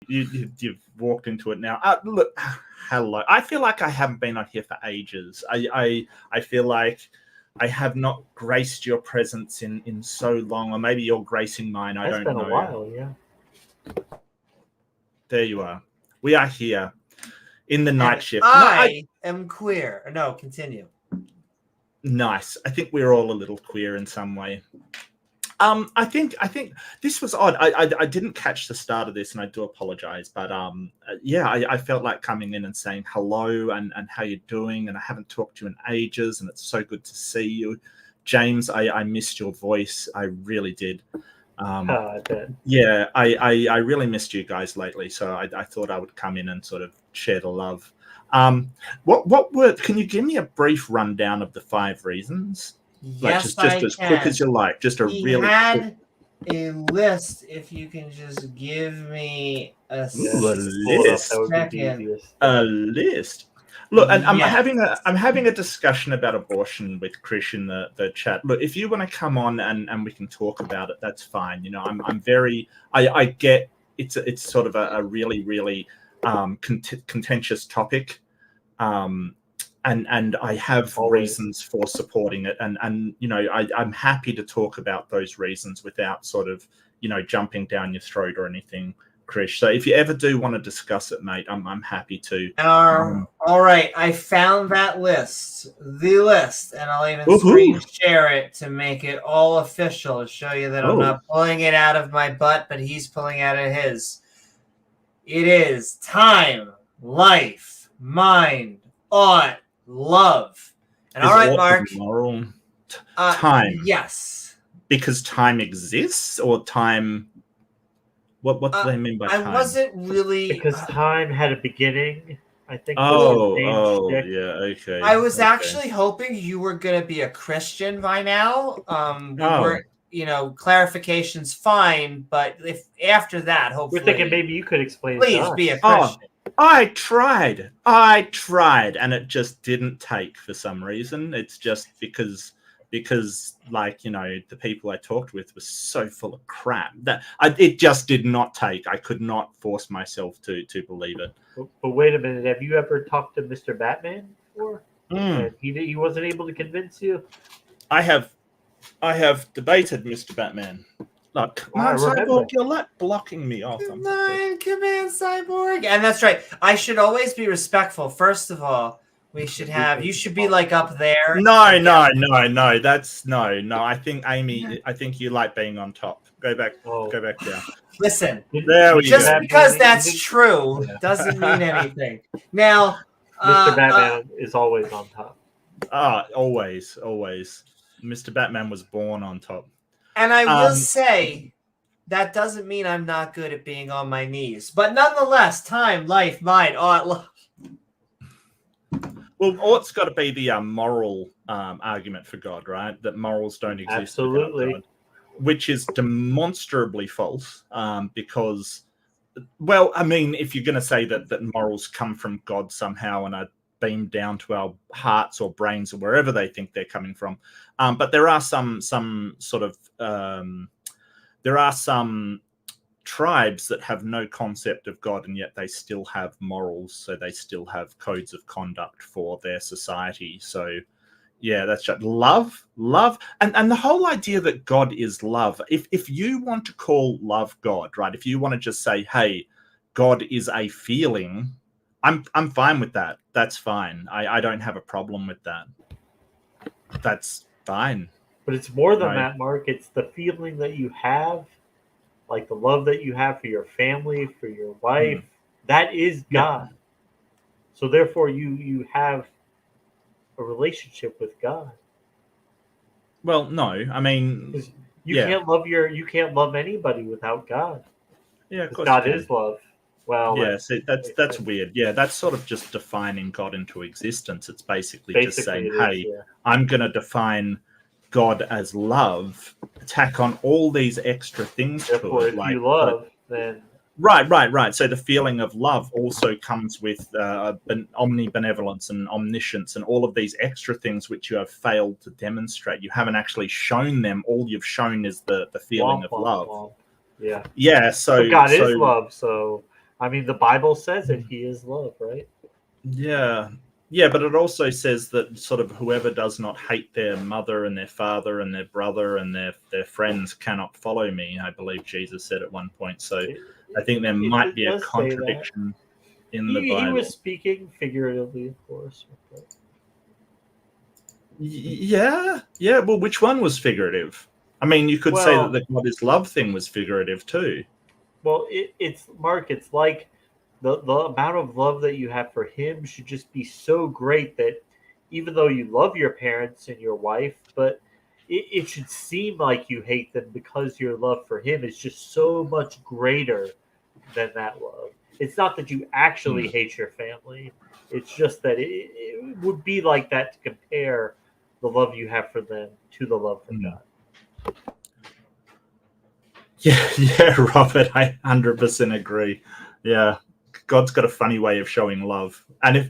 You've walked into it now. Look, hello. I feel like I haven't been on here for ages. I feel like I have not graced your presence in so long, or maybe you're gracing mine. I don't know. It's been a while, yeah. There you are. We are here in the night shift. I am queer. No, continue. Nice. I think we're all a little queer in some way. I think this was odd. I didn't catch the start of this, and I do apologize. But yeah, I felt like coming in and saying hello and how you're doing. And I haven't talked to you in ages, and it's so good to see you, James. I missed your voice. I really did. I bet. Yeah, I really missed you guys lately, so I thought I would come in and sort of share the love. What were? Can you give me a brief rundown of the 5 reasons? Like Yes, just I as can. quick as you like. Just a He really had a list. If you can just give me a list. That would be the second. easiest. A list. Look, and I'm Yes. having a discussion about abortion with Krish in the chat. Look, if you want to come on and we can talk about it, that's fine. You know, I'm very I get it's sort of a really contentious topic. And I have reasons for supporting it, and you know I'm happy to talk about those reasons without sort of jumping down your throat or anything, Krish. So if you ever do want to discuss it, mate, I'm happy to. All right, I found that list, and I'll even Woohoo. screen share it to make it all official to show you that I'm not pulling it out of my butt, but he's pulling out of his. It is time, life, mind, ought, love. And all right, Mark. Moral time. Yes. Because time exists, or time. What do they mean by time? I wasn't really because time had a beginning. I think. Yeah, okay. I was actually hoping you were going to be a Christian by now. We weren't. Clarification's fine, but if after that, hopefully, we're thinking maybe you could explain. Please be a Christian. I tried, and it just didn't take for some reason. It's just because like the people I talked with were so full of crap that it just did not take. I could not force myself to believe it. But wait a minute, have you ever talked to Mr. Batman before? He wasn't able to convince you. I have debated Mr. Batman. Look, come on, Cyborg, you're blocking me off. Come on, Cyborg. And that's right. I should always be respectful. First of all, you should be like up there. No. That's no. I think Amy, I think you like being on top. Go back down. Listen, just because that's true doesn't mean anything. Now, Mr. Batman is always on top. Always. Mr. Batman was born on top. And I will say, that doesn't mean I'm not good at being on my knees. But nonetheless, time, life, mind, ought. Well, ought's got to be the moral argument for God, right? That morals don't exist. Absolutely. God, which is demonstrably false because, well, I mean, if you're going to say that morals come from God somehow and are beamed down to our hearts or brains or wherever they think they're coming from. But there are some sort of there are some tribes that have no concept of God, and yet they still have morals, so they still have codes of conduct for their society. So yeah, that's just love, and the whole idea that God is love. If you want to call love God, right? If you want to just say, hey, God is a feeling, I'm fine with that. That's fine. I don't have a problem with that. That's fine. But it's more than that, Mark. It's the feeling that you have, like the love that you have for your family, for your wife. That is God. Yeah. So therefore, you have a relationship with God. Well, no, I mean, you can't love anybody without God. Yeah, of course. God is love. Well, yeah, see, that's weird. Yeah, that's sort of just defining God into existence. It's basically just saying, hey, I'm going to define God as love, tack on all these extra things to it. If you love, then... Right. So the feeling of love also comes with omnibenevolence and omniscience and all of these extra things which you have failed to demonstrate. You haven't actually shown them. All you've shown is the feeling of love. Yeah. Yeah, so... But God is love, so... I mean, the Bible says it. He is love, right? Yeah. Yeah, but it also says that sort of whoever does not hate their mother and their father and their brother and their friends cannot follow me, I believe Jesus said at one point. So I think there might be a contradiction in the Bible. He was speaking figuratively, of course. Yeah. Well, which one was figurative? I mean, you could say that the God is love thing was figurative too. Well, it's Mark. It's like the amount of love that you have for him should just be so great that even though you love your parents and your wife, but it should seem like you hate them because your love for him is just so much greater than that love. It's not that you actually hate your family. It's just that it would be like that to compare the love you have for them to the love for God. Yeah, Robert, I 100% agree. Yeah, God's got a funny way of showing love. And if,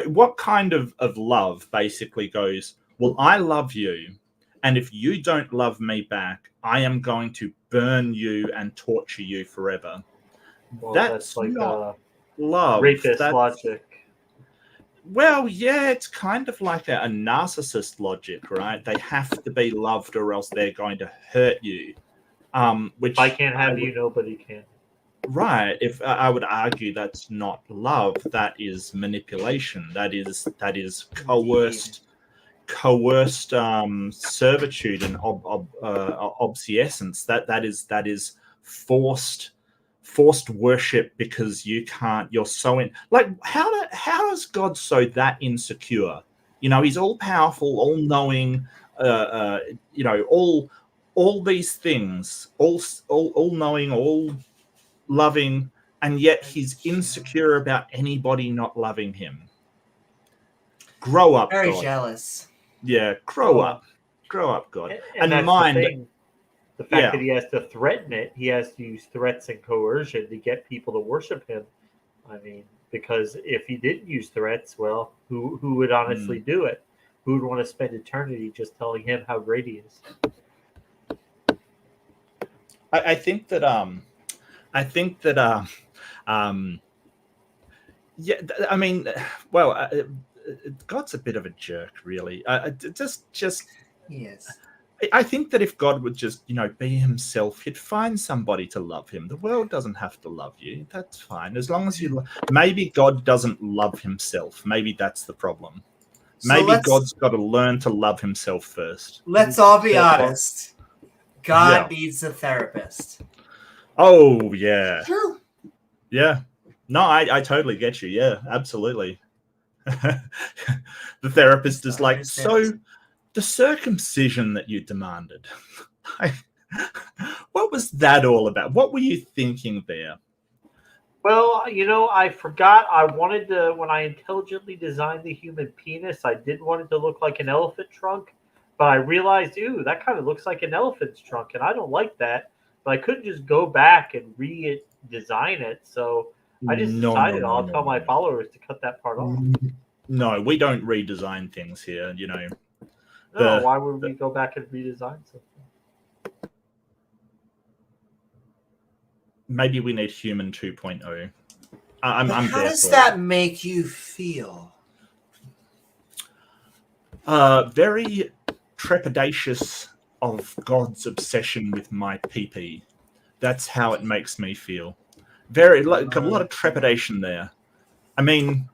what kind of love basically goes, well, I love you, and if you don't love me back, I am going to burn you and torture you forever. Well, that's like not love. Rapist logic. Well, yeah, it's kind of like a narcissist logic, right? They have to be loved or else they're going to hurt you. Which if I can't have you, nobody can. Right. If I would argue that's not love, that is manipulation. That is coerced servitude and obsescence. That is forced worship because you can't. You're so in. Like how is God so that insecure? He's all powerful, all knowing. All these things, all knowing, all loving, and yet he's insecure about anybody not loving him. Grow up, very God. Jealous. Yeah, grow up, God. And that's the fact that he has to threaten it. He has to use threats and coercion to get people to worship him. I mean, because if he didn't use threats, well, who would honestly do it? Who would want to spend eternity just telling him how great he is? I think that God's a bit of a jerk, really. Yes. I think that if God would just, be himself, he'd find somebody to love him. The world doesn't have to love you. That's fine. As long as maybe God doesn't love himself. Maybe that's the problem. Maybe God's got to learn to love himself first. Let's all be honest. God needs a therapist. Oh, yeah. True. Yeah. No, I totally get you. Yeah, absolutely. The therapist is like, so the circumcision that you demanded, what was that all about? What were you thinking there? Well, I forgot. I wanted to, when I intelligently designed the human penis, I didn't want it to look like an elephant trunk. But I realized, that kind of looks like an elephant's trunk, and I don't like that. But I couldn't just go back and redesign it, so I just decided I'll tell my followers to cut that part off. No, we don't redesign things here, why would we go back and redesign something? Maybe we need human 2.0. How does that make you feel? Very trepidatious of God's obsession with my PP. That's how it makes me feel. A lot of trepidation there. I mean,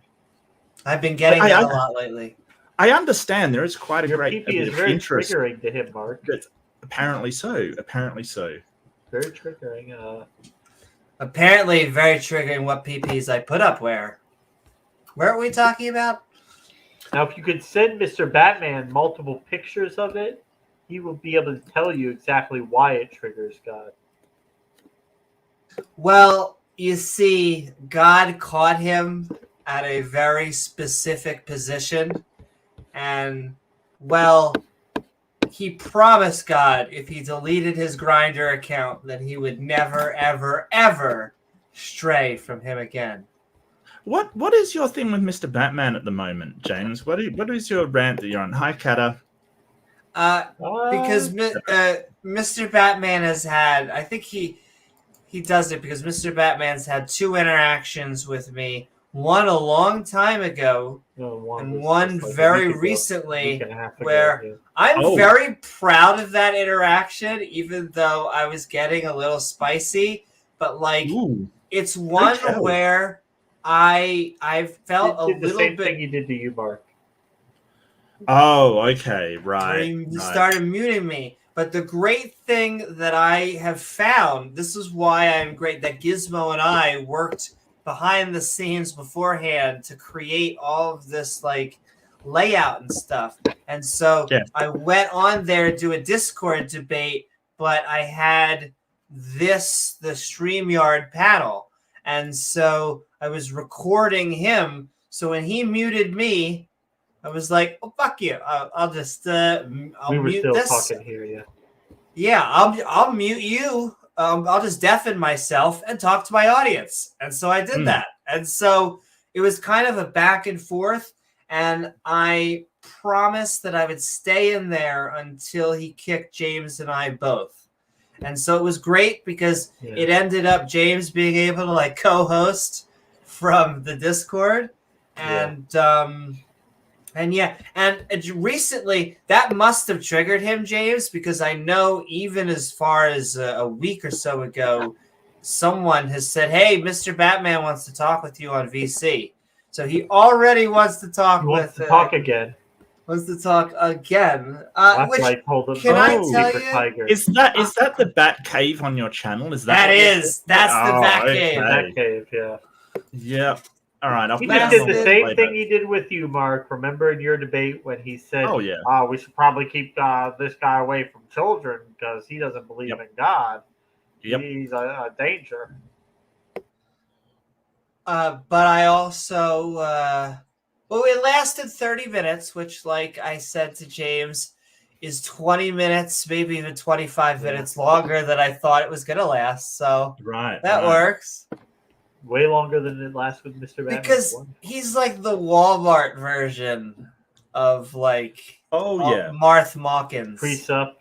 I've been getting that a lot lately. I understand there is quite a great PP is very triggering to him, Mark. Apparently so. Very triggering. Apparently very triggering what PPs I put up where. Where are we talking about? Now, if you could send Mr. Batman multiple pictures of it, he will be able to tell you exactly why it triggers God. Well, you see, God caught him at a very specific position. And, he promised God if he deleted his Grindr account that he would never, ever, ever stray from him again. What is your thing with Mr. Batman at the moment, James? What is your rant that you're on? Hi, Kata. Because Mr. Batman has had, I think he does it because Mr. Batman's had 2 interactions with me. One a long time ago, and one like very a week recently, and a half ago, where yeah. I'm very proud of that interaction, even though I was getting a little spicy. But like, Ooh, it's one where I felt a did the little same bit. thing you did to you, Mark. Oh, okay, right. He started muting me. But the great thing that I have found, this is why I'm great, that Gizmo and I worked behind the scenes beforehand to create all of this like layout and stuff. And so I went on there to do a Discord debate, but I had the StreamYard panel. And so I was recording him. So when he muted me, I was like, "Oh, fuck you! I'll just I'll mute still this." Talking here, yeah. Yeah, I'll mute you. I'll just deafen myself and talk to my audience. And so I did that. And so it was kind of a back and forth. And I promised that I would stay in there until he kicked James and I both. And so it was great because it ended up James being able to like co-host from the Discord. And and recently that must have triggered him, James, because I know even as far as a week or so ago, someone has said, "Hey, Mr. Batman wants to talk with you on VC." So he already wants to talk talk again. Wants to talk again. That's why I told him. Can I tell you? Tiger. Is that the Bat Cave on your channel? Is that? That's the Bat Cave. The Bat Cave, yeah. Yeah. All right. He just did the same thing he did with you, Mark. Remember in your debate when he said, "Oh yeah, we should probably keep this guy away from children because he doesn't believe in God. He's a danger." But I also, it lasted 30 minutes, which, like I said to James, is 20 minutes, maybe even 25 minutes longer than I thought it was going to last. So that works. Way longer than it lasts with Mr. Batman. Because he's like the Walmart version of like Marth Mawkins. Pre-sup.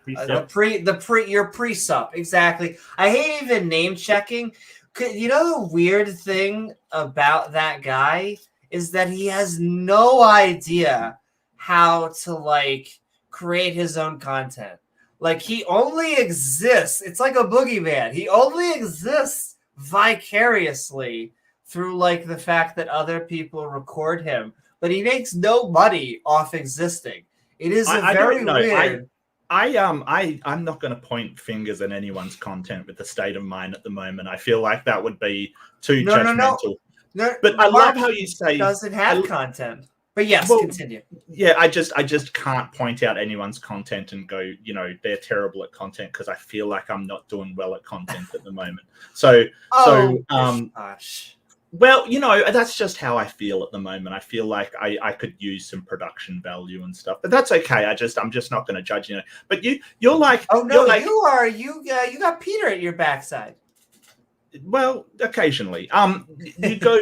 Your pre-sup, exactly. I hate even name checking. You know the weird thing about that guy is that he has no idea how to like create his own content. Like he only exists. It's like a boogeyman. He only exists vicariously through like the fact that other people record him, but he makes no money off existing. It is very weird. I'm not going to point fingers at anyone's content with the state of mind at the moment. I feel like that would be too judgmental. No, but I love how you say doesn't have content. But yes, continue. Yeah, I just can't point out anyone's content and go, they're terrible at content because I feel like I'm not doing well at content at the moment. Gosh. Well, that's just how I feel at the moment. I feel like I could use some production value and stuff, but that's okay. I'm just not going to judge, But you're like, oh no, you got Peter at your backside. Well, occasionally, you go.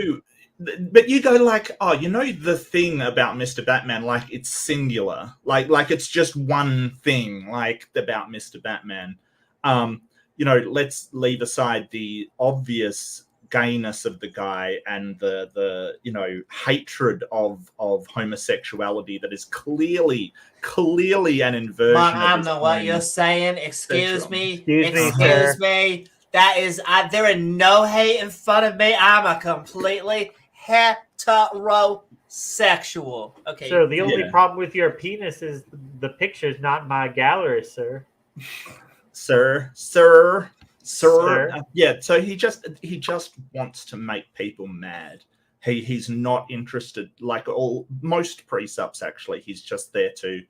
But you go like, the thing about Mr. Batman, like it's singular, like it's just one thing, like about Mr. Batman. Let's leave aside the obvious gayness of the guy and the hatred of homosexuality that is clearly an inversion. I don't know what you're saying. Excuse me. That is, there is no hate in front of me. I'm a completely heterosexual. Okay. So the only problem with your penis is the picture's not in my gallery, sir. Sir. Yeah. So he just wants to make people mad. He's not interested, like most pre-subs actually. He's just there to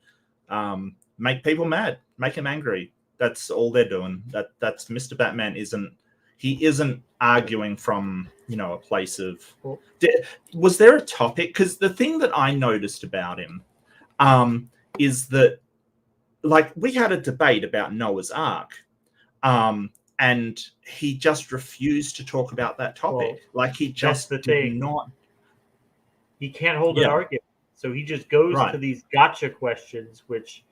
make people mad, make him angry. That's all they're doing. That's Mr. Batman isn't arguing from a place of. Was there a topic? Because the thing that I noticed about him is that, like, we had a debate about Noah's Ark, and he just refused to talk about that topic. He just did not. He can't hold an argument, so he just goes to these gotcha questions, which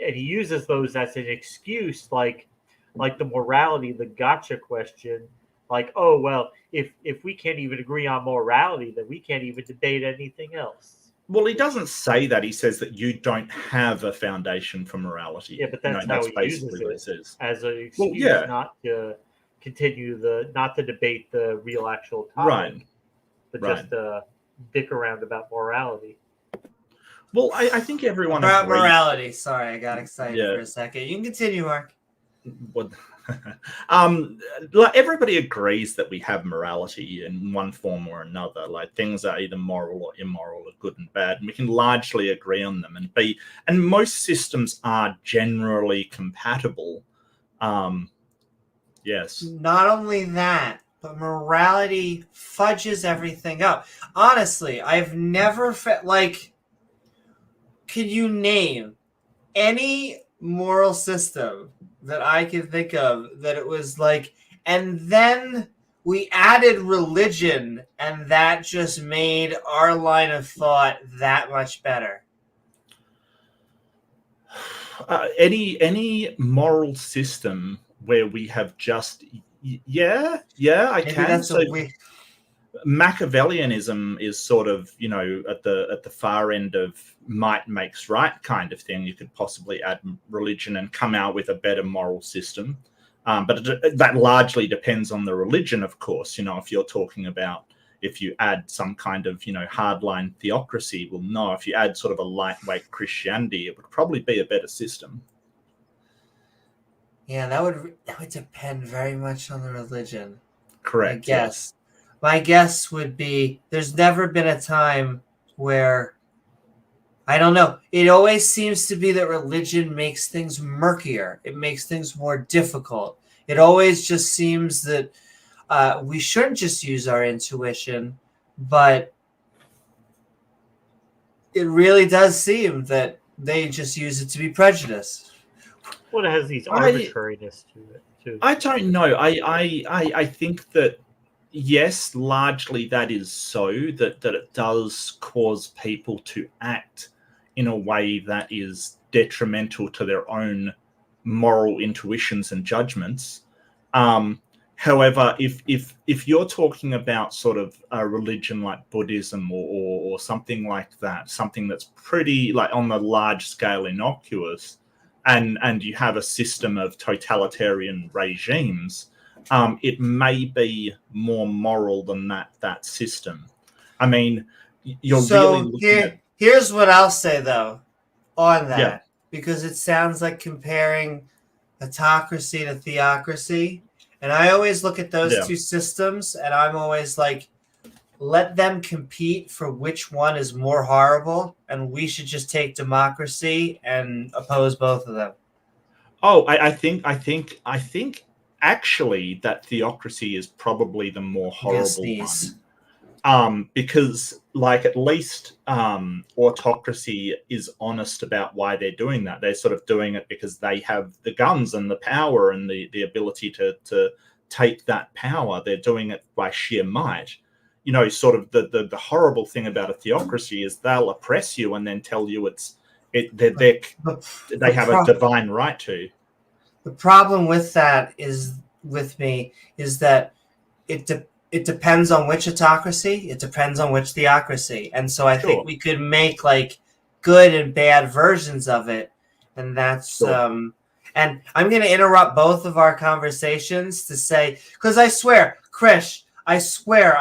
and he uses those as an excuse, like, like the morality, the gotcha question, like, oh, well, if we can't even agree on morality, then we can't even debate anything else. Well, he doesn't say that. He says that you don't have a foundation for morality. Yeah, but that's how he uses what it he says. as an excuse not to continue not to debate the real actual topic, but just to dick around about morality. Well, I think everyone about agrees. Morality. Sorry, I got excited for a second. You can continue, Mark. What? Everybody agrees that we have morality in one form or another. Like things are either moral or immoral, or good and bad, and we can largely agree on them. And most systems are generally compatible. Yes. Not only that, but morality fudges everything up. Honestly, I've never felt like. Can you name any moral system that I can think of that it was like, and then we added religion, and that just made our line of thought that much better? Any moral system where we have just I Maybe can. That's so weird. Machiavellianism is sort of, at the far end of might makes right kind of thing. You could possibly add religion and come out with a better moral system, but that largely depends on the religion, of course. If you're talking about if you add some kind of hardline theocracy, well, no. If you add sort of a lightweight Christianity, it would probably be a better system. Yeah, that would depend very much on the religion. Correct. I guess. My guess would be there's never been a time where, I don't know, it always seems to be that religion makes things murkier. It makes things more difficult. It always just seems that we shouldn't just use our intuition, but it really does seem that they just use it to be prejudiced. Well, it has these arbitrariness to it, too. I don't know. I think that, yes, largely that is so, that it does cause people to act in a way that is detrimental to their own moral intuitions and judgments. However, if you're talking about sort of a religion like Buddhism or something like that, something that's pretty like on the large scale innocuous, and you have a system of totalitarian regimes, it may be more moral than that system. I mean, you're really looking at... Here's what I'll say, though, on that, because it sounds like comparing autocracy to theocracy. And I always look at those two systems, and I'm always like, let them compete for which one is more horrible, and we should just take democracy and oppose both of them. Oh, I think actually that theocracy is probably the more horrible one. Because like at least autocracy is honest about why they're doing that. They're sort of doing it because they have the guns and the power and the ability to take that power. They're doing it by sheer might. Sort of the horrible thing about a theocracy is they'll oppress you and then tell you they have a divine right to. The problem with that is that it depends on which autocracy, it depends on which theocracy. And so I think we could make like good and bad versions of it. And that's and I'm going to interrupt both of our conversations to say, because I swear, Krish, I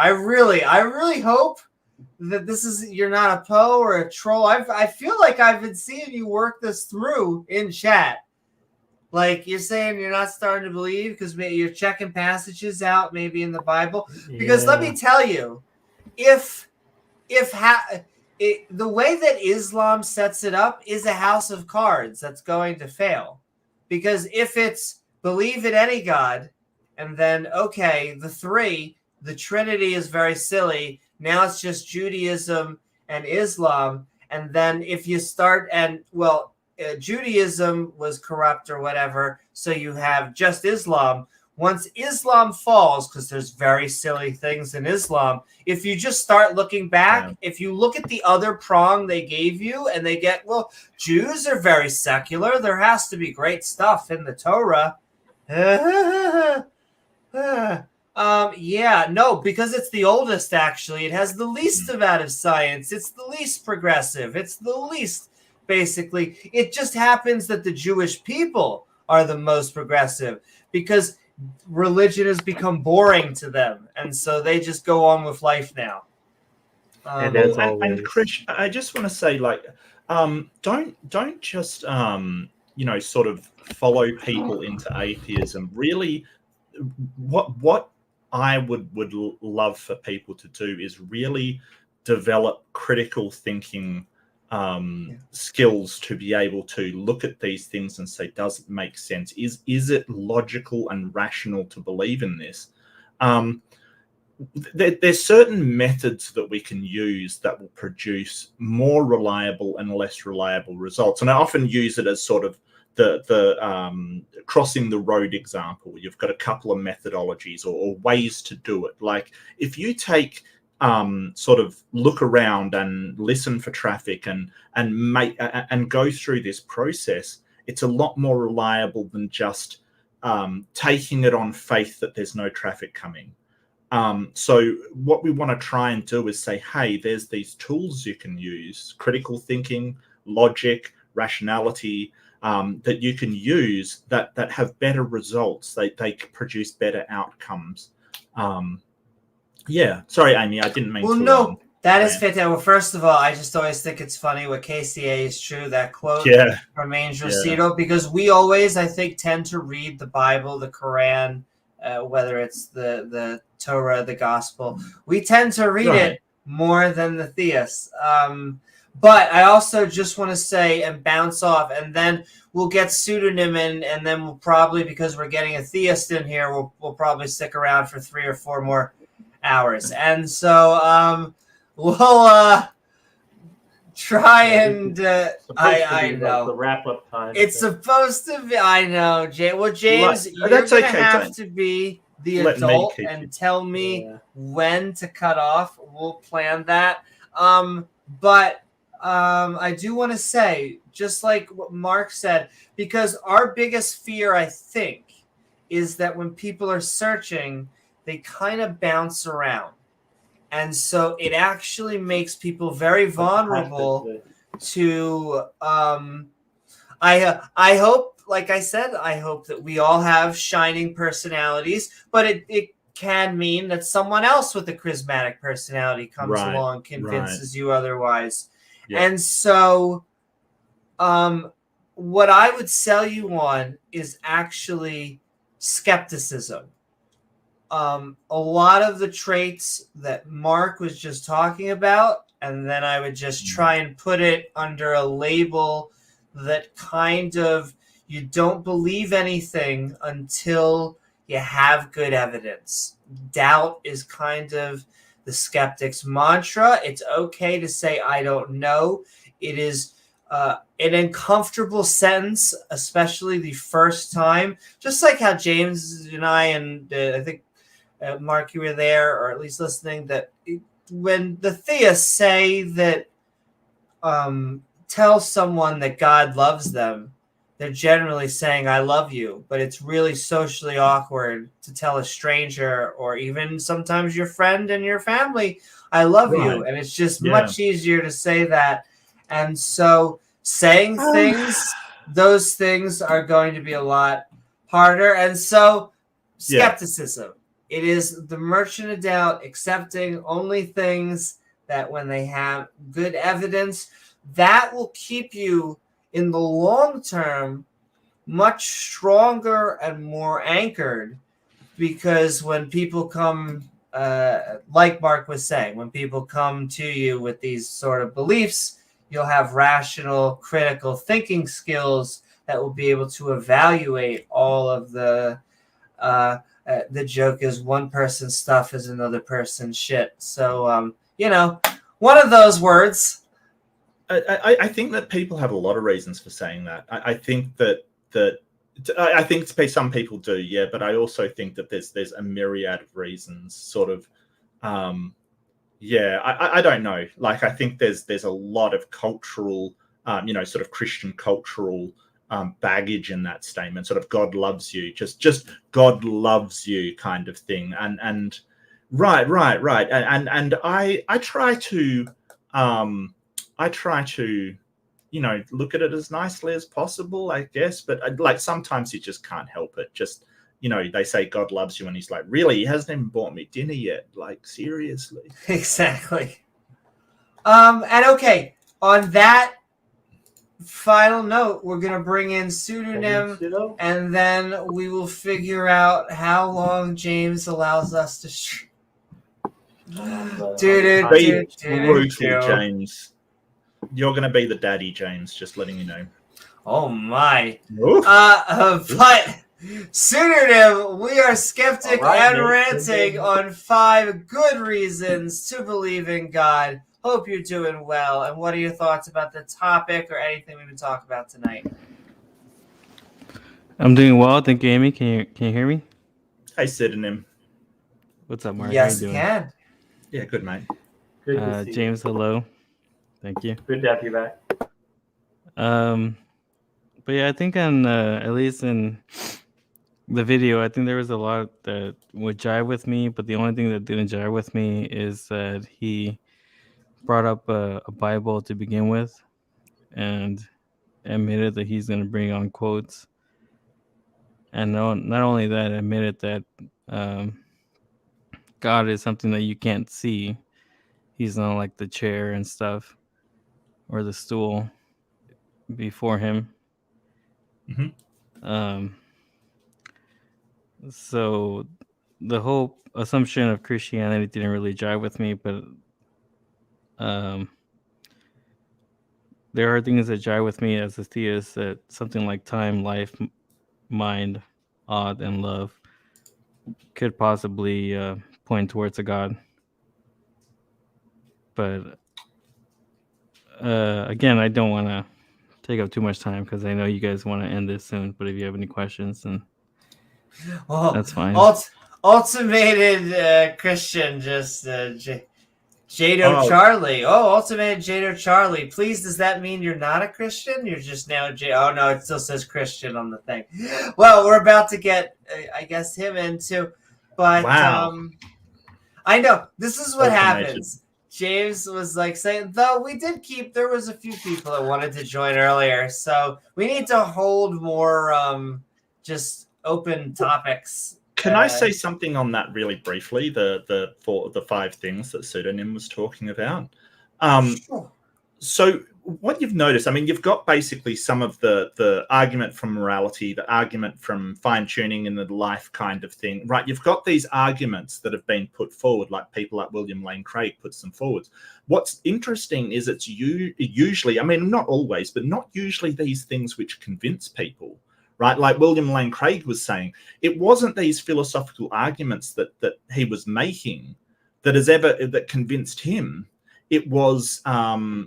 really hope that you're not a Poe or a troll. I feel like I've been seeing you work this through in chat. Like you're saying you're not starting to believe because maybe you're checking passages out maybe in the Bible. Because let me tell you, the way that Islam sets it up is a house of cards that's going to fail. Because if it's believe in any God, and then, the Trinity is very silly. Now it's just Judaism and Islam. And then if you start Judaism was corrupt or whatever, so you have just Islam. Once Islam falls, because there's very silly things in Islam, if you just start looking back, if you look at the other prong they gave you and they get, Jews are very secular. There has to be great stuff in the Torah. Yeah, no, because it's the oldest, actually. It has the least amount of science. It's the least progressive. It's the least, basically. It just happens that the Jewish people are the most progressive because religion has become boring to them. And so they just go on with life now. And Chris, I just want to say, like, don't just, sort of follow people into atheism. Really, what I would love for people to do is really develop critical thinking skills to be able to look at these things and say, does it make sense? Is it logical and rational to believe in this? There's certain methods that we can use that will produce more reliable and less reliable results. And I often use it as sort of the crossing the road example. You've got a couple of methodologies or ways to do it. Like if you take sort of look around and listen for traffic and go through this process, it's a lot more reliable than just taking it on faith that there's no traffic coming. So what we want to try and do is say, hey, there's these tools you can use, critical thinking, logic, rationality, that you can use that have better results. They produce better outcomes. Yeah, sorry, Amy, I didn't mean to. No, that is fantastic. Well, first of all, I just always think it's funny what KCA is true, that quote from Angel Cito, because we always, I think, tend to read the Bible, the Quran, whether it's the Torah, the Gospel. We tend to read it more than the theists. But I also just want to say and bounce off, and then we'll get pseudonym in, and then we'll probably, because we're getting a theist in here, we'll probably stick around for 3 or 4 more hours. And so we'll try and I know the wrap up time. It's supposed to be. I know, James. Well, James, you're gonna have to be the adult and tell me when to cut off. We'll plan that. But I do want to say, just like what Mark said, because our biggest fear, I think, is that when people are searching, they kind of bounce around. And so it actually makes people very vulnerable to I hope, like I said, I hope that we all have shining personalities, but it can mean that someone else with a charismatic personality comes along, convinces you otherwise. Yeah. And so what I would sell you on is actually skepticism. A lot of the traits that Mark was just talking about, and then I would just try and put it under a label that kind of, you don't believe anything until you have good evidence. Doubt is kind of the skeptic's mantra. It's okay to say, I don't know. It is an uncomfortable sentence, especially the first time. Just like how James and I, and I think Mark, you were there, or at least listening, that when the theists say that, tell someone that God loves them, they're generally saying, I love you. But it's really socially awkward to tell a stranger, or even sometimes your friend and your family, I love you. And it's just much easier to say that. And so saying things, those things are going to be a lot harder. And so skepticism. It is the merchant of doubt, accepting only things that when they have good evidence, that will keep you in the long term much stronger and more anchored. Because when people come, like Mark was saying, when people come to you with these sort of beliefs, you'll have rational, critical thinking skills that will be able to evaluate all of the joke is one person's stuff is another person's shit. So, one of those words. I think that people have a lot of reasons for saying that. I think that I think some people do, but I also think that there's a myriad of reasons. Sort of, I don't know. Like, I think there's a lot of cultural, sort of Christian cultural baggage in that statement, sort of God loves you, just God loves you kind of thing. And right. And I try to look at it as nicely as possible, I guess. But like sometimes you just can't help it. Just, they say God loves you, and he's like, really? He hasn't even bought me dinner yet. Like, seriously. Exactly. And okay, on that final note, we're going to bring in Pseudonym, and then we will figure out how long James allows us to Brutal, James. You're going to be the daddy, James, just letting you know. Oh, my. But Pseudonym, we are skeptic and ranting on 5 good reasons to believe in God. Hope you're doing well. And what are your thoughts about the topic or anything we've been talking about tonight? I'm doing well. Thank you, Amy. Can you hear me? Hey, Pseudonym. What's up, Mark? Yes, how you doing? Can. Yeah, good, mate. Good to see James, you. hello. Thank you. Good to have you back. But yeah, I think at least in the video, I think there was a lot that would jive with me, but the only thing that didn't jive with me is that he brought up a Bible to begin with and admitted that he's going to bring on quotes. And not only that, admitted that God is something that you can't see. He's not like the chair and stuff or the stool before him. Mm-hmm. So the whole assumption of Christianity didn't really jive with me, but there are things that jive with me as a theist, that something like time, life, mind, odd, and love could possibly point towards a God. But again, I don't want to take up too much time because I know you guys want to end this soon. But if you have any questions, then that's fine. Ultimated Christian, just Jado Charlie. Ultimated Jado Charlie. Please, does that mean you're not a Christian? You're just now Oh, no, it still says Christian on the thing. Well, we're about to get, I guess, him into. But wow. I know. This is what happens. James was like saying, though there was a few people that wanted to join earlier. So we need to hold more just open topics. Can I say something on that really briefly? The 5 things that Pseudonym was talking about. Sure. So what you've noticed, I mean, you've got basically some of the argument from morality, the argument from fine-tuning in the life kind of thing, right? You've got these arguments that have been put forward, like people like William Lane Craig puts them forward. What's interesting is it's usually, I mean, not always, but not usually these things which convince people. Right, like William Lane Craig was saying, it wasn't these philosophical arguments that he was making that convinced him. It was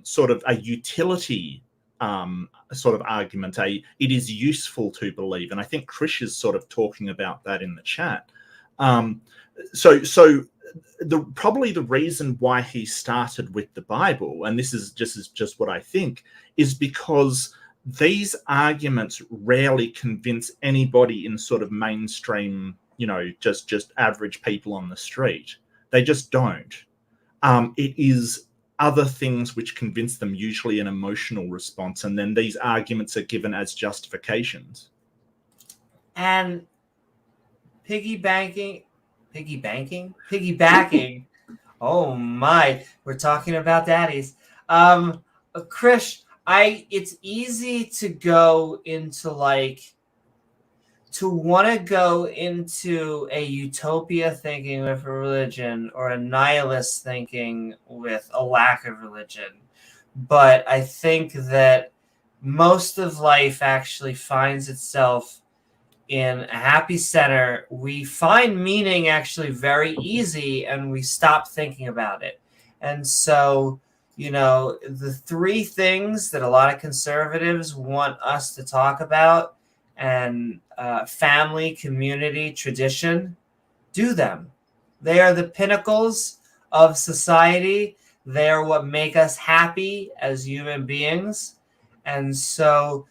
sort of a utility sort of argument. It is useful to believe, and I think Krish is sort of talking about that in the chat. So probably the reason why he started with the Bible, and this is just what I think, is because these arguments rarely convince anybody in sort of mainstream, just average people on the street. They just don't. It is other things which convince them, usually an emotional response, and then these arguments are given as justifications. And piggybacking. Oh my, we're talking about daddies. Krish, it's easy to go into to want to go into a utopia thinking with a religion or a nihilist thinking with a lack of religion. But I think that most of life actually finds itself in a happy center. We find meaning actually very easy, and we stop thinking about it. And so, the 3 things that a lot of conservatives want us to talk about, and family, community, tradition, do them. They are the pinnacles of society. They are what make us happy as human beings. And so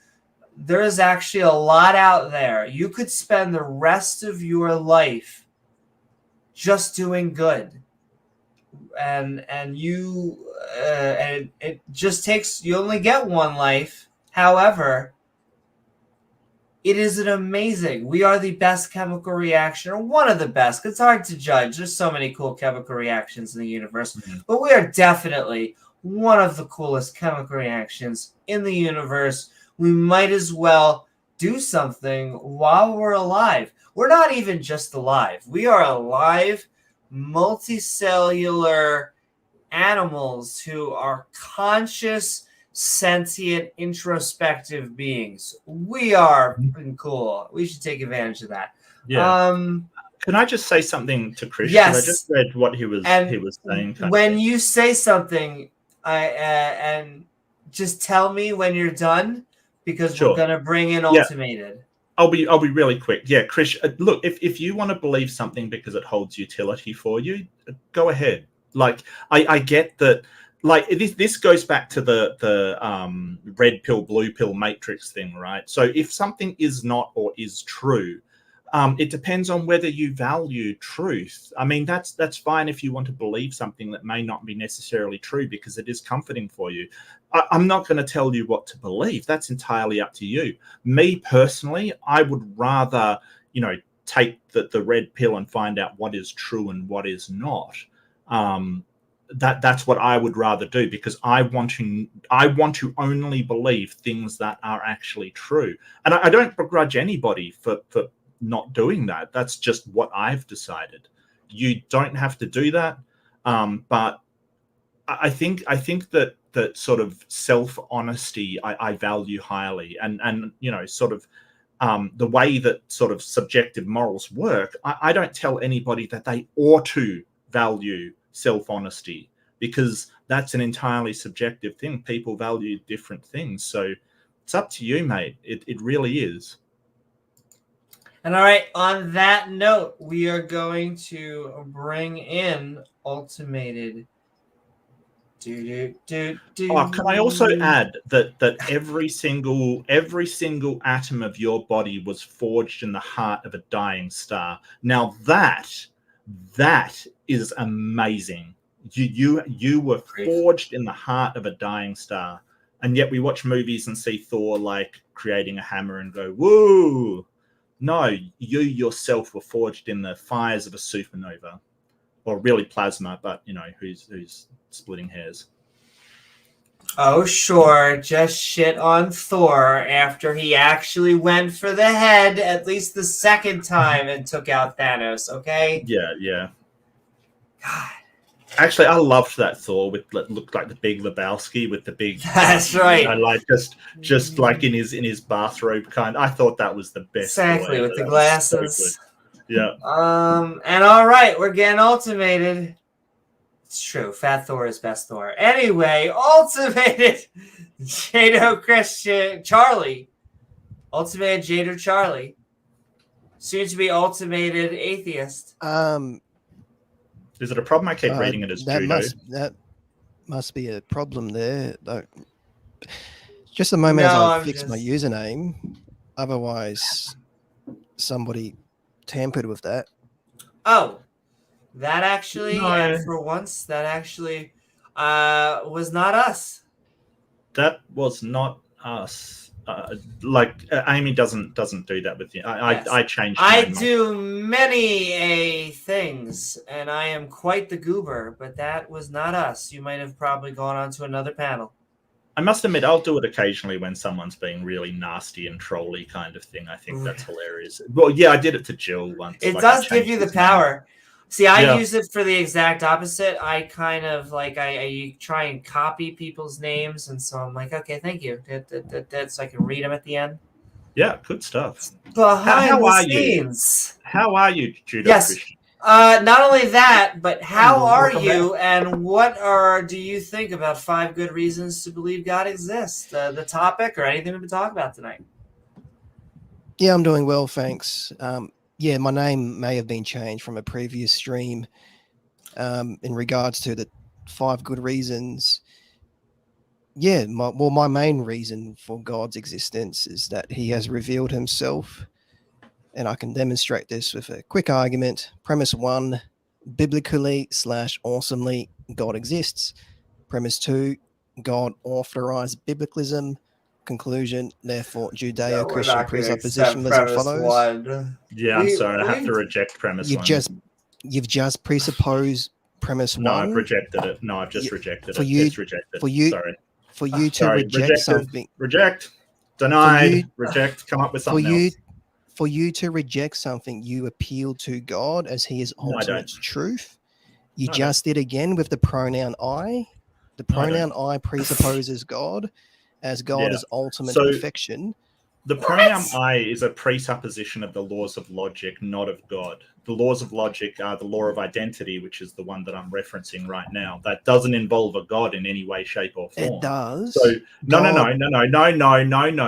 there is actually a lot out there. You could spend the rest of your life just doing good. And it just takes, you only get one life. However, it is an amazing, we are the best chemical reaction, or one of the best. It's hard to judge. There's so many cool chemical reactions in the universe, but we are definitely one of the coolest chemical reactions in the universe. We might as well do something while we're alive. We're not even just alive. We are alive, multicellular animals who are conscious, sentient, introspective beings. We are freaking cool. We should take advantage of that. Yeah. Can I just say something to Chris? Yes. I just read what he was saying. When you say something, and just tell me when you're done, because we're gonna bring in Ultimated. I'll be really quick. Yeah, Chris, look, if you want to believe something because it holds utility for you, go ahead. Like, I get that. Like, this goes back to the red pill, blue pill matrix thing, right? So if something is not or is true, it depends on whether you value truth. I mean, that's fine if you want to believe something that may not be necessarily true because it is comforting for you. I'm not going to tell you what to believe. That's entirely up to you. Me personally, I would rather, take the red pill and find out what is true and what is not. That's what I would rather do, because I want to only believe things that are actually true. And I don't begrudge anybody for not doing that. That's just what I've decided. You don't have to do that. But I think that sort of self-honesty I value highly, and sort of the way that sort of subjective morals work, I don't tell anybody that they ought to value self-honesty, because that's an entirely subjective thing. People value different things. So it's up to you, mate. It really is. And all right, on that note, we are going to bring in Ultimated. Can I also add that every single atom of your body was forged in the heart of a dying star? Now that is amazing. You were forged in the heart of a dying star, and yet we watch movies and see Thor like creating a hammer and go, woo. No, you yourself were forged in the fires of a supernova, or really plasma, but who's splitting hairs. Oh, sure. Just shit on Thor after he actually went for the head at least the second time and took out Thanos, okay? Yeah. God. Actually, I loved that Thor with looked like the Big Lebowski with the big. That's right. I like just like in his bathrobe kind. I thought that was the best. Exactly, with the glasses. So yeah. And all right, we're getting Ultimated. It's true. Fat Thor is best Thor. Anyway, Ultimated Jado Christian Charlie. Ultimated Jado Charlie. Soon to be Ultimated Atheist. Is it a problem? I keep reading it as judo. That must be a problem there. Just a moment as I fix my username. Otherwise, somebody tampered with that. Oh, that actually, and for once, that actually was not us. That was not us. Amy doesn't do that with you. I changed. I do many things, and I am quite the goober, but that was not us. You might have probably gone on to another panel. I must admit, I'll do it occasionally when someone's being really nasty and trolly kind of thing. I think that's hilarious. Well, yeah, I did it to Jill once. It does give you the power. See, I use it for the exact opposite. I kind of I try and copy people's names, and so I'm like, okay, thank you. So I can read them at the end. Yeah, good stuff. Behind the scenes. How are you, Judo Christian? Not only that, but how are you, and what do you think about 5 good reasons to believe God exists? The topic or anything we've been talking about tonight? Yeah, I'm doing well, thanks. Yeah, my name may have been changed from a previous stream in regards to the 5 good reasons. Yeah, my main reason for God's existence is that he has revealed himself, and I can demonstrate this with a quick argument. Premise 1, biblically / awesomely, God exists. Premise 2, God authorized biblicism. Conclusion, therefore, No, we're Judeo-Christian not going to accept presuppositionalism premise follows. one. Yeah, I'm sorry. I have to reject premise one. You've just presupposed premise No, 1. I've rejected it. No, I've just rejected for it. you- It's rejected. for you- Sorry. For you to Sorry, reject rejected. something, Reject. Denied. you- Reject. Come up with for something you else. for you to reject something, you appeal to God as he is No, I ultimate don't. truth. You No, I just did again with the pronoun I. The No, I don't. pronoun I presupposes God, as God Yeah. is ultimate So- perfection. The pronoun I is a presupposition of the laws of logic, not of God. The laws of logic are the law of identity, which is the one that I'm referencing right now. That doesn't involve a God in any way, shape, or form. It does. So no. God-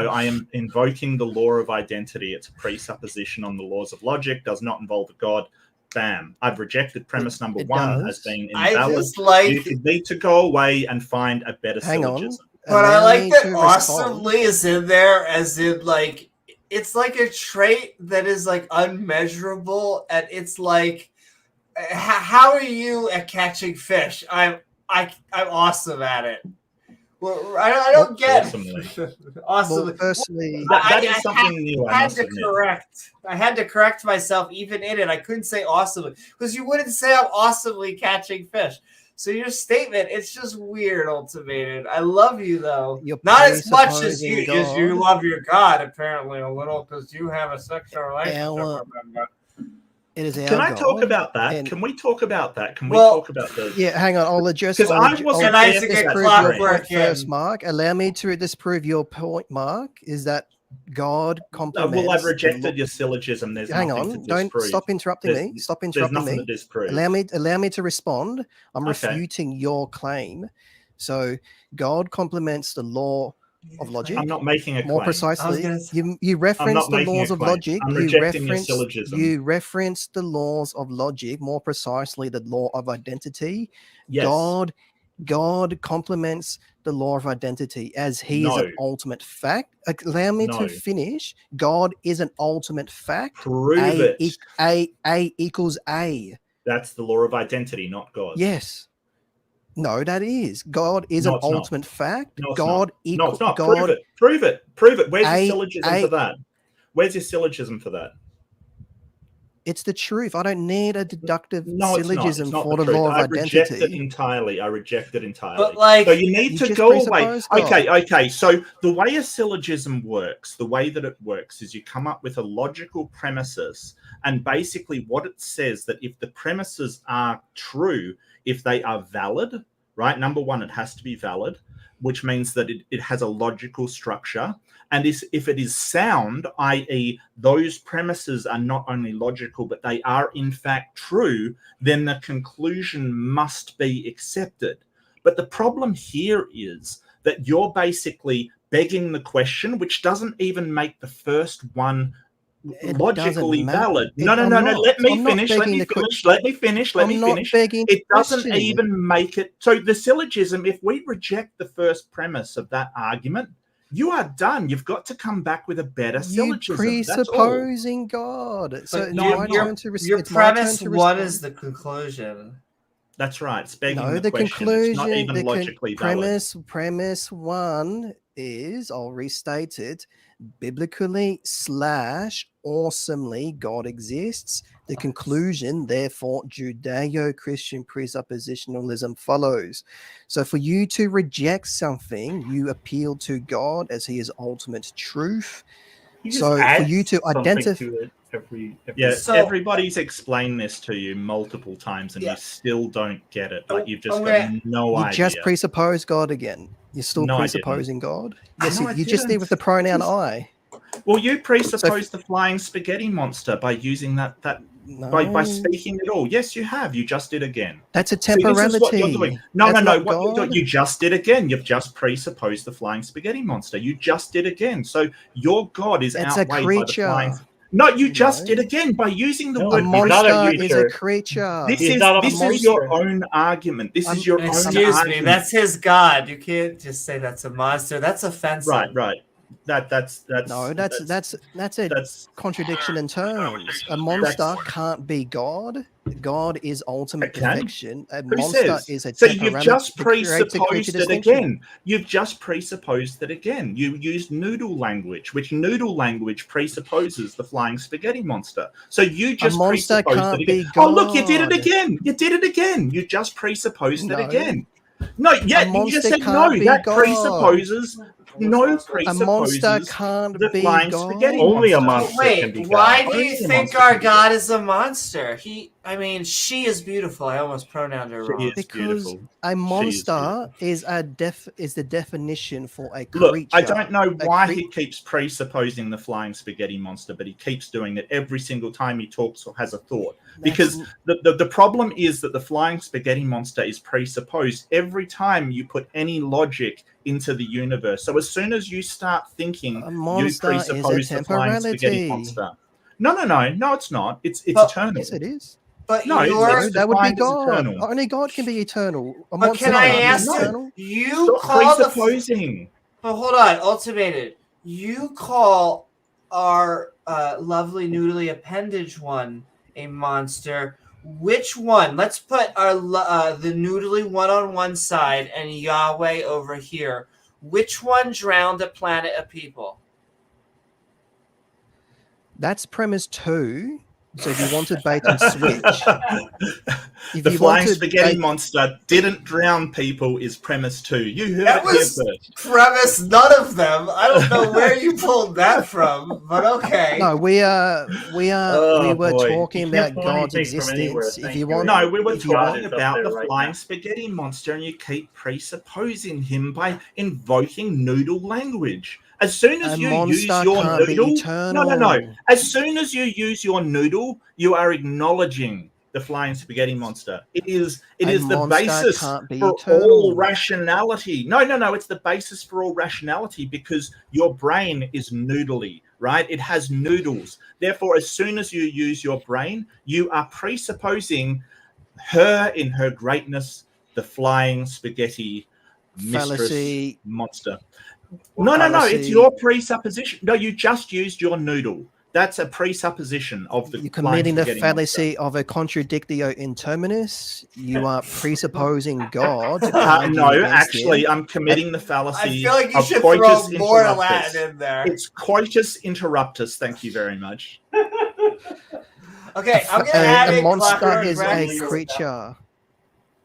I am invoking the law of identity. It's a presupposition on the laws of logic. Does not involve a God. Bam! I've rejected premise number it 1 does. as being I invalid. just like, You need to go away and find a better Hang on. syllogism. but I Allow like me that to respond. awesomely is in there, as in like it's like a trait that is like unmeasurable, and it's like, how are you at catching fish? I'm awesome at it. Well, I don't get Awesomely. awesome. Well, firstly, That is something new. I I must had to admit. I had to correct myself even in it. I couldn't say awesomely because you wouldn't say I'm awesomely catching fish. So your statement, it's just weird, Ultimated. I love you though, You're not as much as you. presupposing Just you God. love your God apparently a little because you have a sexual relationship with him. It is our Can I God. talk about that? and- Can we talk about that? Can we Well, talk about the? Yeah, hang on. I'll address. 'Cause I'll I ad- wasn't I'll there for disprove that your clockwork point first, in. Mark. Allow me to disprove your point, Mark. Is that God complements? Well, I've the rejected lo- your syllogism. There's Hang nothing on. to Don't disprove. stop interrupting There's- me. Stop There's interrupting nothing me. to disprove. Allow me to respond. I'm Okay. refuting your claim. So God complements the law of logic. I'm not making a More claim. precisely, gonna say- you reference the making laws a of claim. logic. I'm You rejecting your reference syllogism. the laws of logic. More precisely, the law of identity. Yes. God complements the law of identity as he is No. an ultimate fact. Allow me No. to finish. God is an ultimate fact. Prove it. A equals A. That's the law of identity, not God. Yes. No, that is. God is No, an it's not. ultimate fact. No, it's God not. No, equals it's not. God. Prove it. Prove it. Prove it. Where's A- your syllogism for that? Where's your syllogism for that? It's the truth. I don't need a deductive No, it's not. syllogism It's not for the the truth. law of I reject it identity. entirely. I reject it entirely. But like, So you need You to just go away. presuppose God. Okay. So the way a syllogism works, the way that it works is you come up with a logical premises, and basically what it says that if the premises are true, if they are valid, right? Number one, it has to be valid, which means that it has a logical structure. And if it is sound, i.e., those premises are not only logical, but they are in fact true, then the conclusion must be accepted. But the problem here is that you're basically begging the question, which doesn't even make the first one It logically doesn't matter. valid. It- No. I'm Let me not finish. Let begging me the finish. Let me finish. Let me I'm not finish. begging It doesn't questioning. even make it. So the syllogism, if we reject the first premise of that argument, you are done. You've got to come back with a better You syllogism. That's all. presupposing God. So but it's no, my I'm turn not. to respond. your premise one is the conclusion. That's right. It's begging No, the the question. conclusion. It's not even logically valid. Premise one is, I'll restate it, biblically / awesomely God exists. The conclusion, therefore, Judeo-Christian presuppositionalism follows. So for you to reject something, you appeal to God as he is ultimate truth. You just So add for you to something identify, to it every Yeah, So- everybody's explained this to you multiple times, and Yeah. you still don't get it. Like you've just Okay. got no you idea. just presuppose God again. You're still No, I presupposing God. Yes, No, I you just did didn't. with the pronoun Just- I. Well, you presuppose the flying spaghetti monster by using that No, by speaking it all. Yes, you have. You just did again. that's a See, this is what you're doing. temporality. No. That's not What you're God. doing, you just did again. You've just presupposed the flying spaghetti monster. You just did again. So your God is It's a outweighed by the creature. flying. No, you just No. did again by using the No, word A he's not a monster is a user. creature. This He's is not a this is monster. your own argument. This is your own Excuse argument. me, that's his god. You can't just say that's a monster. That's offensive. Right. That's No, that's a that's contradiction in terms. A monster can't be God. God is ultimate It can. perfection. A Who monster says? is a So you've temporality just that creates a creature presupposed it distinction. again. You've just presupposed it again. You used noodle language, which noodle language presupposes the flying spaghetti monster. So you just monster presupposed can't it again. be Oh, look, you did it God. again. You did it again. You just presupposed it No. again. No, yeah, A you just monster said can't no. be That God. presupposes A monster presupposes can't the be flying God. spaghetti Only a monster. monster can Wait, be why God. do you Only a think monster our can be god is a monster? She is beautiful. I almost pronounced her She wrong. is Because beautiful. a She is monster beautiful. is the definition for a Look, creature. I don't know A why crea- he keeps presupposing the flying spaghetti monster, but he keeps doing it every single time he talks or has a thought. Because the problem is that the flying spaghetti monster is presupposed every time you put any logic into the universe. So as soon as you start thinking, a you monster is a presuppose the flying spaghetti temporality. monster. No, it's not. It's But- eternal. Yes, it is. But No, you're. That would be defined as God. eternal. Only God can be eternal. A But monster can I can't ask be no. eternal. you Stop call the. presupposing. But hold on, Ultimated. You call our lovely noodly appendage one a monster. Which one? Let's put our the noodly one on one side and Yahweh over here. Which one drowned a planet of people? That's premise 2. So if you wanted bait and switch, if The you flying wanted spaghetti bait, monster didn't drown people is premise 2. You heard That it here was first. premise none of them. I don't know where you pulled that from, but okay. no, we Oh, were boy. talking You can't about pull God's anything from anywhere, existence. If thank you you. want, No, we were if you God talking is up about there the right flying now. spaghetti monster, and you keep presupposing him by invoking noodle language. As soon as a you use monster your can't be noodle, eternal. no. As soon as you use your noodle, you are acknowledging the flying spaghetti monster. It is A the monster basis can't be for eternal. all rationality. No. It's the basis for all rationality because your brain is noodly, right? It has noodles. Therefore, as soon as you use your brain, you are presupposing her in her greatness, the flying spaghetti mistress Fallacy. monster. No. Fallacy. It's your presupposition. No, you just used your noodle. That's a presupposition of the You're flying committing the spaghetti fallacy of a contradictio in terminus. You are presupposing God. No, actually, I'm committing the I fallacy feel like you of should coitus throw more interruptus. Latin in there. It's coitus interruptus. Thank you very much. Okay, I'm gonna add A in monster Clockwork is a Rex. creature.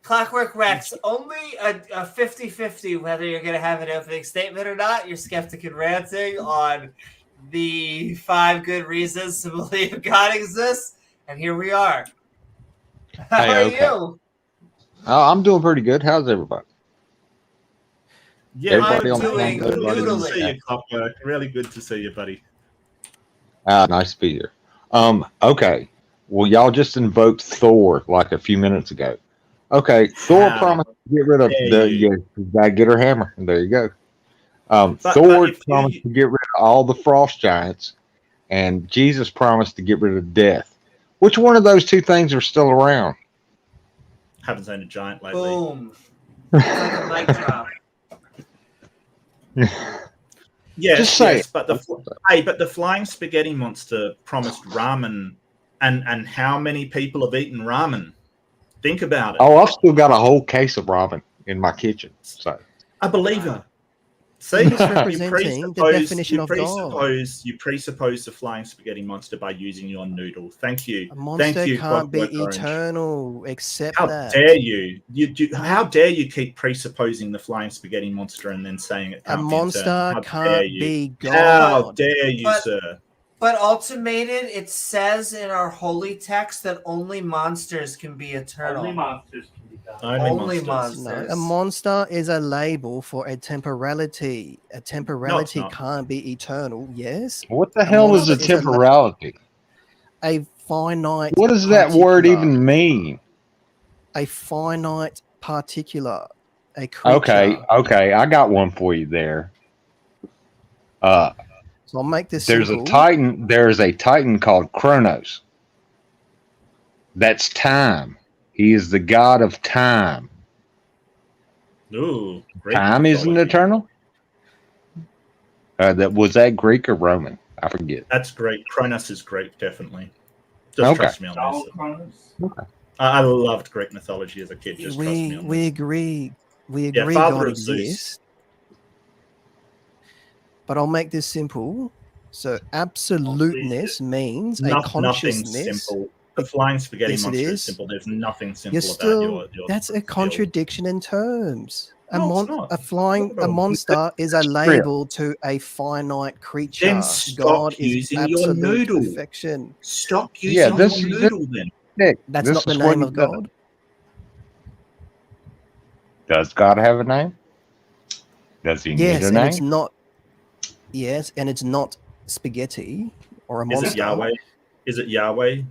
Clockwork Rex, only a 50-50 whether you're gonna have an opening statement or not. You're skeptic and ranting on the 5 good reasons to believe God exists, and here we are. How Hey, are okay. you? I'm doing pretty good. How's everybody? Yeah, Everybody I'm on the doing phone, good everybody to in the see chat. you, Clockwork. Really good to see you, buddy. Nice to be here. Okay. Well, y'all just invoked Thor like a few minutes ago. Okay, Thor How promised to get rid of dare you. you gotta get her hammer. And there you go. But Thor if promised you, to get rid of all the frost giants, and Jesus promised to get rid of death. Which one of those two things are still around? haven't seen a giant lately. Boom. It's like a mic drop. Just say it. But the flying spaghetti monster promised ramen, and how many people have eaten ramen? Think about it. Oh, I've still got a whole case of ramen in my kitchen. So A believer. See, You're misrepresenting the definition of God. you presuppose the flying spaghetti monster by using your noodle. Thank you. A monster Thank you, can't be Clockwork Orange. eternal. Accept How that. dare you? How dare you keep presupposing the flying spaghetti monster and then saying it A can't monster be eternal? How dare can't you? be How God. dare you, But- sir? But Ultimated, it says in our holy text that only monsters can be eternal. Only monsters can be God. Only monsters. No, monsters. a monster is a label for a temporality. A temporality not. can't be eternal. Yes, what the hell is monster a is a la- temporality? a finite. What does that word particular. even mean? A finite particular. A creature. Okay, I got one for you there. So I'll make this There's simple. a titan. There's a titan called Kronos. That's time. He is the god of time. Ooh, Greek Time isn't mythology. eternal. That Greek or Roman? I forget. That's Greek. Kronos is Greek, definitely. Just Okay. trust me on All this. Chronos. I loved Greek mythology as a kid. Just trust me on We this. agree. We Yeah, agree father God of Zeus. exists. But I'll make this simple. So absoluteness means a Nothing consciousness. simple. The flying spaghetti Yes, it monster is is. simple. There's nothing simple You're still. about your That's a field. contradiction in terms. No, it's not. A monster is a label to a finite creature. Then stop God using is your absolute noodle. perfection. Stop Yeah, using this your is noodle then. Nick, That's this not the is what name you of gotta- God. Does God have a name? Does he need Yes, a and name? it's not. Yes, and it's not spaghetti or a Is monster. it Yahweh? Is it Yahweh?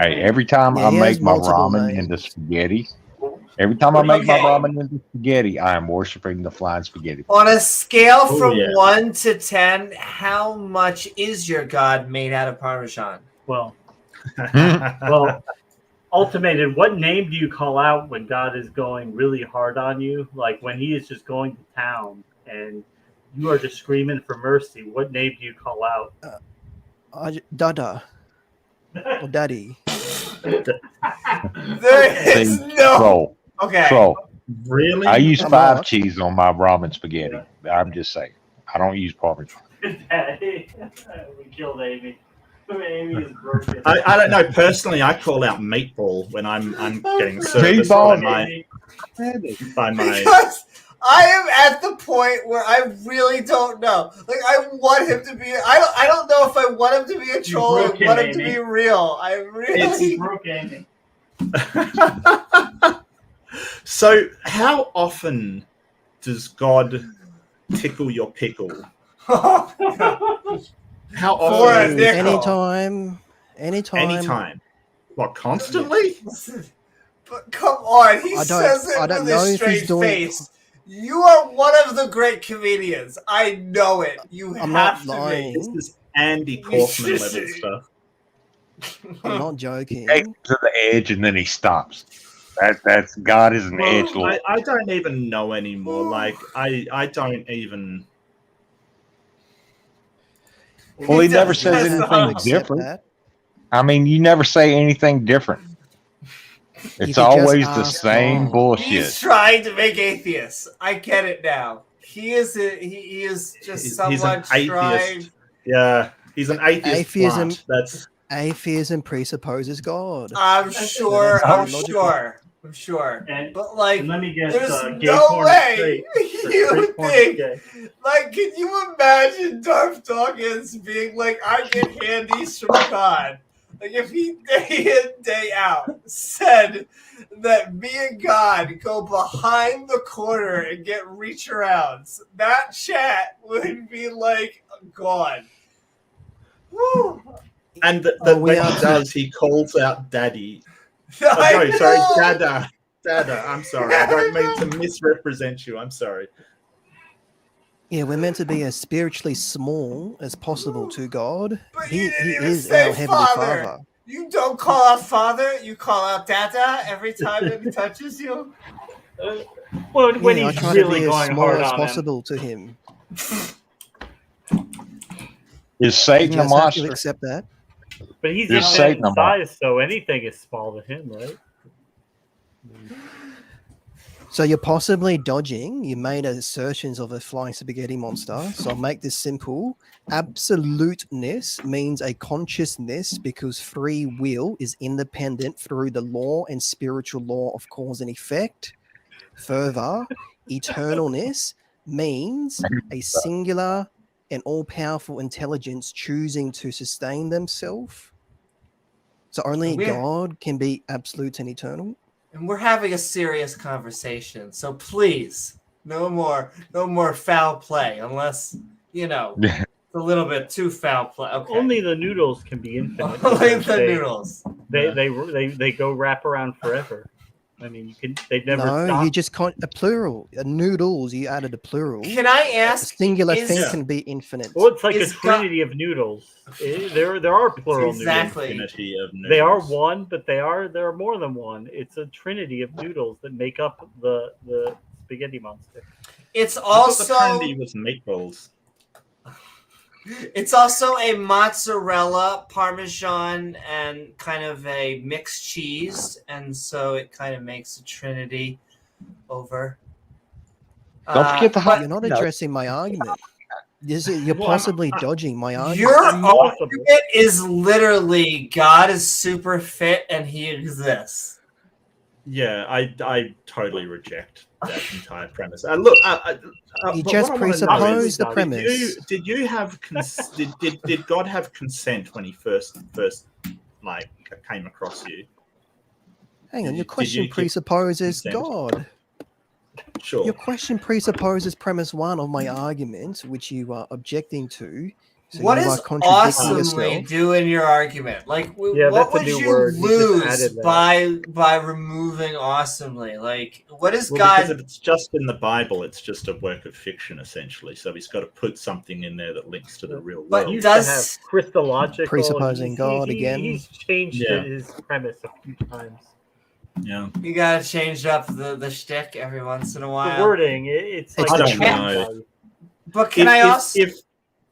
Hey, every time Yeah, I he has make my multiple ramen names. into spaghetti, every time I make my Okay. ramen into spaghetti, I am worshiping the flying spaghetti. On a scale Oh, from yeah. 1 to 10, how much is your God made out of Parmesan? Well, well, ultimated. What name do you call out when God is going really hard on you? Like when He is just going to town and you are just screaming for mercy. What name do you call out? Dada or Daddy. There is See, no. Troll. Okay. Troll. Really? I use I'm 5 not. cheese on my ramen spaghetti. I'm just saying. I don't use Parmesan. We killed Amy. Amy is broken. I don't know. Personally, I call out meatball when I'm getting serviced Meatball? by my. Because I am at the point where I really don't know. Like I want him to be. I don't know if I want him to be a troll or broke him, want him to Amy. be real. I really. You broke Amy. So, how often does God tickle your pickle? How For a often? nickel. Anytime. What, constantly? But come on, he I says it don't with know a if he's straight doing- face. You are one of the great comedians. I know it. You I'm have not to lying. This is Andy Kaufman level stuff. I'm not joking. Takes to the edge and then he stops. That's God is an edge Well, lord. I don't even know anymore. Like, I don't even. Well, he never does says this anything all. Accept different. that. I mean, you never say anything different. It's could just always the ask same God. bullshit. He's trying to make atheists. I get it now. He is just He's someone an atheist. trying. Yeah, he's an atheist. Atheism- Plant. That's Atheism presupposes God. I'm sure. That's I'm logical. sure. I'm sure. And, But like, and let me guess, there's gay no porn way straight. you Straight porn think. gay. Like, can you imagine Darth Dawkins being like, I get handies from God? Like, if he day in, day out said that me and God go behind the corner and get reach arounds, that chat would be like gone. Woo. and Oh, we when are he does, he calls out Daddy. I No, sorry, know. Dada. Dada. I'm sorry. I don't mean to misrepresent you. I'm sorry. Yeah, we're meant to be as spiritually small as possible to God. But He you didn't even is say our Heavenly Father. Father. You don't call out Father, you call out Dada every time that he touches you. Well, when Yeah, I he's try really to be as going small hard as on him. possible to him. Is You Satan a just have to monster? accept that. But he's There's infinite Satan in among- size, so anything is small to him, right? So you're possibly dodging. You made assertions of a flying spaghetti monster. So I'll make this simple. Absoluteness means a consciousness because free will is independent through the law and spiritual law of cause and effect. Further, eternalness means a singular and all-powerful intelligence choosing to sustain themselves. So only We're- God can be absolute and eternal. And we're having a serious conversation, so please, no more foul play, unless it's a little bit too foul play. Okay. Only the noodles can be infinite. Only because the noodles. They go wrap around forever. I mean, they've never No, stopped. you just can't. A plural. A noodles, you added a plural. Can I A ask? singular is- thing can be infinite. Well, it's like a Is trinity of noodles. There are plural Exactly. Infinity of noodles. They are noodles. one, but there are more than one. It's a trinity of noodles that make up the spaghetti monster. It's I thought the also trendy was meatballs. it's also a mozzarella, parmesan, and kind of a mixed cheese, and so it kind of makes a trinity over. Don't forget the hot. You're not no. addressing my argument. You're Well, possibly dodging my argument. Your Possible. argument is literally God is super fit and he exists. Yeah, I totally reject that entire premise. Look, You but just what I wanna know presuppose is, the did premise. Did you have did God have consent when he first like came across you? Hang on, Did your you question give presupposes consent? God. Sure. Your question presupposes premise one of my argument, which you are objecting to. So What you are is contradicting awesomely yourself. do in your argument? Like, Yeah, what that's a would new you word. He just lose added that. by removing awesomely? Like, what is Well, God? because if it's just in the Bible, it's just a work of fiction, essentially. So he's got to put something in there that links to the real But He world. used does- to have Christological. Presupposing God again. He's changed Yeah. his premise a few times. Yeah. You gotta change up the shtick every once in a The while. wording, it's like It's the a truth. value. But can I also?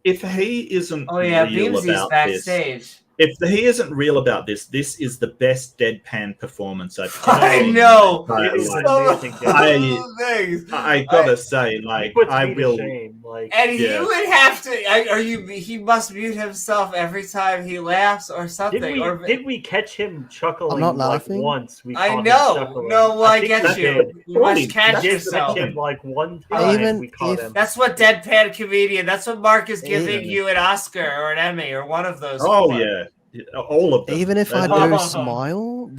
if he isn't Oh yeah, real Beamsy's about this, backstage. if he isn't real about this is the best deadpan performance I've ever I seen in know. my entire It is life. an amazing Things. I gotta say, He like, puts I me will. to shame. Like, And he Yeah. would have to. He must mute himself every time he laughs or something. did we catch him chuckling? I'm not like laughing. once? We I caught him know. chuckling. No, well, I think get we you. did. You must Funny. catch That's Did yourself. catch him like one time. Even we caught if- him. That's what deadpan comedian. That's what Mark is giving Yeah. you an Oscar or an Emmy or one of those. Oh for. yeah, all of them. Even if I They're- do smile,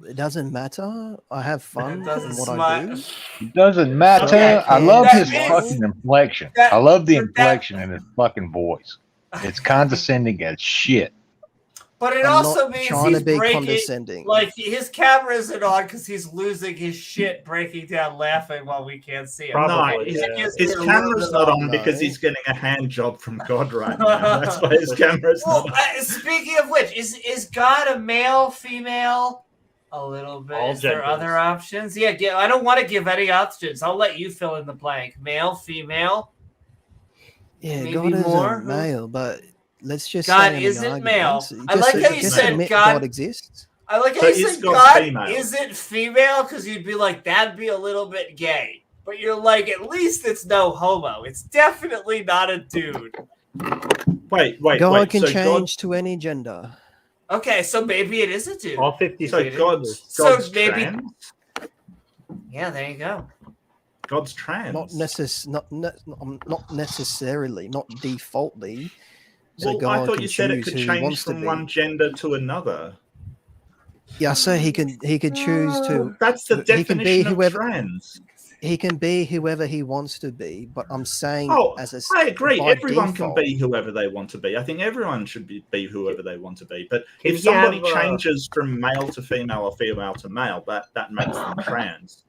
it doesn't matter. I have fun It doesn't in what smile. I do. It doesn't matter. Okay, I love that his is- fucking inflection. that- I love the that- inflection in his fucking voice. It's condescending as shit. But it I'm also not means trying he's to be breaking. condescending. Like his camera isn't on because he's losing his shit, breaking down, laughing while we can't see him. Probably, No, yeah. his camera's not on No. because he's getting a hand job from God right now. That's why his camera's Well, not on. speaking of which, is God a male, female? A little bit. All Is there genders. other options? Yeah, I don't want to give any options. I'll let you fill in the blank. Male, female. Yeah, maybe God is more? a male, but let's just God say isn't male. I Just, like how you just said admit God- exists. I like how So you is said God God female? isn't female because you'd be like, that'd be a little bit gay. But you're like, at least it's no homo. It's definitely not a dude. Wait. God can so change to any gender. Okay, so maybe it is a dude. All 50 So states. God's So God's maybe- trans. Yeah, there you go. God's trans. Not necessarily, not defaultly. So Well, God I thought can you said it choose could who he change wants to from be. one gender to another. Yeah, so he could choose to. That's the he can be definition of whoever- trans. He can be whoever he wants to be, but I'm saying Oh, as a I agree. by Everyone default. can be whoever they want to be. I think everyone should be whoever they want to be. But Can if you somebody have, changes from male to female or female to male, that makes them trans.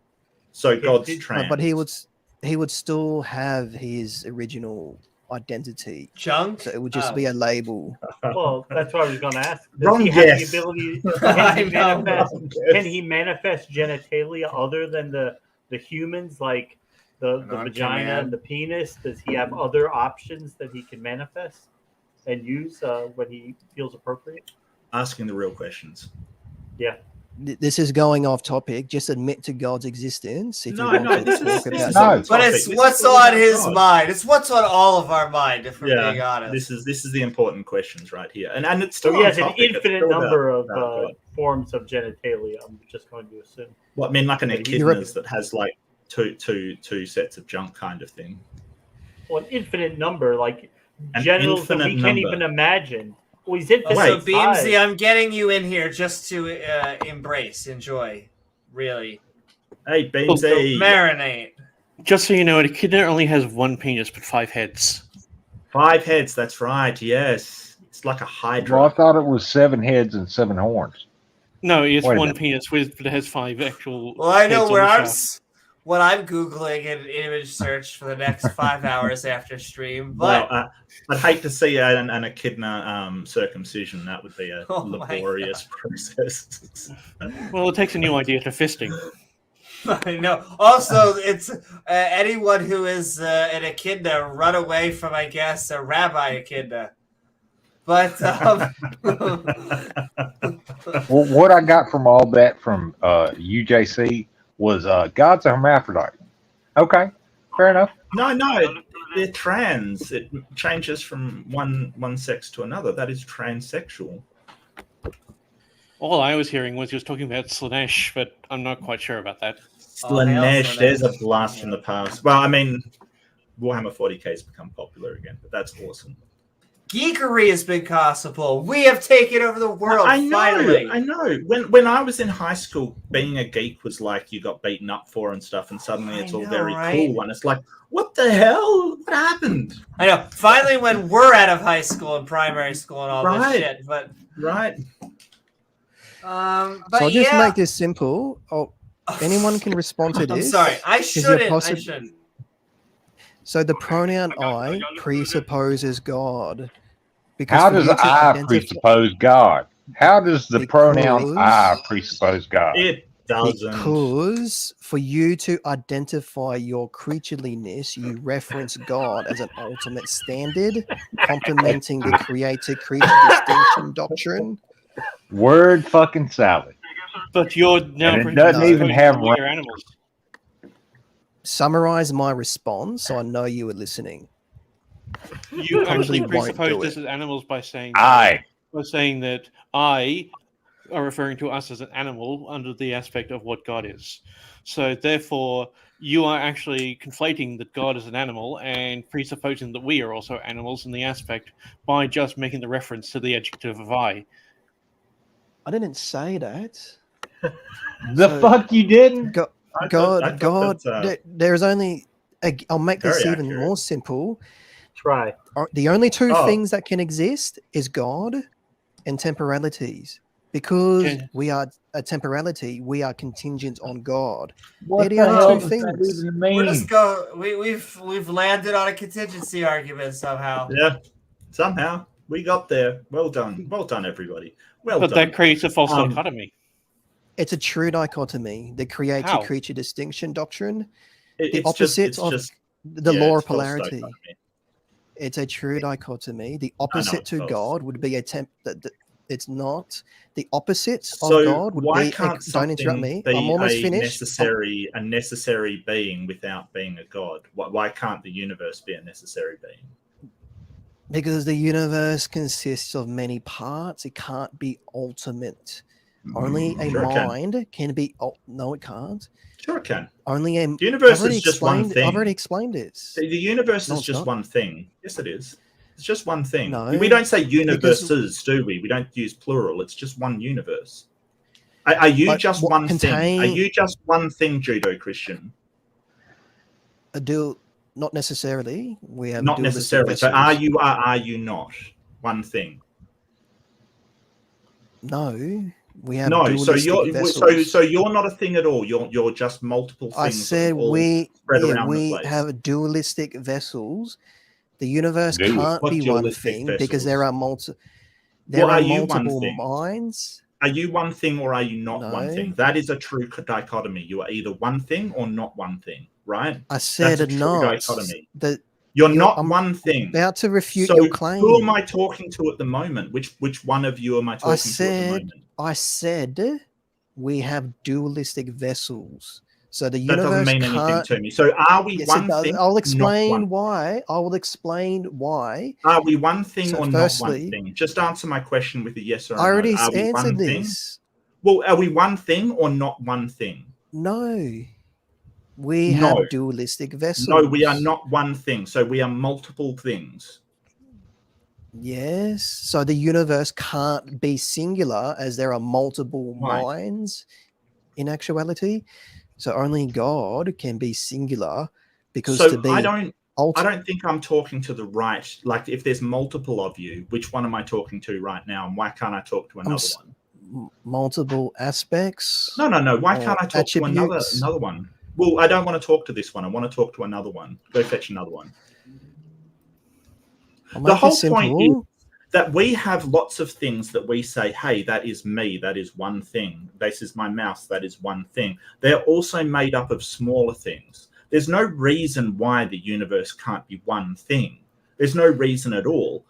So God's did- trans. But he would still have his original identity. Junk? So it would just Oh. be a label. Well, that's what I was going to ask. Does Wrong he have guess. the ability? I Can he know. manifest? Can he manifest genitalia other than the humans, like the An on vagina command. and the penis? Does he have other options that he can manifest and use when he feels appropriate? Asking the real questions. This is going off topic. Just admit to God's existence. If No, you want no, to this talk is about No. on it. But topic. it's This what's is all on about his God. mind. It's what's on all of our mind, if we're being Yeah, honest. this is the important questions right here, and it's So still he on has an topic. It's infinite still about- number of about God. forms of genitalia. I'm just going to assume. What I mean, like an You're echidnas that has like two sets of junk kind of thing. Well, an infinite number, like An genitals that we infinite can't number. even imagine. Well, he's infinite. So, Wait. Beamsy, size. I'm getting you in here just to embrace, enjoy, really. Hey, So Beansy. marinate. Just so you know, an echidna only has one penis but 5 heads. 5 heads. That's right. Yes, it's like a hydra. Well, I thought it was 7 heads and 7 horns. No, it's Wait a one minute. penis but it has 5 actual. Well, I know heads on where the I'm. shaft. What I'm googling an image search for the next 5 hours after stream, but Well, I'd hate to see an echidna circumcision. That would be a Oh my laborious process. Well, it takes a new idea to fisting. I know. Also, it's anyone who is an echidna run away from, I guess, a rabbi echidna. But Well, what I got from all that from UJC was God's a hermaphrodite. Okay, fair enough. No, they're trans. It changes from one sex to another. That is transsexual. All I was hearing was he was talking about Slanesh, but I'm not quite sure about that. Slanesh, there's a Slanesh. blast from the past. Well, I mean, Warhammer 40k has become popular again, but that's awesome. geekery has been possible. We have taken over the world. I know, finally. I know. When I was in high school, being a geek was like you got beaten up for and stuff, and suddenly it's all very cool. And it's like, what the hell? What happened? I know. Finally, when we're out of high school and primary school and all this Right. shit, but Right. but So I'll just yeah. make this simple. Anyone can respond to I'm this. sorry. I you're shouldn't. I possi- shouldn't. So the pronoun I presupposes God. Because How for does you to I identify- presuppose God? How does the pronoun Because- I presuppose God? It doesn't. Because for you to identify your creatureliness, you reference God as an ultimate standard, complementing the creator-creature distinction doctrine. Word fucking salad. But you're now And it doesn't even have your animals. Summarize my response so I know you were listening. You Probably actually won't presuppose do this it. as animals by saying I. that I are referring to us as an animal under the aspect of what God is. So therefore, you are actually conflating that God is an animal and presupposing that we are also animals in the aspect by just making the reference to the adjective of I. I didn't say that. The So- fuck you didn't? I God, thought that's, there's only. I'll make this very even accurate. more simple. Try. The only two Oh. things that can exist is God and temporalities. Because Okay. we are a temporality, we are contingent on God. What the the only hell two does things. that even We're mean? just go. We've landed on a contingency argument somehow. Yeah. Somehow we got there. Well done. Well done, everybody. Well But done. that creates a false Um, dichotomy. It's a true dichotomy, the creator-creature distinction doctrine, the It's opposites of just the yeah, law it's of false polarity. dichotomy. It's a true dichotomy. The opposite it's to false. God would be a it's not. The opposites So of God would why be. can't Don't interrupt something me. be I'm almost a finished. necessary being without being a god? Why can't the universe be a necessary being? Because the universe consists of many parts. It can't be ultimate. Only a Sure it can. mind can be. No, it can't. Sure, it can. Only a. The universe I've already is just one explained. thing. I've already explained this. The universe No, is it's just not. one thing. Yes, it is. It's just one thing. No, We don't say universes, do we? We don't use plural. It's just one universe. Are you But just what one thing? contain- Are you just one thing, Judo-Christian? A dual, not necessarily. We have Not dualistic necessarily. So vessels. are you not one thing? No, we have No, so dualistic vessels. you're not a thing at all. You're just multiple things. I that said are all we spread around the we place. have dualistic vessels. The universe Dude, can't what be one dualistic thing because vessels? there are Well, are you one multiple thing? minds. Are you one thing or are you not one No. thing? That is a true dichotomy. You are either one thing or not one thing, right? I said a true not. dichotomy. That You're You're- not I'm one thing. about to refute So your claim. who am I talking to at the moment? Which one of you am I talking to at said- the moment? I said we have dualistic vessels. So the That universe doesn't mean anything can't. to me. So are we Yes, one it does. thing? I'll not explain one? why. I will explain why. Are we one thing So or firstly- not one thing? Just answer my question with a yes or a I already no. Are we one answered thing? this. Well, are we one thing or not one thing? No. We No. have dualistic vessels. No, we are not one thing. So we are multiple things. Yes. So the universe can't be singular as there are multiple Right. minds in actuality. So only God can be singular because So to be I don't ultimate. think I'm talking to the right. Like if there's multiple of you, which one am I talking to right now? And why can't I talk to another one? multiple aspects. No. Why or can't I talk to attributes? another one? Well, I don't want to talk to this one. I want to talk to another one. Go fetch another one. The whole point is that we have lots of things that we say, hey, that is me, that is one thing. This is my mouse, that is one thing. They're also made up of smaller things. There's no reason why the universe can't be one thing. There's no reason at all.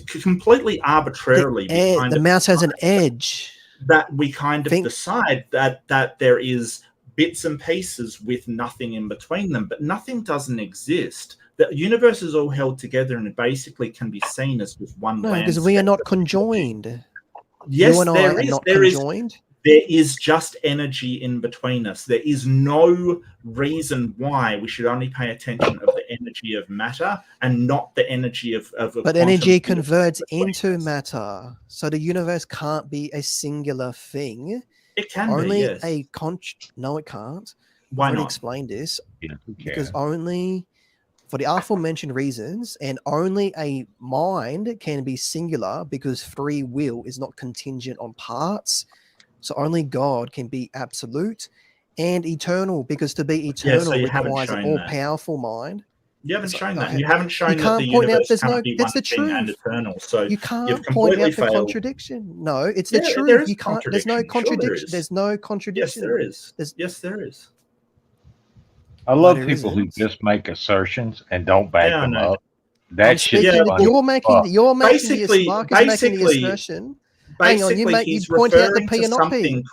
Completely arbitrarily, the mouse has an edge. That we kind of decide that there is bits and pieces with nothing in between them, but nothing doesn't exist. The universe is all held together and it basically can be seen as just one. No, because we are not conjoined. Yes, you and I are not conjoined. There is just energy in between us. There is no reason why we should only pay attention of the energy of matter and not the energy of but energy converts into matter. So the universe can't be a singular thing. It can only be, yes. No, it can't. Why I've already not? explained this. Yeah, because only for the aforementioned reasons, and only a mind can be singular because free will is not contingent on parts. So only God can be absolute and eternal, because to be eternal requires an all-powerful mind. You haven't shown that. You haven't shown that the universe can't be one thing and eternal. So you can't point out the contradiction. No, it's the truth. You can't. There's no contradiction. There's no contradiction. Yes, there is. I love people who just make assertions and don't back them up. That shit. You're making the assertion. Hang on, you point out the P and not P.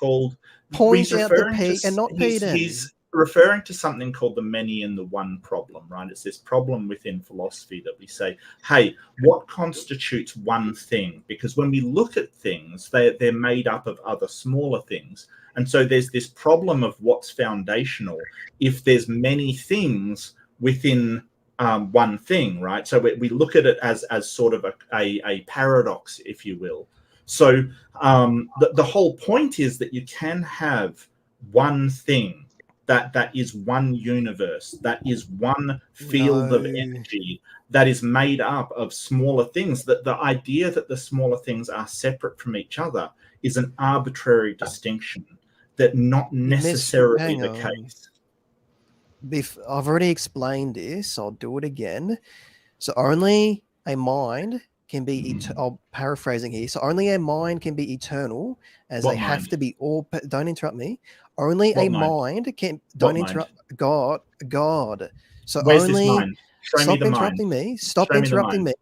Point out the P and not P. Then he's referring to something called the many and the one problem, right? It's this problem within philosophy that we say, hey, what constitutes one thing? Because when we look at things, they're made up of other smaller things. And so there's this problem of what's foundational if there's many things within one thing, right? So we look at it as sort of a paradox, if you will. So the whole point is that you can have one thing that is one universe, that is one field of energy that is made up of smaller things. That the idea that the smaller things are separate from each other is an arbitrary distinction. That not necessarily the case. I've already explained this. I'll do it again. So only a mind can be. I'm paraphrasing here. So only a mind can be eternal, as they have to be all. Don't interrupt me. Only a mind can. Don't interrupt. God. So where's only. This mind? Stop interrupting me. Stop interrupting me.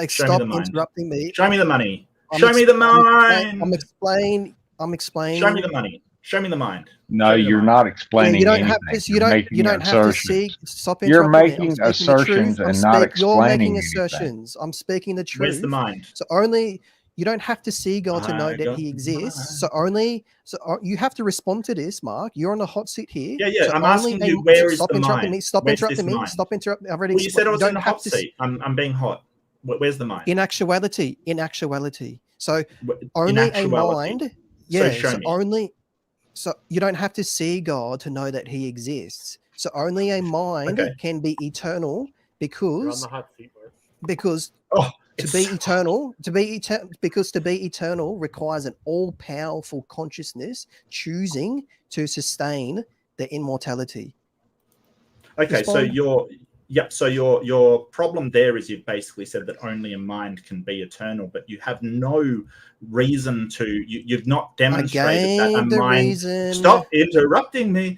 Stop interrupting me. Show me the money. Show me the mind. I'm explaining. Show me the money. Show me the mind. No, you're not explaining. You don't anything. have to. You don't have to see. Stop You're interrupting making assertions and not explaining. You're making anything. assertions. I'm speaking the truth. Where's the mind? So only you don't have to see God to know that He exists. So you have to respond to this, Mark. You're on the hot seat here. Yeah. So I'm asking you, where is the mind? Stop interrupting me. Stop interrupting. I've already. Well, you said I was in the hot seat. I'm being hot. Where's the mind? In actuality. So only a mind. Yeah. So only. So you don't have to see God to know that He exists. So only a mind can be eternal because to be eternal requires an all-powerful consciousness choosing to sustain the immortality. Okay, so your problem there is you've basically said that only a mind can be eternal, but you have no reason to. You've not demonstrated that a mind. Stop interrupting me.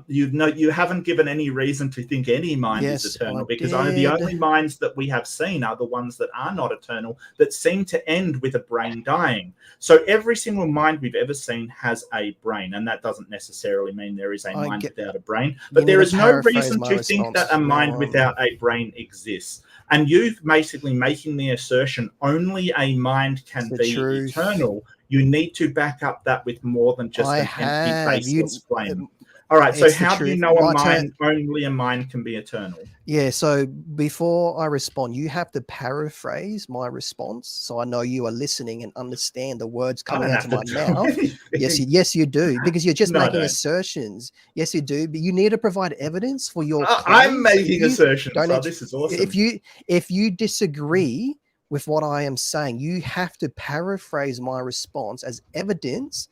You haven't given any reason to think any mind is eternal, because the only minds that we have seen are the ones that are not eternal, that seem to end with a brain dying. So every single mind we've ever seen has a brain, and that doesn't necessarily mean there is a mind without a brain. But there is no reason to think that a mind without a brain exists. And you basically making the assertion only a mind can be eternal. You need to back up that with more than just an empty faceless claim. All right, so how do you know only a mind can be eternal? Yeah, so before I respond, you have to paraphrase my response so I know you are listening and understand the words coming out of my mouth. Yes, you do, because you're just making assertions. Yes, you do, but you need to provide evidence for your claims. I'm making assertions. This is awesome. If you disagree with what I am saying. You have to paraphrase my response as evidence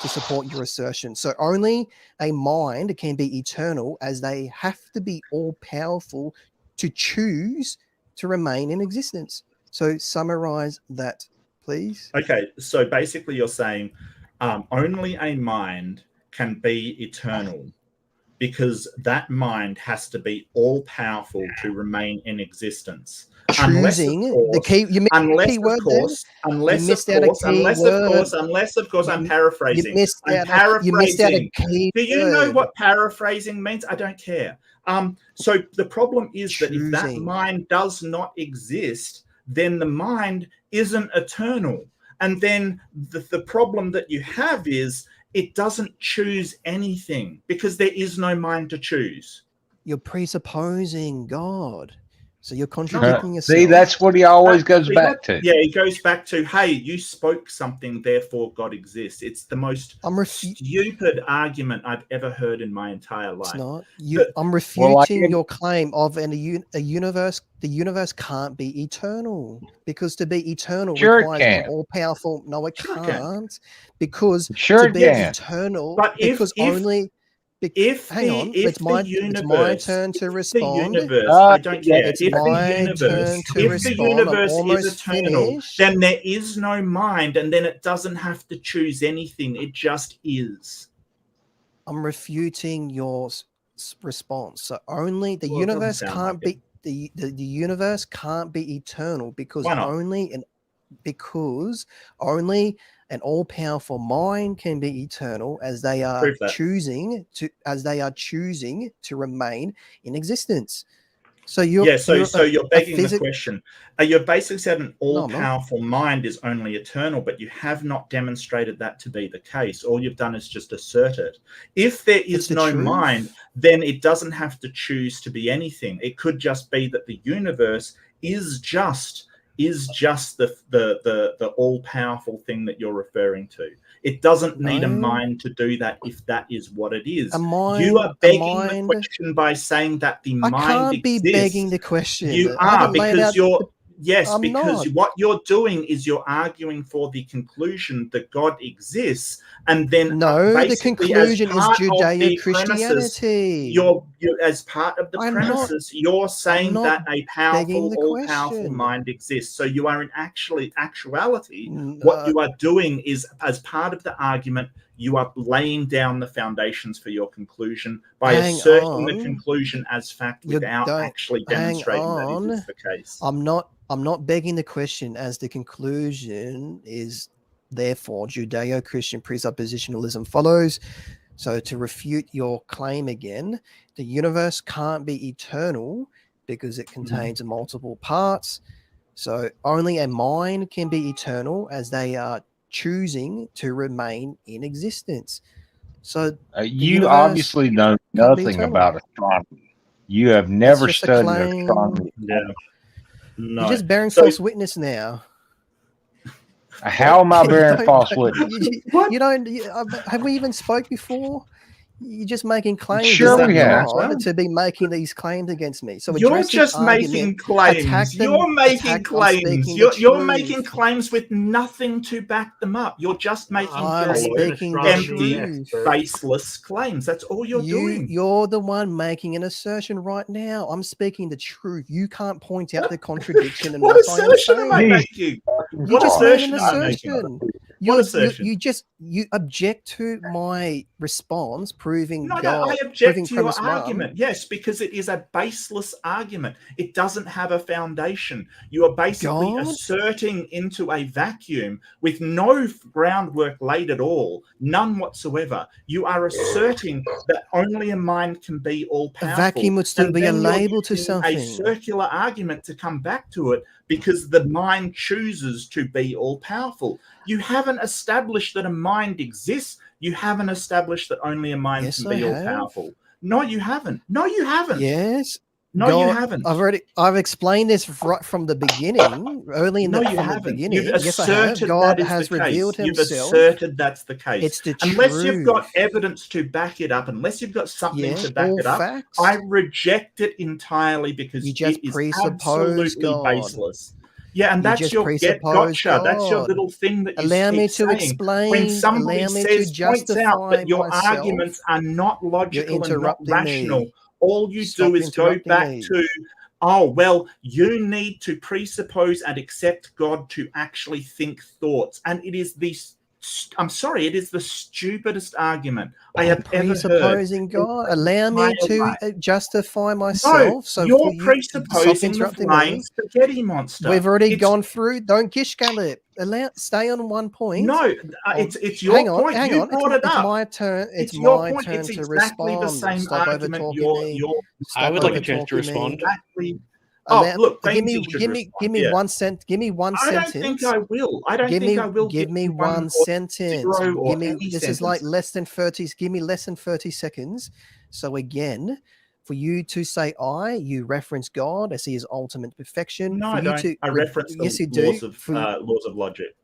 to support your assertion. So only a mind can be eternal, as they have to be all-powerful to choose to remain in existence. So summarize that, please. Okay, so basically you're saying only a mind can be eternal because that mind has to be all-powerful to remain in existence. Choosing the key. You missed the key word there. Unless of course, I'm paraphrasing. You missed out a key Do you word. know what paraphrasing means? I don't care. So the problem is that if that mind does not exist, then the mind isn't eternal. And then the problem that you have is it doesn't choose anything because there is no mind to choose. You're presupposing God. So you're contradicting yourself. See, that's what he always goes back to. Yeah, he goes back to, hey, you spoke something, therefore God exists. It's the most stupid argument I've ever heard in my entire life. It's not. I'm refuting your claim of a universe. The universe can't be eternal because to be eternal requires an all-powerful. No, it can't. Because to be eternal, but it's my turn to respond. I don't care. If the universe is eternal, then there is no mind, and then it doesn't have to choose anything. It just is. I'm refuting your response. So only the universe can't be the universe can't be eternal because only an all-powerful mind can be eternal, as they are choosing to remain in existence. So you're begging the question. You're basically said an all-powerful mind is only eternal, but you have not demonstrated that to be the case. All you've done is just assert it. If there is no mind, then it doesn't have to choose to be anything. It could just be that the universe is just the all-powerful thing that you're referring to. It doesn't need a mind to do that if that is what it is. You are begging the question by saying that the mind exists. I can't be begging the question. You are, because you're... Yes, because what you're doing is you're arguing for the conclusion that God exists, and then the conclusion is Judeo-Christianity. You're as part of the premises, you're saying that a powerful, all-powerful mind exists. So you are in actuality, what you are doing is, as part of the argument, you are laying down the foundations for your conclusion by asserting the conclusion as fact without actually demonstrating that it is the case. I'm not begging the question, as the conclusion is therefore Judeo-Christian presuppositionalism follows. So to refute your claim again, the universe can't be eternal because it contains multiple parts. So only a mind can be eternal, as they are choosing to remain in existence. So you obviously know nothing about astronomy. You have never studied astronomy. Yeah. No. You're just bearing false witness now. How am I bearing false witness? You don't. Have we even spoke before? You're just making claims. Sure, we have. To be making these claims against me. So you're just making claims. You're making claims. You're making claims with nothing to back them up. You're just making empty, baseless claims. That's all you're doing. You're the one making an assertion right now. I'm speaking the truth. You can't point out the contradiction in what assertion am I making? You just made an assertion. You object to my response, proving I object to your argument. Yes, because it is a baseless argument. It doesn't have a foundation. You are basically asserting into a vacuum with no groundwork laid at all, none whatsoever. You are asserting that only a mind can be all powerful. A vacuum would still be a label to something. A circular argument to come back to it because the mind chooses to be all powerful. You haven't established that a mind exists. You haven't established that only a mind can be all powerful. No, you haven't. No, you haven't. Yes. No, you haven't. I've explained this right from the beginning. Early in the beginning. You've asserted God has revealed himself. You've asserted that's the case. It's the unless truth. You've got evidence to back it up, unless you've got something to back it up, I reject it entirely because it is absolutely baseless. Yeah, and You that's just your get presuppose gotcha. That's your God. little thing that you Allow me keep to saying. explain. When somebody Allow me to points out justify that your myself. arguments are not You're logical and not interrupting rational, me. all you Stop do is go interrupting back me. to, oh, well, you need to presuppose and accept God to actually think thoughts. And it is I'm sorry, it is the stupidest argument I have ever heard. Presupposing God. Allow me to justify myself. No, so you're for you, stop presupposing the interrupting flying me. spaghetti monster. We've already It's- gone through. Don't gish gallop. Stay on one point. No, it's your point. Hang You on. brought it It's up. my turn. It's your my point. turn It's to exactly the respond. same Stop argument overtalking me. you're I would like a Stop chance to overtalking me. respond. exactly. Oh, look, give me Beansy should respond. give me Yeah. one Give me one I sentence. don't think I will. I don't think I will. Give me one or sentence. zero or Give me. any This is like less than 30. Give me less than 30 seconds. So again, for you to say you reference God as His ultimate perfection. No, for I you don't. to I reference yes, you the do. laws of logic.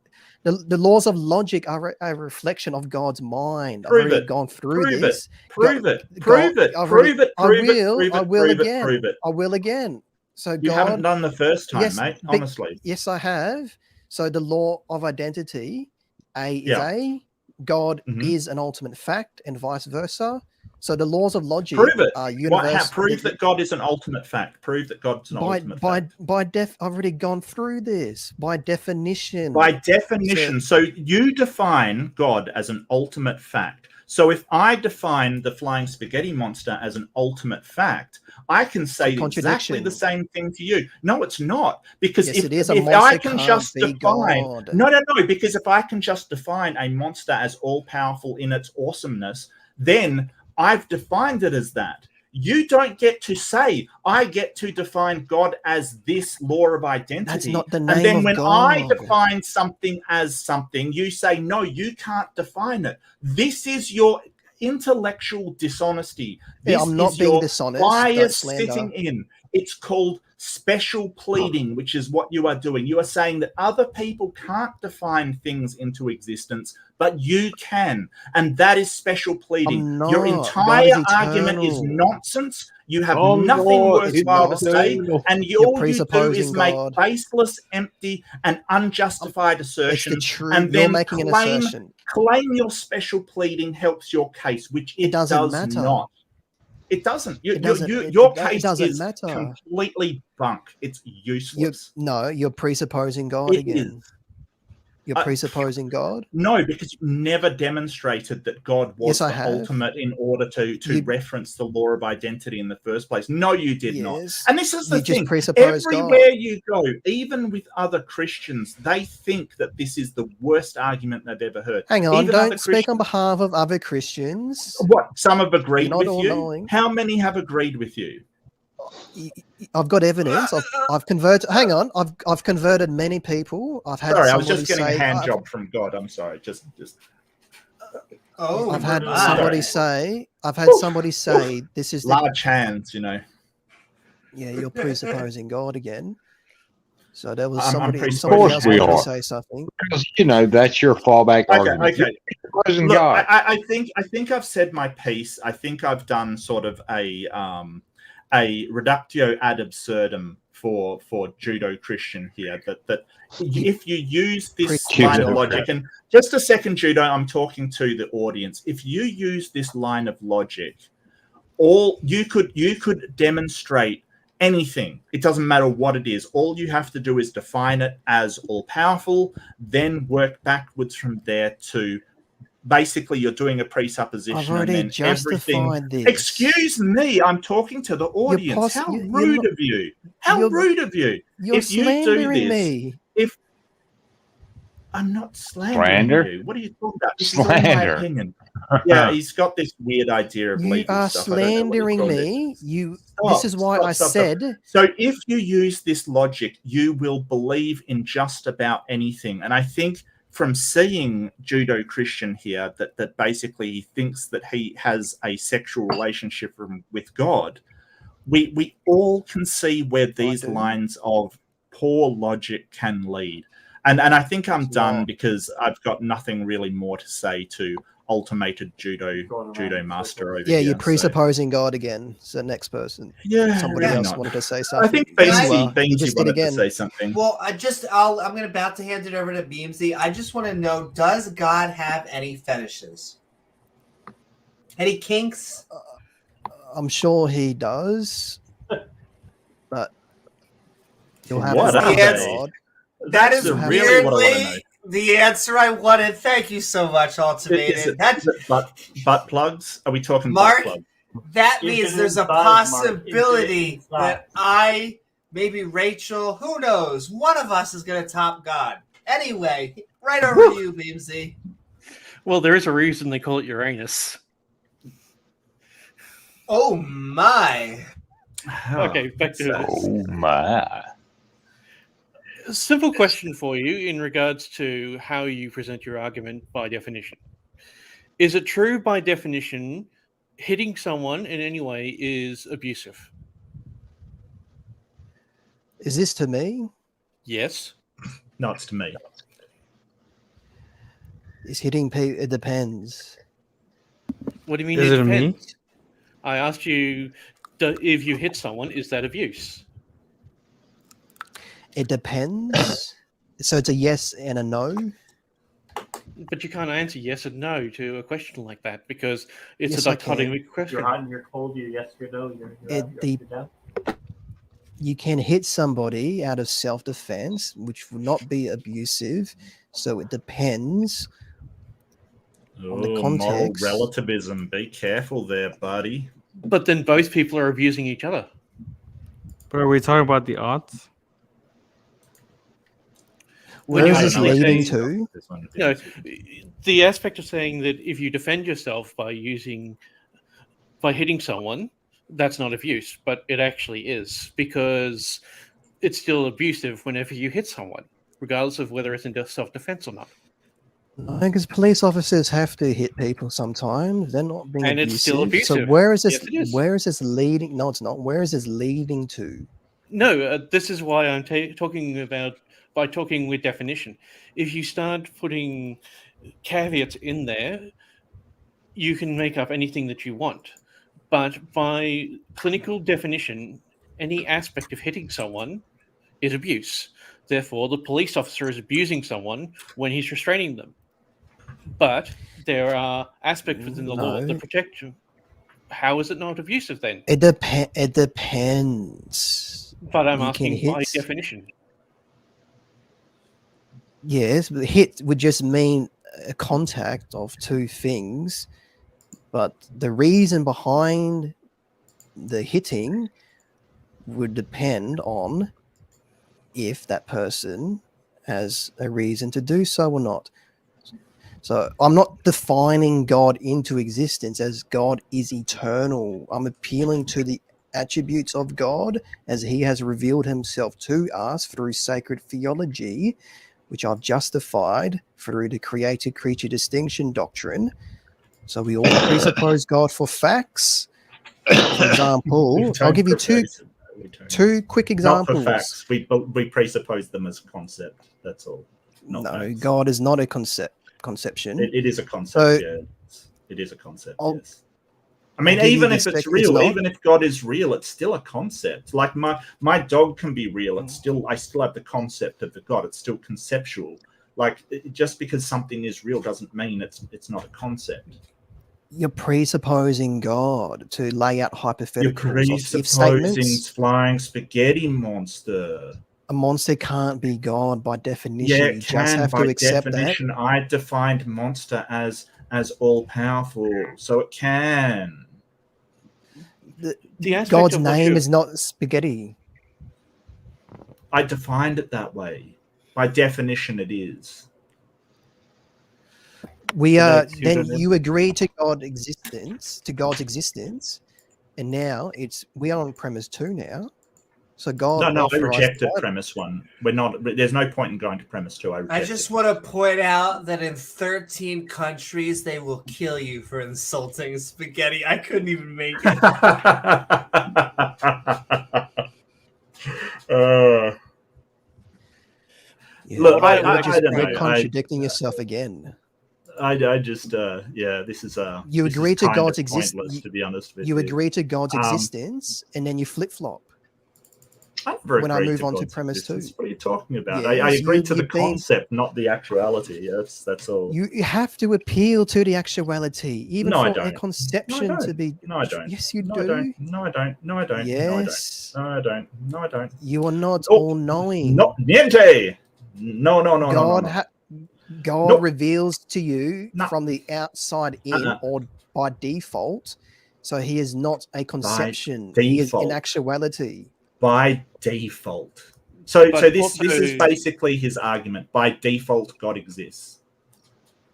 The laws of logic are a reflection of God's mind. Prove I've already it. gone through Prove this. Prove it. God- Prove it. I've Prove already- it. Prove it. I Prove it. will Prove it. again. Prove it. I will again. So You God, haven't done the first time, yes, mate. Honestly. yes, I have. So the law of identity, A is Yeah. A, God Mhm. is an ultimate fact, and vice versa. So the laws of logic Prove it. are universal. Prove that God is an ultimate fact. Prove that God's an ultimate fact. I've already gone through this. By definition. By definition. So you define God as an ultimate fact. So if I define the flying spaghetti monster as an ultimate fact, I can say exactly the same thing to you. No, it's not. Because yes, if I can just define no, because if I can just define a monster as all powerful in its awesomeness, then I've defined it as that. You don't get to say, I get to define God as this law of identity. That's not the name and then of when God. I define something as something, you say, no, you can't define it. This is your intellectual dishonesty. This I'm not is being your dishonest. bias sitting in. It's called special pleading, which is what you are doing. You are saying that other people can't define things into existence, but you can. And that is special pleading. Your entire argument is nonsense. You have nothing worthwhile to say. And all you do is make baseless, empty, and unjustified assertions. And then claim your special pleading helps your case, which it does not. It doesn't. Your case is completely bunk. It's useless. You're presupposing God again. You're presupposing God? No, because you never demonstrated that God was the ultimate in order to reference the law of identity in the first place. No, you did not. And this is the thing. Everywhere you go, even with other Christians, they think that this is the worst argument they've ever heard. Hang on, don't speak on behalf of other Christians. What? Some have agreed with you? How many have agreed with you? I've got evidence. I've converted. Hang on, I've converted many people. I've had. Sorry, I was just getting a hand job from God. I'm sorry. Just. I've had somebody say. I've had somebody say this is large hands. You know. Yeah, you're presupposing God again. So there was somebody else wanted to say something. Because that's your fallback argument. Okay. Look, I think I've said my piece. I think I've done sort of a reductio ad absurdum for Judo Christian here, that if you use this line of logic, and just a second, Judo, I'm talking to the audience. If you use this line of logic, you could demonstrate anything. It doesn't matter what it is. All you have to do is define it as all powerful, then work backwards from there to basically you're doing a presupposition. I've already and then justified this. Excuse me, I'm talking to the audience. How rude of you. How rude of you. You're slandering me. If I'm not slandering you. What are you talking about? This is all my opinion. Yeah, he's got this weird idea of legal stuff. You are slandering me. This is why I said. So if you use this logic, you will believe in just about anything. And I think from seeing Judo Christian here, that basically he thinks that he has a sexual relationship with God, we all can see where these lines of poor logic can lead. And I think I'm It's done not. because I've got nothing really more to say to ultimated judo master over Yeah, here. you're presupposing God again. So next person. Yeah, Somebody really else not. wanted to say I something. think Yes, you Beamsy, are. You just did wanted to again. say something. Well, I'm about to hand it over to Beamsy. I just want to know, does God have any fetishes? Any kinks? I'm sure he does, but you'll have What to are ask they? God. That is That's really what I want to know. weirdly the answer I wanted. Thank you so much, Is Ultimated. it butt plugs? Are we talking Mark, butt plugs? that means there's a Infinite size, Mark. possibility Infinite size. that I, maybe Rachel, who knows, one of us is going to top God. Anyway, right over to you, Beamsy. Well, there is a reason they call it Uranus. Oh my. Okay, back to this. Oh my. A simple question for you in regards to how you present your argument by definition. Is it true by definition hitting someone in any way is abusive? Is this to me? Yes. No, it's to me. Is hitting people? It depends. What do you mean Is it it me? depends? I asked you, if you hit someone, is that abuse? It depends. So it's a yes and a no. But you can't answer yes or no to a question like that because it's Yes, a I can. dichotomy question. You're hot and you're cold. You're yes, you're no. You're down. You can hit somebody out of self-defense, which will not be abusive. So it depends on the Moral context. relativism. Be careful there, buddy. But then both people are abusing each other. But are we talking about the odds? Where you is this actually leading say- to? No, the aspect of saying that if you defend yourself by hitting someone, that's not abuse, but it actually is because it's still abusive whenever you hit someone, regardless of whether it's in self-defense or not. Because police officers have to hit people sometimes. They're not being And abusive. it's still abusive. So where is this? Yes, it is. Where is this leading? No, it's not. Where is this leading to? No, this is why I'm talking about by talking with definition. If you start putting caveats in there, you can make up anything that you want. But by clinical definition, any aspect of hitting someone is abuse. Therefore, the police officer is abusing someone when he's restraining them. But there are aspects within the law No. that protect you. How is it not abusive then? It depends. But I'm You can asking by hit- definition. Yes, but hit would just mean a contact of two things, but the reason behind the hitting would depend on if that person has a reason to do so or not. So I'm not defining God into existence as God is eternal. I'm appealing to the attributes of God as he has revealed himself to us through sacred theology, which I've justified through the created creature distinction doctrine. So we all presuppose God for facts. For example, I'll give you two quick examples. Not for facts. We presuppose them as concept. That's all. Not No, facts. God is not a conception. It is a concept. So- yeah, it is a concept. I'll- Yes. I mean, I'll give you even the if it's spec- it's real, not. even if God is real, it's still a concept. Like my dog can be real. I still have the concept of the God. It's still conceptual. Like just because something is real doesn't mean it's not a concept. You're presupposing God to lay out You're hypotheticals of if presupposing statements. flying spaghetti monster. A monster can't be God by definition. Yeah, You it just can. have By to accept that. definition, I defined monster as all powerful, so it can. The aspect God's of what name you- is not spaghetti. I defined it that way. By definition, it is. We So are that's- you then don't- you agree to God's existence, and now we are on premise 2 now. So God No, I authorized rejected the Bible. premise 1. We're not. There's no point in going to premise 2. I just want to point out that in 13 countries, they will kill you for insulting spaghetti. I couldn't even make it. Yeah, Look, I don't you're know. contradicting yourself again. I just, yeah, this is You this is agree to kind God's of pointless, to be honest with You you. agree to God's Um, existence, and then you flip flop. I never when I agreed move to on to God's premise existence. two. What are you talking about? I Yes, agreed to the you've been. concept, not the actuality. That's all. You have to appeal to the actuality, even No, I for a don't. No, I conception to don't. be. No, I don't. Yes, you No, I don't. do. No, I don't. No, I don't. Yes, No, I don't. No, I don't. you are not Oh, all knowing. no, niente. No, no, no, no, no, God, no. God Nope. reveals to you No. from the outside in, or by default. So he is not a conception. He is in default. actuality. By default. So But this is also- basically his argument. By default, God exists,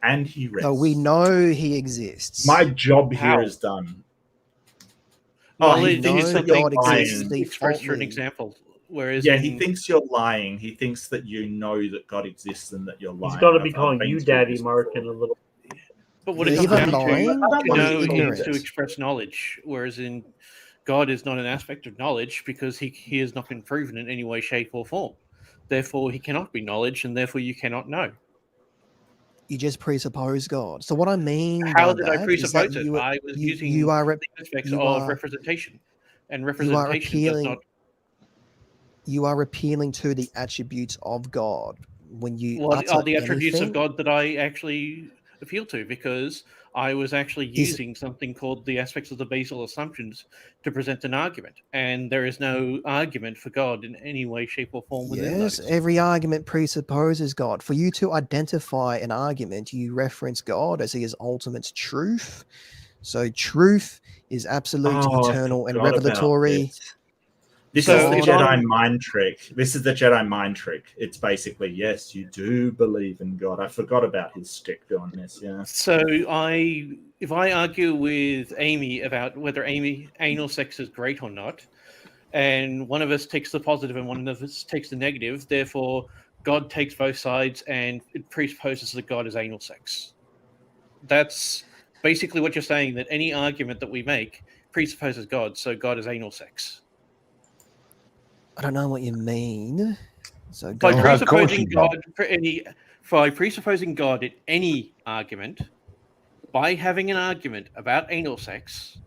and he rests. So we know he exists. My job here How? is done. Well, he it thinks is that you're God exists lying. expressed for an defaultly. example. Whereas Yeah, in, he thinks you're lying. He thinks that you know that God exists and that you're lying. He's going to be I've calling been you through Daddy this Mark before. in a little. but what it You're comes either down lying to or know ignorant. is to express knowledge, whereas in God is not an aspect of knowledge because he has not been proven in any way, shape, or form. Therefore, he cannot be knowledge, and therefore you cannot know. You just presuppose God. So what I mean How by did I that is that presuppose it? I was using you are the aspects you of are- representation, and you are representation does appealing. not. You are appealing to the attributes of God when you What utter are the attributes anything. of God that I actually appeal to? Because I was actually using something called the aspects of the basal assumptions to present an argument, and there is no argument for God in any way, shape, or form within Yes, those. every argument presupposes God. For you to identify an argument, you reference God as he is ultimate truth. So truth is absolute, Oh, I eternal, and forgot about revelatory. this. This So is the if Jedi I'm- mind trick. This is the Jedi mind trick. It's basically, yes, you do believe in God. I forgot about his stick doing this. Yeah. So if I argue with Amy about whether anal sex is great or not, and one of us takes the positive and one of us takes the negative, therefore God takes both sides, and it presupposes that God is anal sex. That's basically what you're saying, that any argument that we make presupposes God, so God is anal sex. I don't know what you mean. So By God, Of course presupposing you don't. God by presupposing God in any argument, by having an argument about anal sex,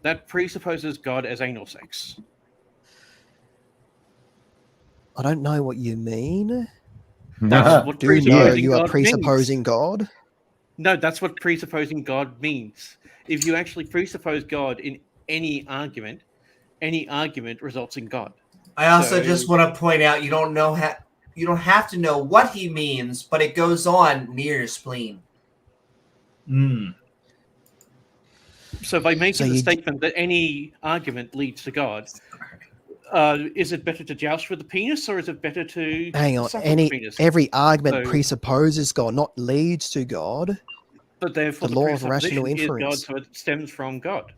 that presupposes God as anal sex. I don't know what you mean. That's what Do know presupposing you are God presupposing means. God? No, that's what presupposing God means. If you actually presuppose God in any argument results in God. I also So- just want to point out you don't have to know what he means, but it goes on near your spleen. Mm. So by making So the you- statement that any argument leads to God, is it better to joust with the penis, or is it better to Hang on. suck with the penis? Every argument So- presupposes God, not leads to God. But therefore, the the law of rational presupposition is God, inference. so it stems from God.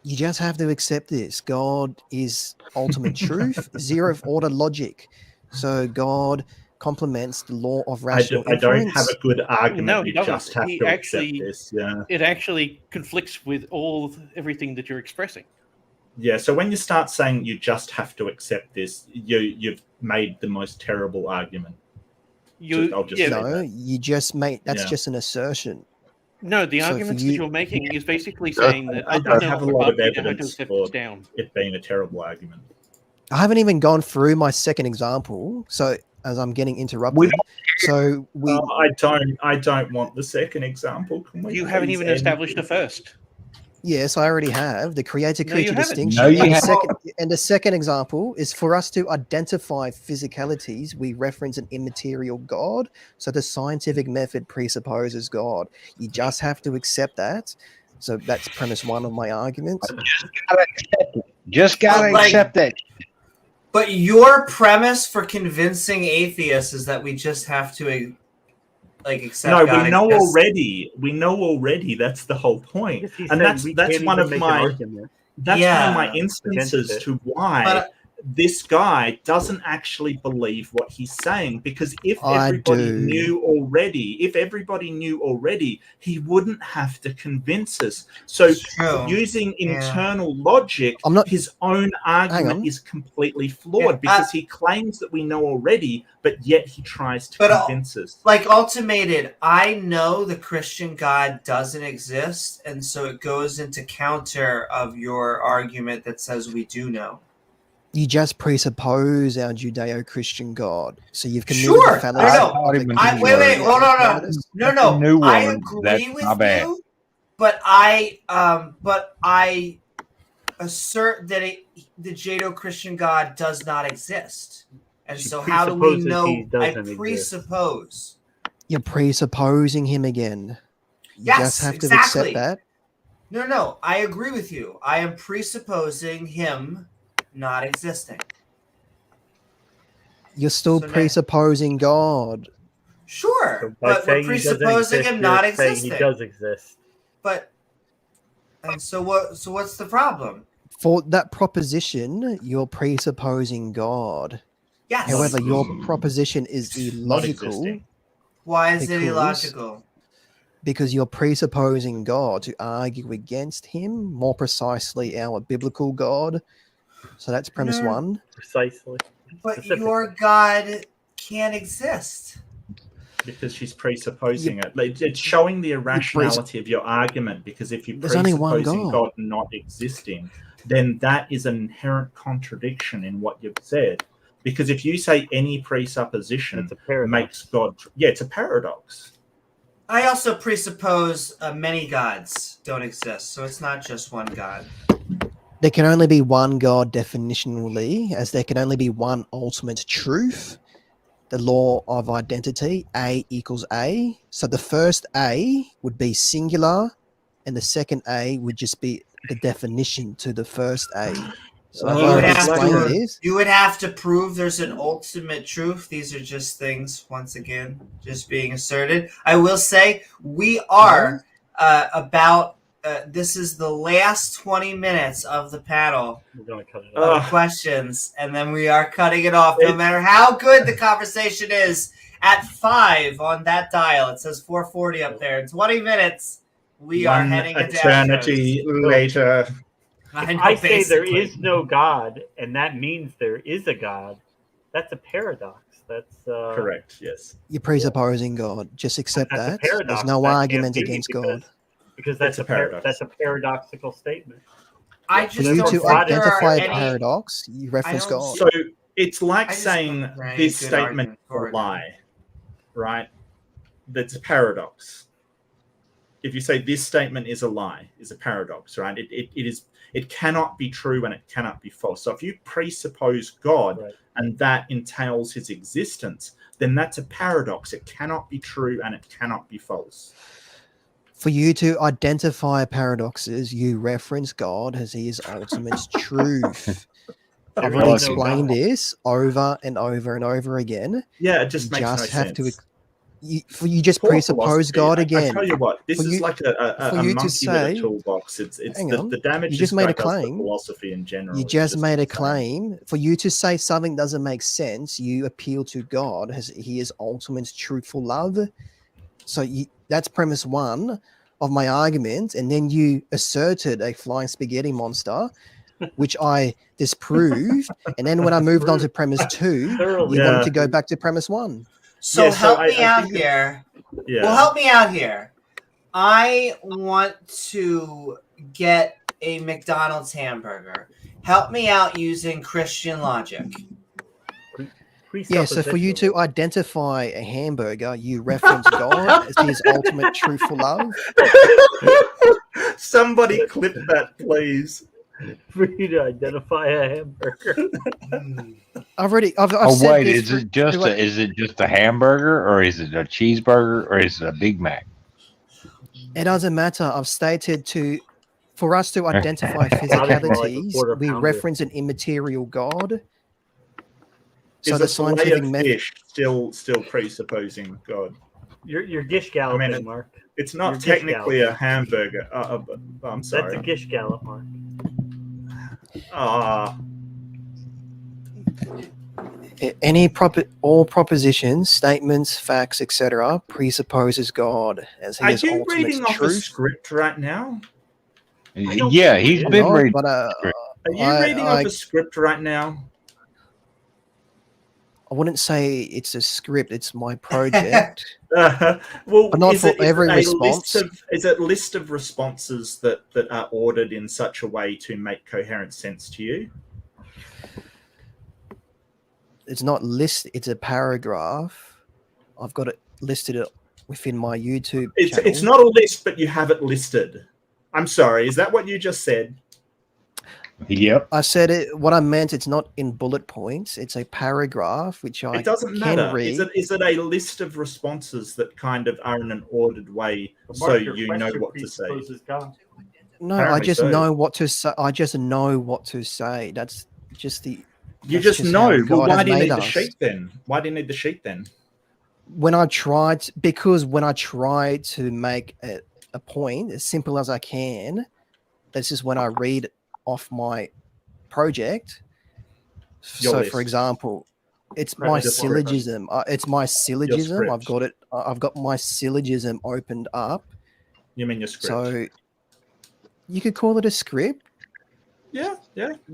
You just have to accept this. God is ultimate truth, zeroth order logic. So God complements the law of rational I don't inference. have a good argument. No, he you doesn't. just have He to actually- accept this. Yeah. It actually conflicts with everything that you're expressing. Yeah. So when you start saying you just have to accept this, you've made the most terrible argument. I'll just say No, that. you just make that's Yeah. just an assertion. No, the So for arguments you- that you're making is basically saying that I up and have a down lot of above, you know how to evidence accept for it's down. it being a terrible argument. I haven't even gone through my second example, so as I'm getting interrupted. So we I don't want the second example. Can we You haven't please even end established the this? first. yes, I already have the creator No, you creature haven't. distinction. No, you and, the haven't. second example is for us to identify physicalities, we reference an immaterial God. So the scientific method presupposes God. You just have to accept that. So that's premise one of my argument. Just gotta Like- accept it. But your premise for convincing atheists is that we just have to accept No, God we know exists. already. We know already. That's the whole point. Yes, he's And saying that's we that's can't one even of make an my argument. that's one of my Yeah. instances Against it. to why But this guy doesn't actually believe what he's saying, because if I everybody do. knew already, he wouldn't have to convince us. So It's true. using Yeah. internal logic, I'm not- his own on. argument is completely flawed, Yeah, because he claims that we know already, but yet he tries to But, convince us. Like Ultimated, I know the Christian God doesn't exist, and so it goes into counter of your argument that says we do know. You just presuppose our Judeo-Christian God. So you've committed Sure. the fallacy No, of wait, wait, hold on. Notice? No. New I one. agree That's with my bad. you, but I assert that the Judeo-Christian God does not exist. And She so how do we presupposes know? he I doesn't exist. presuppose. You're presupposing him again. You Yes, just have to exactly. accept that. No, I agree with you. I am presupposing him not existing. You're still So now- presupposing God. Sure, So by but we're saying he doesn't presupposing exist, him not you're saying existing. he does exist. But and so what? So what's the problem? For that proposition, you're presupposing God. Yes. However, your proposition is Not illogical existing. Why is it because- illogical? because you're presupposing God to argue against him, more precisely our biblical God. So that's premise No. one. Precisely. But Specifically. your God can't exist. Because she's presupposing it. Like, it's showing the irrationality of your argument, because if you're There's only one presupposing God. God not existing, then that is an inherent contradiction in what you've said. Because if you say any presupposition It's a paradox. makes God... Yeah, it's a paradox. I also presuppose many gods don't exist, so it's not just one God. There can only be one God definitionally, as there can only be one ultimate truth. The law of identity, A equals A. So the first A would be singular, and the second A would just be the definition to the first A. So I've You would already have to- explained this. You would have to prove there's an ultimate truth. These are just things, once again, just being asserted. I will say we are about. This is the last 20 minutes of the panel We're going to cut it of off. questions, and then we are cutting it off. No matter how good the conversation is, at 5 on that dial, it says 4:40 up there. In 20 minutes, we are One heading into eternity later. I know, I say there basically. is no God, and that means there is a God. That's a paradox. That's Correct, yes. You're presupposing God. Just accept That's a that. paradox. There's no That can't argument be against because- God. Because that's It's a paradox. That's a paradoxical statement. I For just you don't to think there are identify a any. paradox, you reference don't God. So it's like I just saying don't think there are any this good statement arguments is for a it. lie, right? That's a paradox. If you say this statement is a lie, is a paradox, right? It cannot be true and it cannot be false. So if you presuppose God Right. and that entails his existence, then that's a paradox. It cannot be true and it cannot be false. For you to identify paradoxes, you reference God as he is ultimate truth. I've There already is no explained God. this over and over and over again. Yeah, it just You makes no just have sense. to you just Poor presuppose philosophy. God I again. tell you what, this For is you- like a for you to monkey with say- a toolbox. It's Hang on. the damage You this just made guy a does to claim. philosophy in general. You is just made a insane. claim. For you to say something doesn't make sense, you appeal to God as he is ultimate truthful love. So that's premise one of my argument. And then you asserted a flying spaghetti monster, which I disproved. And then when I moved on to premise two, Thoroughly. you wanted Yeah. to go back to premise one. So Yeah, so help I me out think here. Yeah. Well, help me out here. I want to get a McDonald's hamburger. Help me out using Christian logic. Yeah, so for you to identify a hamburger, you reference God as his ultimate truthful love. Somebody clip that, please. For you to identify a hamburger. I've Oh said wait, this is it just a hamburger, or is it a cheeseburger, or is it a Big Mac? It doesn't matter. I've stated for us to identify physicalities, quarter we pounder. reference an immaterial God. So Is the a fillet scientific of method. fish still presupposing God? You're gish galloping, Mark. It's not You're gish technically a hamburger. I'm sorry. That's a gish gallop, Mark. Ah, All propositions, statements, facts, etc., presupposes God as He Are is you ultimate reading off a truth. script right now? Yeah, he's he is. been Not, reading. but Are you reading off a script right now? I wouldn't say it's a script. It's my project. Well, But not is for it every a response. list of responses that are ordered in such a way to make coherent sense to you? It's not list. It's a paragraph. I've got it listed within my YouTube channel. It's not a list, but you have it listed. I'm sorry. Is that what you just said? Yep. I said it. What I meant, it's not in bullet points. It's a paragraph which I It doesn't can matter. read. Is it a list of responses that kind of are in an ordered way, But so Mark, your you know question what to say? presupposes God. No, I Apparently just so. know what to say. I just know what to say. That's just the. You that's just how know. Well, God why has do you made need the us. sheet then? Why do you need the sheet then? When I tried to make a point as simple as I can, this is when I read off my project. Your So, list. for example, it's Right, my just syllogism. It's my syllogism. I've script. got it. I've got my syllogism opened up. You mean your script? So you could call it a script. Yeah.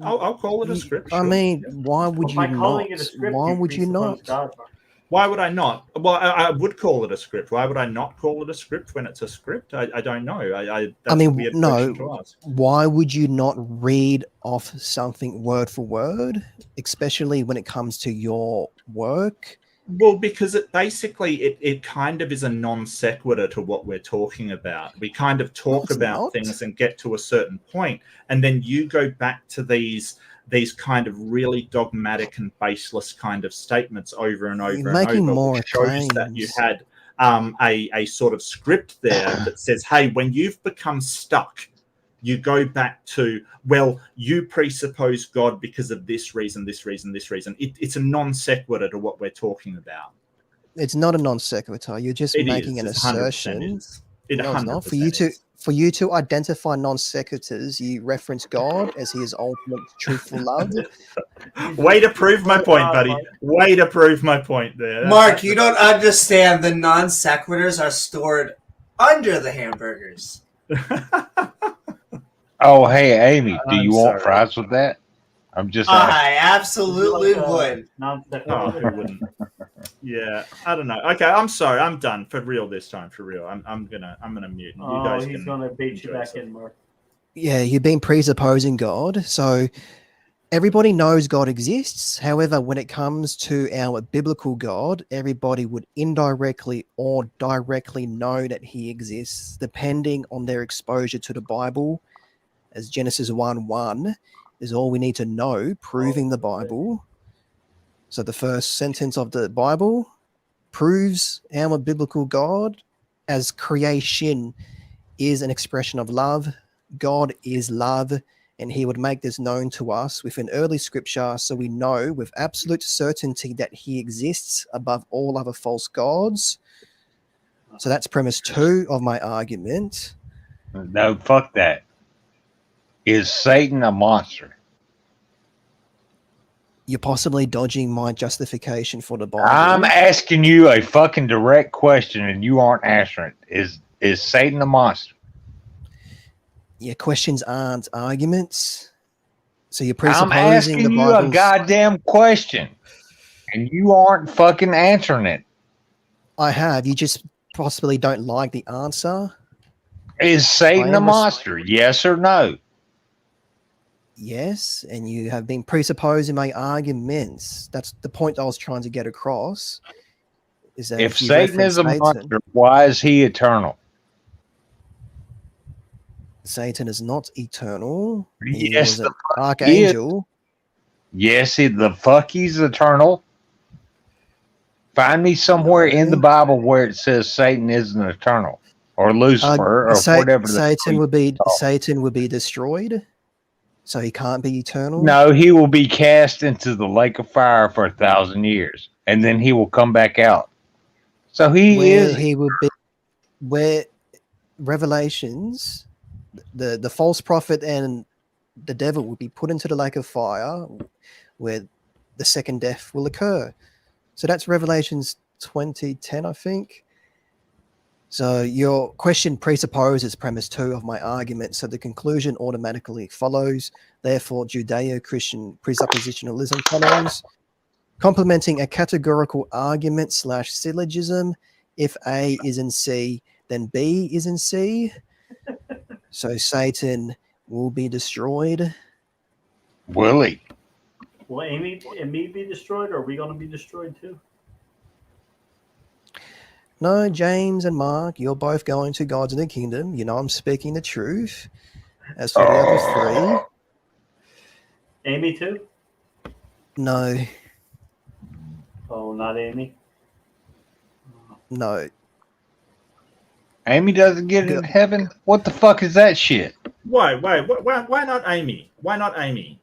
I'll call it a script. I Sure. mean, Yeah. why would But by you calling not? it a script, Why would you presuppose not? God, Mark. Why would I not? Well, I would call it a script. Why would I not call it a script when it's a script? I don't know. That's a weird question to ask. Why would you not read off something word for word, especially when it comes to your work? Well, because it kind of is a non sequitur to what we're talking about. We kind of talk it's about not. things and get to a certain point, and then you go back to these kind of really dogmatic and baseless kind of statements over and over You're and making over, more which shows that you claims. had a sort of script there that says, hey, when you've become stuck, you go back to, well, you presuppose God because of this reason, this reason, this reason. It's a non sequitur to what we're talking about. It's not a non sequitur. You're just It making is. an It's 100% assertion. is. It No, it's 100% not. is. For you to identify non sequiturs, you reference God as He is ultimate truthful love. Way to prove my point, buddy. Way to prove my point there. Mark, you don't understand. The non sequiturs are stored under the hamburgers. Oh, hey, Amy, do I'm you want sorry. fries with that? I'm just asking. I absolutely would. Oh, who wouldn't? Yeah, I don't know. Okay, I'm sorry. I'm done for real this time. For real, I'm gonna mute. You guys He's can gonna bait you enjoy back yourself. in, Mark. Yeah, you've been presupposing God. So everybody knows God exists. However, when it comes to our biblical God, everybody would indirectly or directly know that He exists, depending on their exposure to the Bible. As Genesis 1:1 is all we need to know, proving the Bible. So the first sentence of the Bible proves our biblical God as creation is an expression of love. God is love, and He would make this known to us within early scripture, so we know with absolute certainty that He exists above all other false gods. So that's premise 2 of my argument. No, fuck that. Is Satan a monster? You're possibly dodging my justification for the Bible. I'm asking you a fucking direct question and you aren't answering it. Is Satan a monster? Yeah, questions aren't arguments. So you're I'm presupposing asking the you a Bible's... goddamn question and you aren't fucking answering it. I have. You just possibly don't like the answer. Is Satan a monster? Yes or no? Yes, and you have been presupposing my arguments. That's the point I was trying to get across. Is that If you Satan reference is a monster, why is he eternal? Satan is not eternal. He Yes, was the an fuck archangel. Yes, the fuck he's eternal. Find me somewhere in the Bible where it says Satan isn't eternal, or Lucifer, or whatever. Satan would be destroyed, so he can't be eternal. No, he will be cast into the lake of fire for 1,000 years, and then he will come back out. So he would be where Revelations, the false prophet and the devil would be put into the lake of fire, where the second death will occur. So that's Revelations 20:10, I think. So your question presupposes premise 2 of my argument, so the conclusion automatically follows. Therefore, Judeo-Christian presuppositionalism follows. Complementing a categorical argument / syllogism, if A is in C, then B is in C. So Satan will be destroyed. Will he? Will Amy and me be destroyed, or are we going to be destroyed too? No, James and Mark, you're both going to God's new kingdom. You know I'm speaking the truth. As for the other three, Amy too? no, Oh, not Amy. no. Amy doesn't get into heaven? What the fuck is that shit? Why not Amy? Why not Amy?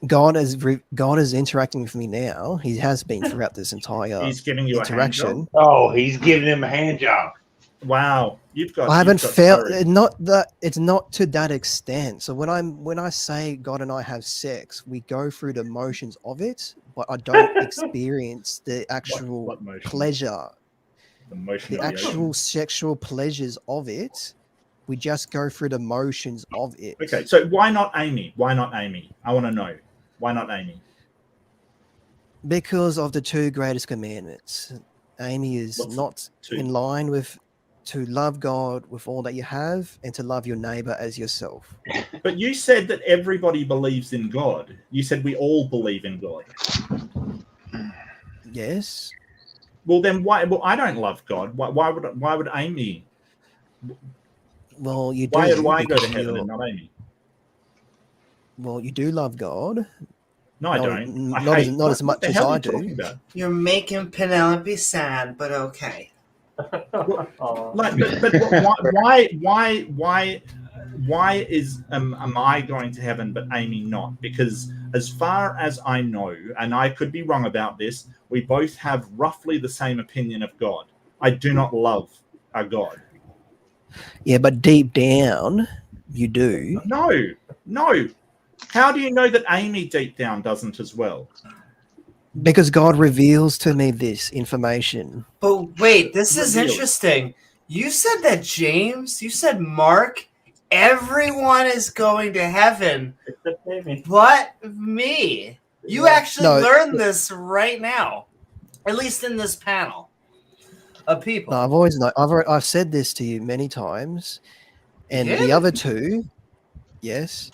God is interacting with me now. He has been throughout this entire He's giving you interaction. a hand job? Oh, he's giving him a hand job. Wow, I haven't felt it's not to that extent. So when I say God and I have sex, we go through the motions of it, but I don't experience the actual what motion? pleasure, The actual sexual pleasures of it. We just go through the motions of it. Okay, so why not Amy? Why not Amy? I want to know. Why not Amy? Because of the two greatest commandments. Amy is not in line with to love God with all that you have and to love your neighbor as yourself. But you said that everybody believes in God. You said we all believe in God. Yes. Well, then why? Well, I don't love God. Why would Amy? Well, you do. Why do I go to heaven and not Amy? Well, you do love God. No, I don't. Not as much as I do. You're making Penelope sad, but okay. But why is am I going to heaven but Amy not? Because as far as I know, and I could be wrong about this, we both have roughly the same opinion of God. I do not love a God. Yeah, but deep down, you do. No. How do you know that Amy deep down doesn't as well? Because God reveals to me this information. But wait, this is interesting. You said that James, you said Mark, everyone is going to heaven. Except Amy. But me. You actually learned this right now. At least in this panel of people. No, I've said this to you many times. And the other two, yes.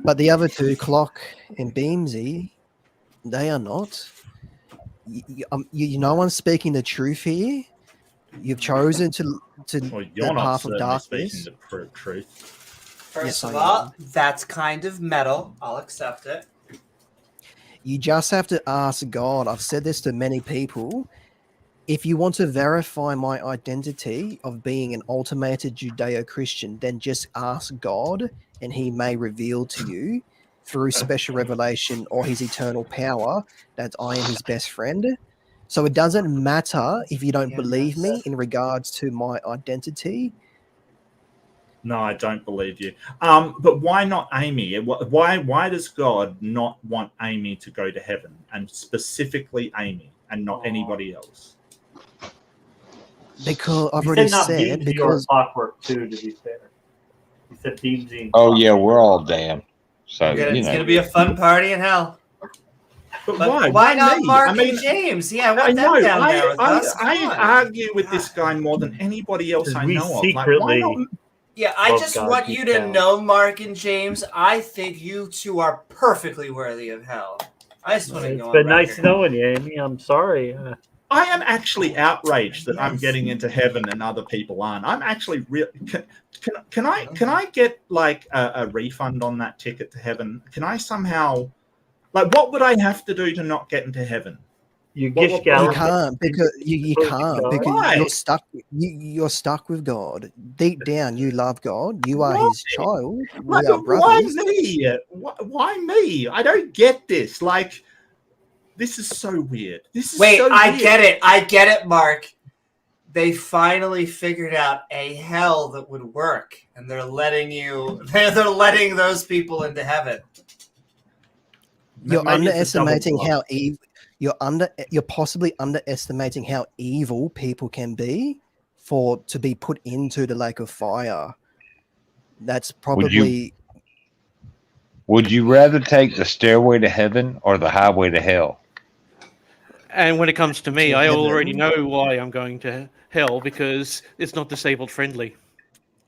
But the other two, Clock and Beamsy, they are not. You know I'm speaking the truth here. You've chosen to well, you're the path of darkness. Speaking the truth. First of all, that's kind of metal. I'll accept it. You just have to ask God. I've said this to many people. If you want to verify my identity of being an ultimated Judeo-Christian, then just ask God, and He may reveal to you through special revelation or His eternal power that I am His best friend. So it doesn't matter if you don't believe me in regards to my identity. No, I don't believe you. But why not Amy? Why does God not want Amy to go to heaven, and specifically Amy and not anybody else? Because I've already said because clockwork too. To be fair, he said Beamsy. Oh yeah, we're all damned. So it's gonna be a fun party in hell. But why? Why not me? Mark and James? Yeah, I know. down there with us. I argue with this guy more than anybody else I know of. Like, why not? Yeah, I just want you to know, Mark and James, I think you two are perfectly worthy of hell. I just want to go on It's been nice knowing you, Amy. I'm sorry. I am actually outraged that I'm getting into heaven and other people aren't. I'm actually real. Can I get like a refund on that ticket to heaven? Can I somehow, like, what would I have to do to not get into heaven? You can't because you can't because Why? you're stuck. You're stuck with God. Deep down, you love God. You are His child. We are brothers. Why me? Why me? I don't get this. Like, this is so weird. I get it, Mark. They finally figured out a hell that would work, and they're letting those people into heaven. You're Maybe it's a underestimating double how evil. You're possibly underestimating how evil people can be to be put into the lake of fire. That's probably. Would you rather take the stairway to heaven or the highway to hell? And when it comes to me, To I already heaven. know why I'm going to hell because it's not disabled friendly.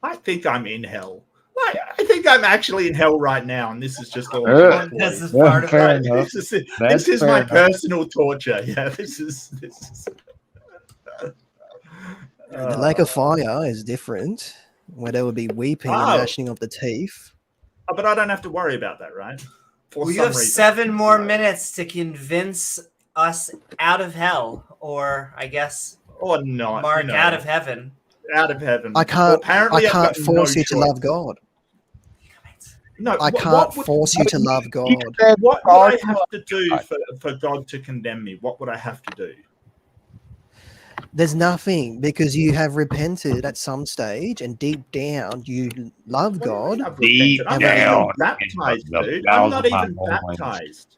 I think I'm in hell. Like, I think I'm actually in hell right now, and this is just all. This is part of Fair it. enough. This is my personal torture. Yeah, this is. The lake of fire is different, where there would be weeping and gnashing of the teeth. But I don't have to worry about that, right? Well, you have 7 more minutes to convince us out of hell, or I guess, or not, Mark, out of heaven. Out of heaven. I can't. Apparently I can't force no you to love God. No, I can't force you to love God. What would I have to do for God to condemn me? What would I have to do? There's nothing, because you have repented at some stage, and deep down you love God. Deep I'm down, not even baptized, dude. I'm not even baptized.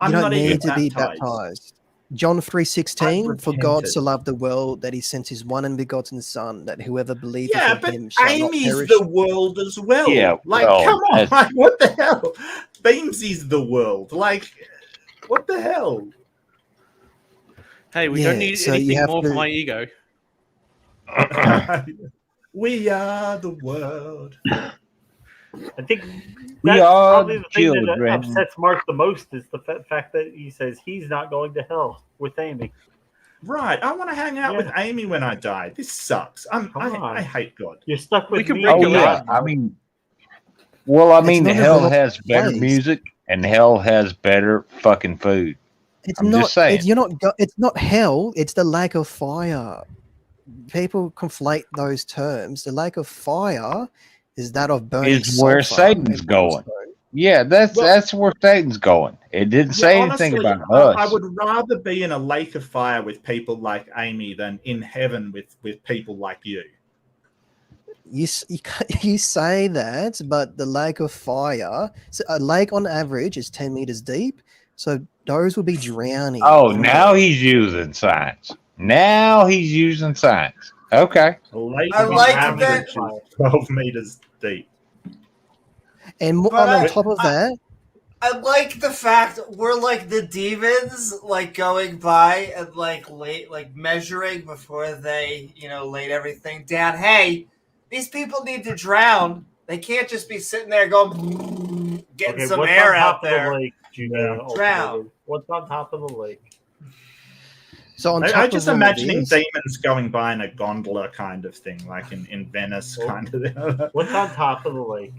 You don't need to be baptized. John 3:16, for God so loved the world that he sent his one and begotten Son, that whoever believes in him shall not Amy's perish. the world as well. Yeah, like, come on, like, what the hell? Beamsy's the world. Like, what the hell? Hey, we don't need anything more for my ego. We are the world. I think that's probably the thing that upsets Mark the most is the fact that he says he's not going to hell with Amy. Right. I want to hang out with Amy when I die. This sucks. I hate God. You're stuck with me. Oh, yeah. I mean, hell has better music and hell has better fucking food. Just saying. It's not hell. It's the lake of fire. People conflate those terms. The lake of fire is that of burning is where Satan's going. Yeah, that's where Satan's going. It didn't say anything about us. I would rather be in a lake of fire with people like Amy than in heaven with people like you. You say that, but the lake of fire, so a lake on average is 10 meters deep, so those will be drowning. Oh, now he's using science. Okay. I like that. 12 meters deep. And on top of that, I like the fact we're like the demons, like going by and like measuring before they, laid everything down. Hey, these people need to drown. They can't just be sitting there going, getting some air out there. Drown. What's on top of the lake? So I'm just imagining demons going by in a gondola kind of thing, like in Venice, kind of. What's on top of the lake?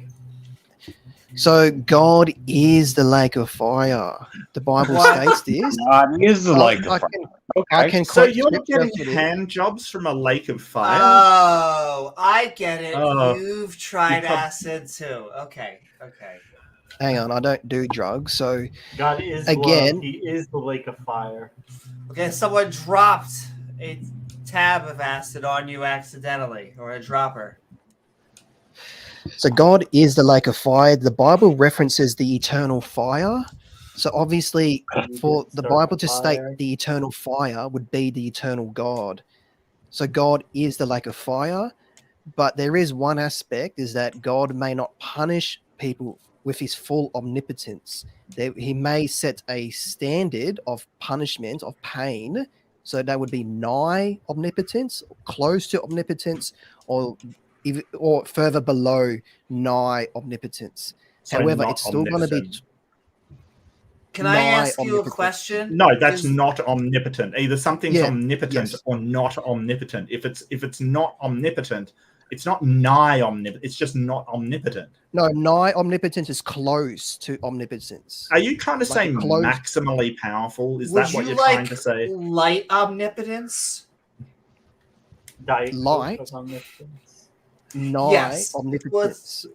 So God is the lake of fire. The Bible states this. God is the lake of fire. So you're getting hand jobs from a lake of fire? Oh, I get it. You've tried acid too. Okay. Hang on, I don't do drugs, so God is love. He is the lake of fire. Okay, someone dropped a tab of acid on you accidentally, or a dropper. So God is the lake of fire. The Bible references the eternal fire. So obviously, for the Bible to state the eternal fire would be the eternal God. So God is the lake of fire, but there is one aspect, is that God may not punish people with his full omnipotence. He may set a standard of punishment, of pain, so that would be nigh omnipotence, close to omnipotence, or further below nigh omnipotence. So however, it's still going to be. Can I ask you a question? No, that's not omnipotent. Either something's omnipotent or not omnipotent. If it's not omnipotent, it's not nigh omnipotent. It's just not omnipotent. No, nigh omnipotence is close to omnipotence. Are you trying to say maximally powerful? Is that what you're trying to say? Light omnipotence? Light omnipotence. Nigh omnipotence.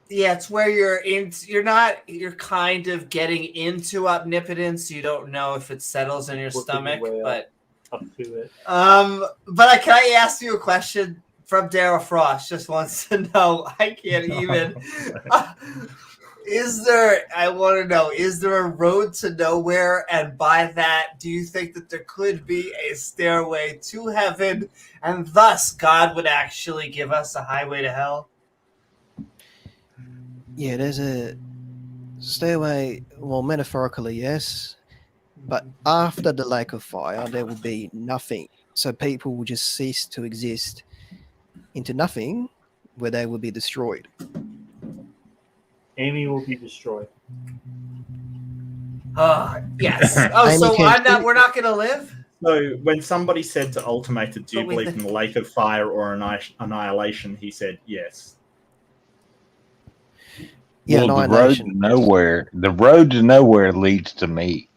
It's where you're kind of getting into omnipotence. You don't know if it settles in your stomach, but up to it. But can I ask you a question? From Daryl Frost, just wants to know. I can't even. I want to know, is there a road to nowhere? And by that, do you think that there could be a stairway to heaven, and thus God would actually give us a highway to hell? Yeah, there's a stairway. Well, metaphorically, yes. But after the lake of fire, there will be nothing. So people will just cease to exist into nothing, where they will be destroyed. Amy will be destroyed. Yes. Oh, Amy so can't we're not going to live? So when somebody said to Ultimated, do you But we believe in the lake of fire or annihilation? He said yes. Yeah, well, annihilation. the road to nowhere leads to me.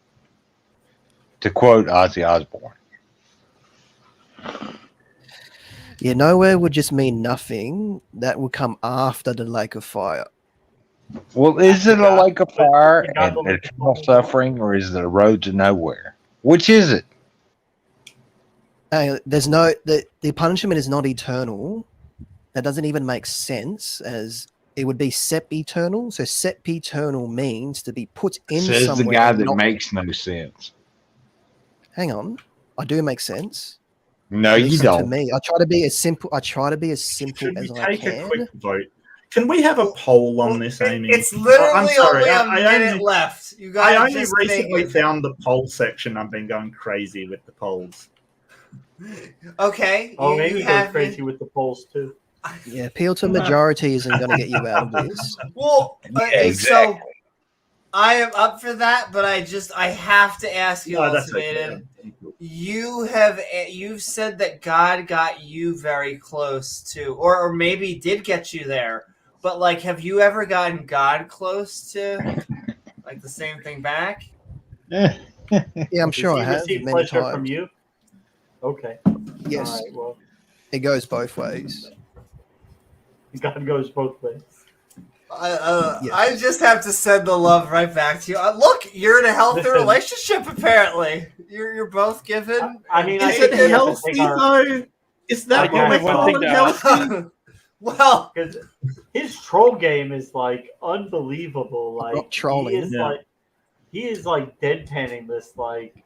To quote Ozzy Osbourne. Yeah, nowhere would just mean nothing. That would come after the lake of fire. Well, is it a lake of fire You got and the- eternal suffering, or is it a road to nowhere? Which is it? There's no the punishment is not eternal. That doesn't even make sense, as it would be sep-eternal. So sep-eternal means to be put in Says somewhere. the guy that not- makes no sense. Hang on, I do make sense. No, you Listen to don't. me. I try to be as simple Should we as I take a can. quick vote? Can we have a poll on this, Amy? It's literally I'm sorry, only a minute left. You guys I only just recently make found the poll section. I've been going crazy with the polls. Okay. Oh, you Amy goes have crazy with the polls too. Yeah, appeal to majority isn't going to get you out of this. Well, exactly. so I am up for that, but I have to ask you, No, that's Ultimated. okay. You've said that God got you very close to, or maybe did get you there, but like, have you ever gotten God close to like the same thing back? Yeah, I'm sure I Does he have receive many pleasure times. from you? Okay. Yes, All right. Well, it goes both ways. God goes both ways. Yes. I just have to send the love right back to you. Look, you're in a healthy Listen. relationship. Apparently, you're both given. I mean, I Is think it we have to healthy take our- though? Is that I what we're got one thing calling to healthy? Well, because his troll game is like unbelievable. Like not trolling. he is like deadpanning this like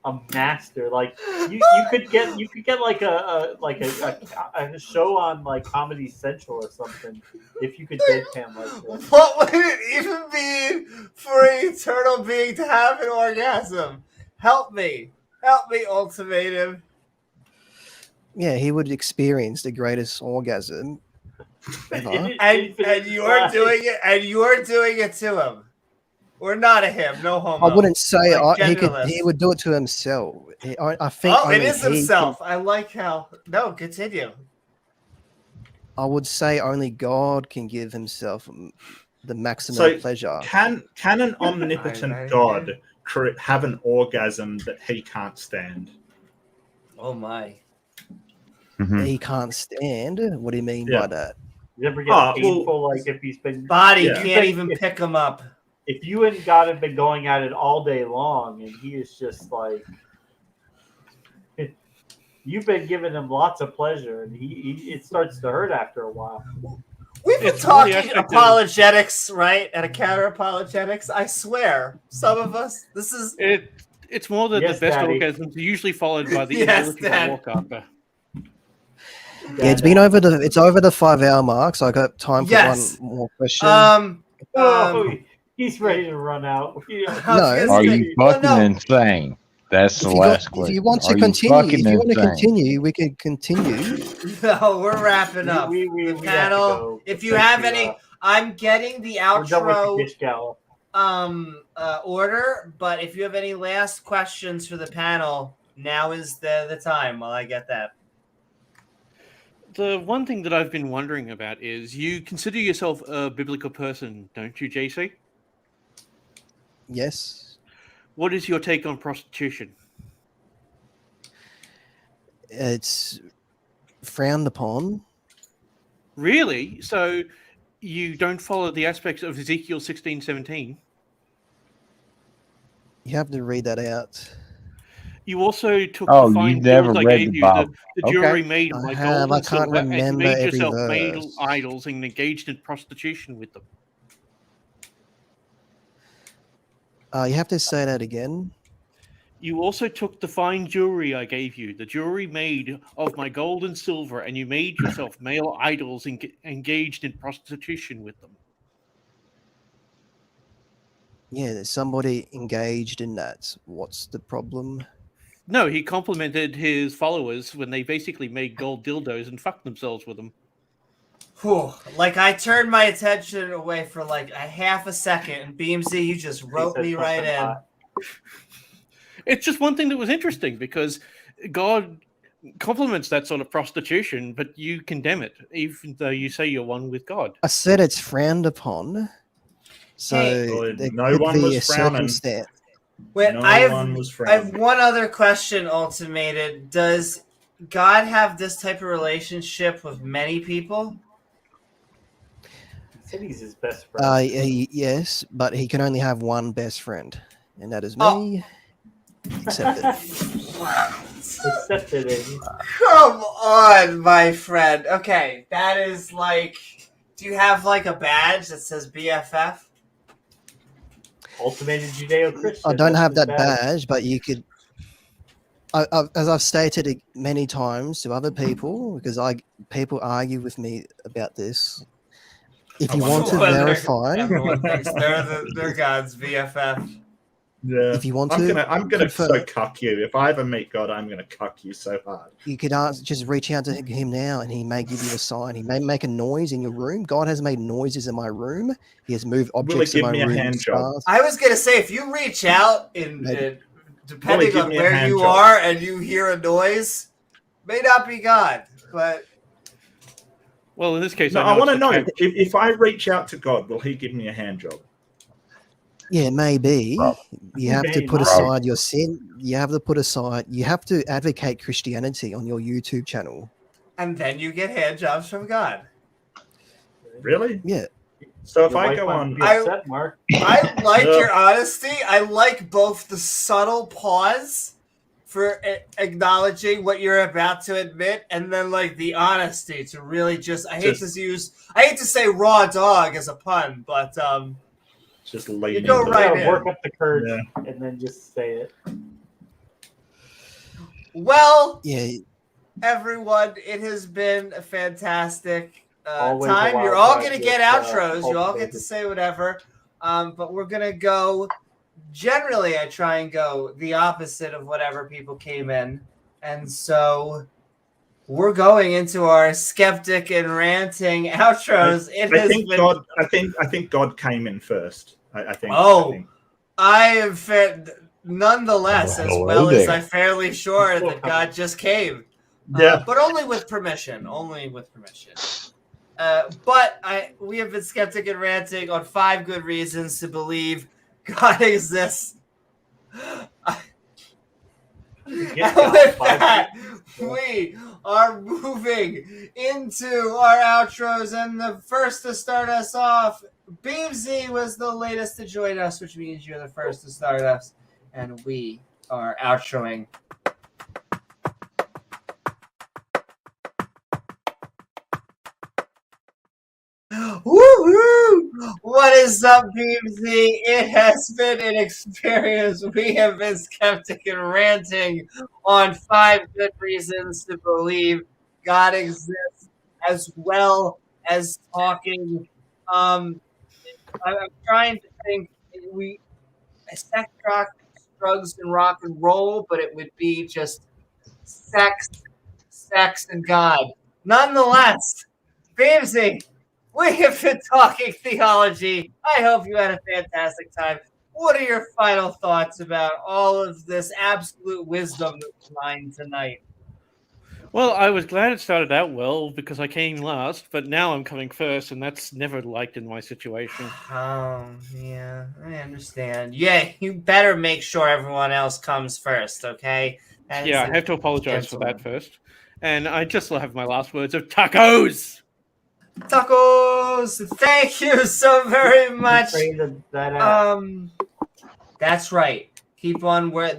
a master. Like you could get like a show on like Comedy Central or something if you could deadpan like this. what would it even mean for an eternal being to have an orgasm? Help me, Ultimatum. Yeah, he would experience the greatest orgasm ever. And you are doing it, to him. Or not a him, no homo. I wouldn't say Like he genderless. would do it to himself. I think. Oh, it only is he himself. I like how. No, continue. I would say only God can give himself the maximum So pleasure. can an omnipotent I- God have an orgasm that he can't stand? Oh my. Mhm. He can't stand. What do you mean Yeah. by that? You ever get Oh, painful like if he's been Body Yeah. can't even pick him up. if you and God have been going at it all day long and he is just like you've been giving him lots of pleasure and he it starts to hurt after a while. We've been It's really talking aspect of- apologetics, right? And a counter apologetics. I swear, some of us. This is It's more that Yes, the best Daddy. orgasms are usually followed by the Yes, inability to Dad. walk after. Yeah, it's been over the 5-hour mark, so I got time for Yes. one more question. Oh, he's ready to run out. Are you fucking insane? That's the last question. If you want to Are you continue, fucking if you want to insane? continue, we can continue. No, we're wrapping up. We The have to panel. go. If you Thank have you, any, I'm getting the we're done with the outro Gish Gala. order. But if you have any last questions for the panel, now is the time while I get that. The one thing that I've been wondering about is you consider yourself a biblical person, don't you, JC? Yes. What is your take on prostitution? It's frowned upon. Really? So you don't follow the aspects of Ezekiel 16:17? You have to read that out. You also took Oh, the fine you've never tools I read gave the you, Bible. the Okay. jewelry made of I my have. gold I and can't silver, and you remember made every yourself verse. idols and engaged in prostitution with them. You have to say that again. You also took the fine jewelry I gave you, the jewelry made of my gold and silver, and you made yourself male idols engaged in prostitution with them. Yeah, there's somebody engaged in that. What's the problem? No, he complimented his followers when they basically made gold dildos and fucked themselves with them. Whew. Like, I turned my attention away for like a half a second, and Beamsy, you just roped me right in. It's just one thing that was interesting, because God compliments that sort of prostitution, but you condemn it, even though you say you're one with God. I said it's frowned upon. So Hey, there no could one be was a frowning. circumstance. Wait, No I one was have one other question, Ultimated. Does God have this type of relationship with many people? He said he's his best friend. Yes, but he can only have one best friend, and that is me. Accepted. Accepted it. Come on, my friend. Okay, that is like... Do you have like a badge that says BFF? Ultimated Judeo-Christian. I don't have that badge, but you could... as I've stated it many times to other people, because people argue with me about this. If you want to verify, everyone thinks they're God's BFF. Yeah, if you want I'm to, gonna so cuck you. If I ever meet God, I'm gonna cuck you so hard. You could just reach out to him now, and he may give you a sign. He may make a noise in your room. God has made noises in my room. He has moved objects in my room. I was gonna say, if you reach out depending on where you are and you hear a noise, may not be God, but. Well, in this case, no, I want to know if I reach out to God, will He give me a hand job? Yeah, maybe. You have to put aside your sin. You have to put aside. You have to advocate Christianity on your YouTube channel. And then you get hand jobs from God. Really? Yeah. So if I go on, Mark. I like your honesty. I like both the subtle pause for acknowledging what you're about to admit, and then like the honesty to really just. I hate to say raw dog as a pun, but just you go right in. Work up the courage and then just say it. Well, yeah, everyone, it has been a fantastic time. You're all going to get outros. You all get to say whatever. But we're going to go. Generally, I try and go the opposite of whatever people came in. And so we're going into our skeptic and ranting outros. I think God came in first. I think. I am nonetheless, as well as I'm fairly sure that God just came. Yeah. But only with permission. But we have been skeptic and ranting on 5 good reasons to believe God exists. With that, we are moving into our outros, and the first to start us off, Beamsy was the latest to join us, which means you're the first to start us, and we are outroing. Woohoo! What is up, Beamsy? It has been an experience. We have been skeptic and ranting on 5 good reasons to believe God exists, as well as talking. I'm trying to think. Sex, drugs, and rock and roll, but it would be just sex, and God. Nonetheless, Beamsy, we have been talking theology. I hope you had a fantastic time. What are your final thoughts about all of this absolute wisdom that's mine tonight? Well, I was glad it started out well because I came last, but now I'm coming first, and that's never liked in my situation. Yeah, I understand. Yeah, you better make sure everyone else comes first, okay? I have to apologize for that first. And I just have my last words of tacos! Tacos! Thank you so very much. That's right. Keep on where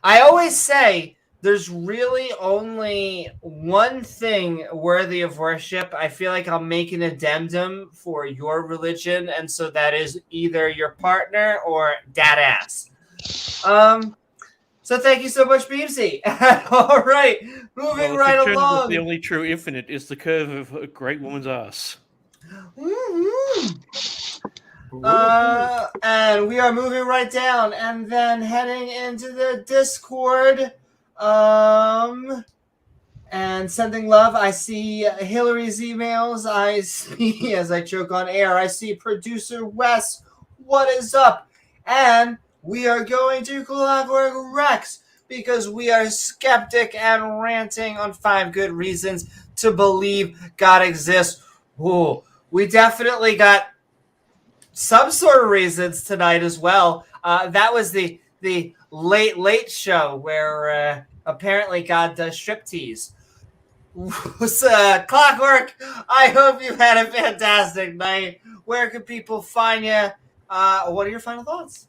I always say there's really only one thing worthy of worship. I feel like I'll make an addendum for your religion, and so that is either your partner or dad ass. So thank you so much, Beamsy. All right, moving right along. The only true infinite is the curve of a great woman's ass. And we are moving right down and then heading into the Discord. And sending love. I see Hillary's emails. I see, as I choke on air, I see producer Wes. What is up? And we are going to Clockwork Rex because we are skeptic and ranting on 5 good reasons to believe God exists. Ooh, we definitely got some sort of reasons tonight as well. That was the late show where apparently God does striptease. Clockwork, I hope you had a fantastic night. Where can people find you? What are your final thoughts?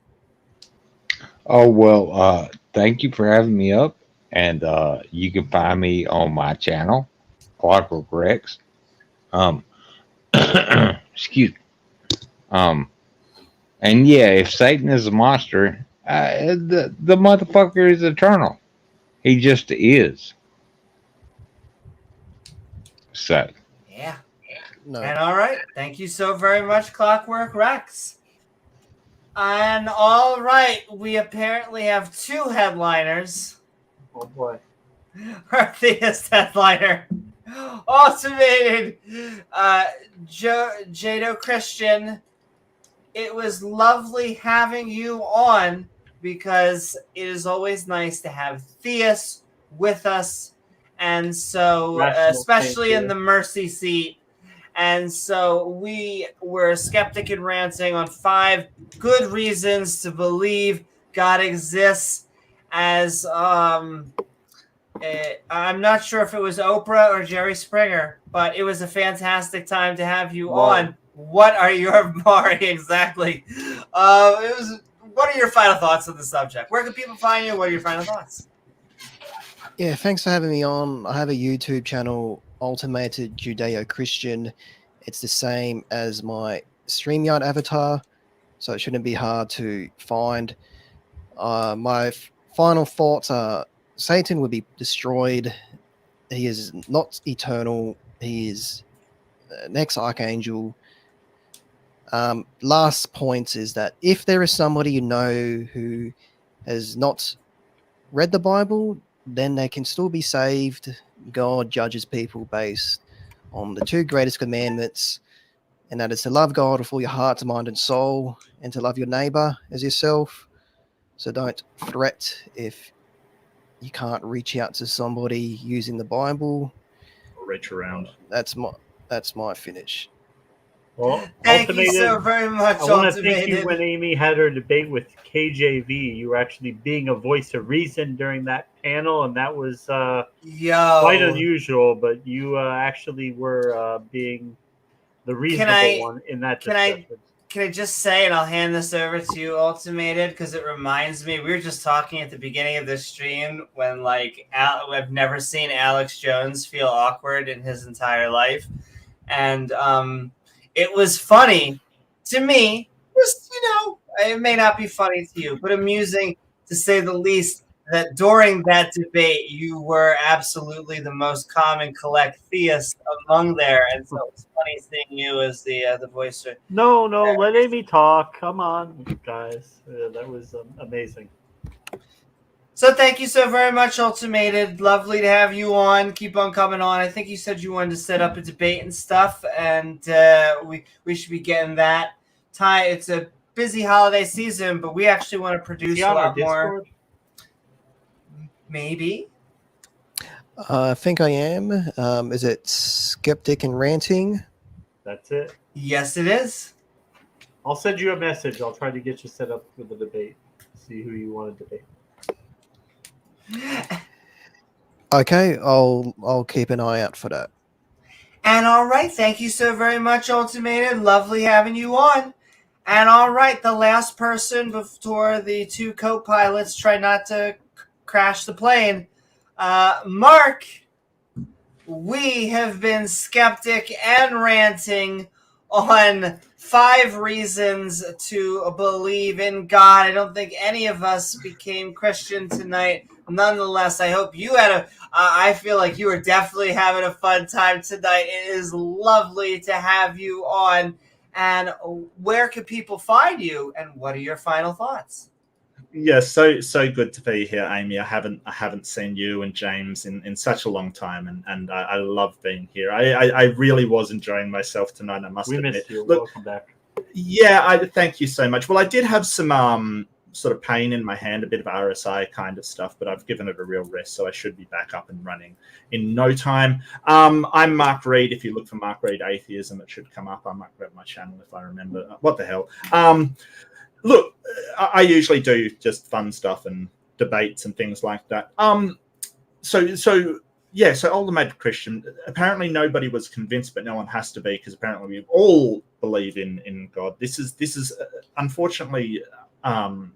Oh, well, thank you for having me up. And you can find me on my channel, Clockwork Rex. Excuse me. And yeah, if Satan is a monster, the motherfucker is eternal. He just is. So. Yeah. No. And all right. Thank you so very much, Clockwork Rex. And all right, we apparently have 2 headliners. Oh boy. Our theist headliner, Ultimated Jado Christian. It was lovely having you on because it is always nice to have theists with us. And so, especially in the mercy seat. And so we were skeptic and ranting on 5 good reasons to believe God exists. As I'm not sure if it was Oprah or Jerry Springer, but it was a fantastic time to have you on. What are your Mari exactly? What are your final thoughts on the subject? Where can people find you? What are your final thoughts? Yeah, thanks for having me on. I have a YouTube channel, Ultimated Judeo-Christian. It's the same as my StreamYard avatar, so it shouldn't be hard to find. My final thoughts are Satan would be destroyed. He is not eternal. He is an ex-archangel. Last point is that if there is somebody you know who has not read the Bible, then they can still be saved. God judges people based on the 2 greatest commandments, and that is to love God with all your heart, mind, and soul, and to love your neighbor as yourself. So don't fret if you can't reach out to somebody using the Bible. Reach around. That's my finish. Well, thank you so very much. I want to thank you. When Amy had her debate with KJV, you were actually being a voice of reason during that panel, and that was quite unusual. But you actually were being the reasonable one in that discussion. Can I just say, and I'll hand this over to you, Ultimated, because it reminds me, we were just talking at the beginning of this stream when, like, I've never seen Alex Jones feel awkward in his entire life, and it was funny to me. Just, it may not be funny to you, but amusing to say the least, that during that debate, you were absolutely the most calm and collect theist among there. And so it was funny seeing you as the voice. No, let Amy talk. Come on, guys. That was amazing. So thank you so very much, Ultimated. Lovely to have you on. Keep on coming on. I think you said you wanted to set up a debate and stuff, and we should be getting that. Ty, it's a busy holiday season, but we actually want to produce a lot more. Maybe. I think I am. Is it Skeptic and Ranting? That's it. Yes, it is. I'll send you a message. I'll try to get you set up for the debate. See who you want to debate. Okay, I'll keep an eye out for that. And all right, thank you so very much, Ultimated. Lovely having you on. And all right, the last person before the 2 co-pilots try not to crash the plane. Mark, we have been skeptic and ranting on 5 reasons to believe in God. I don't think any of us became Christian tonight. Nonetheless, I hope you had I feel like you were definitely having a fun time tonight. It is lovely to have you on. And where can people find you? And what are your final thoughts? Yeah, so good to be here, Amy. I haven't seen you and James in such a long time, and I love being here. I really was enjoying myself tonight. I must admit. Missed you. Look, Welcome back. Yeah, I thank you so much. Well, I did have some sort of pain in my hand, a bit of RSI kind of stuff, but I've given it a real rest, so I should be back up and running in no time. I'm Mark Reid. If you look for Mark Reid Atheism, it should come up. I might grab my channel if I remember. What the hell? Look, I usually do just fun stuff and debates and things like that. So Ultimate Christian. Apparently, nobody was convinced, but no one has to be, because apparently we all believe in God. This is unfortunately,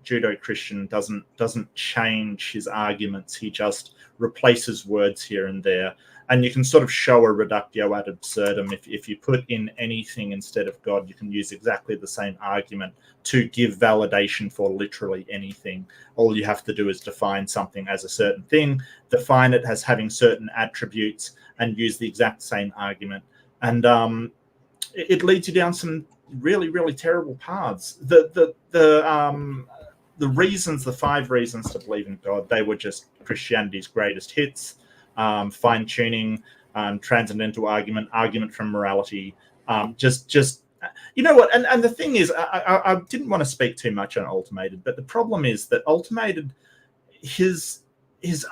Judo Christian doesn't change his arguments. He just replaces words here and there. And you can sort of show a reductio ad absurdum. If you put in anything instead of God, you can use exactly the same argument to give validation for literally anything. All you have to do is define something as a certain thing, define it as having certain attributes, and use the exact same argument. And it leads you down some really, really terrible paths. The reasons, the 5 reasons to believe in God, they were just Christianity's greatest hits. Fine tuning, transcendental argument from morality, just you know what? And the thing is, I didn't want to speak too much on Ultimated, but the problem is that Ultimated, his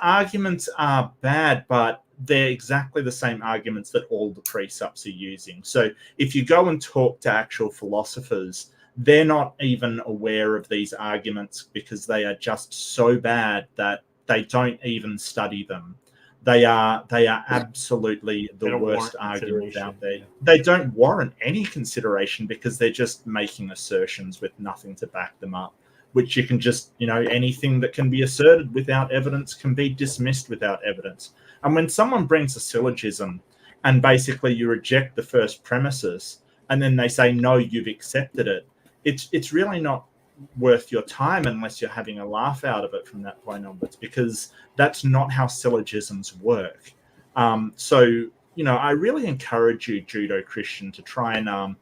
arguments are bad, but they're exactly the same arguments that all the precepts are using. So if you go and talk to actual philosophers, they're not even aware of these arguments, because they are just so bad that they don't even study them. They are absolutely the worst arguments out there. They don't warrant any consideration, because they're just making assertions with nothing to back them up, which you can just, anything that can be asserted without evidence can be dismissed without evidence. And when someone brings a syllogism and basically you reject the first premises, and then they say, no, you've accepted it, it's really not worth your time unless you're having a laugh out of it from that point onwards, because that's not how syllogisms work. So I really encourage you, Judo Christian, to try and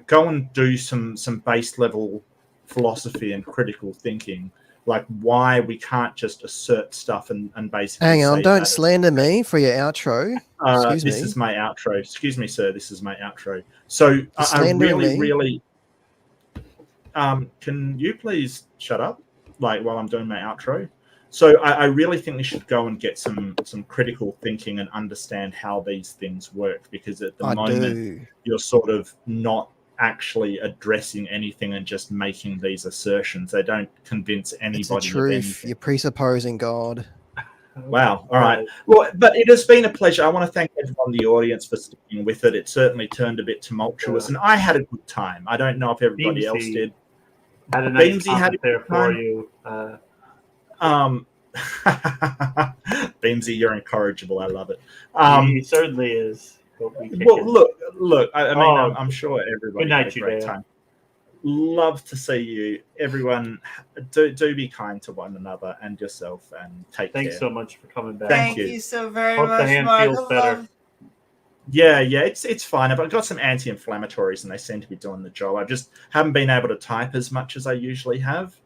go and do some base level philosophy and critical thinking, like why we can't just assert stuff and basically hang on, don't slander me for your outro. Excuse me. This is my outro. Excuse me, sir. This is my outro. So I really can you please shut up, while I'm doing my outro? So I really think we should go and get some critical thinking and understand how these things work, because at the moment you're sort of not actually addressing anything and just making these assertions. They don't convince anybody. It's the truth. You're presupposing God. Wow. All right. Well, but it has been a pleasure. I want to thank everyone in the audience for sticking with it. It certainly turned a bit tumultuous, and I had a good time. I don't know if everybody else did. Had a nice Beamsy had there for you. Beamsy, you're incorrigible. I love it. He certainly is. Well, look. I mean, I'm sure everybody had a great time. Love to see you, everyone. Do be kind to one another and yourself, and take care. Thanks so much for coming back. Thank you so very Hope much, the hand Mark. feels better. Yeah, it's fine. I've got some anti-inflammatories, and they seem to be doing the job. I just haven't been able to type as much as I usually have,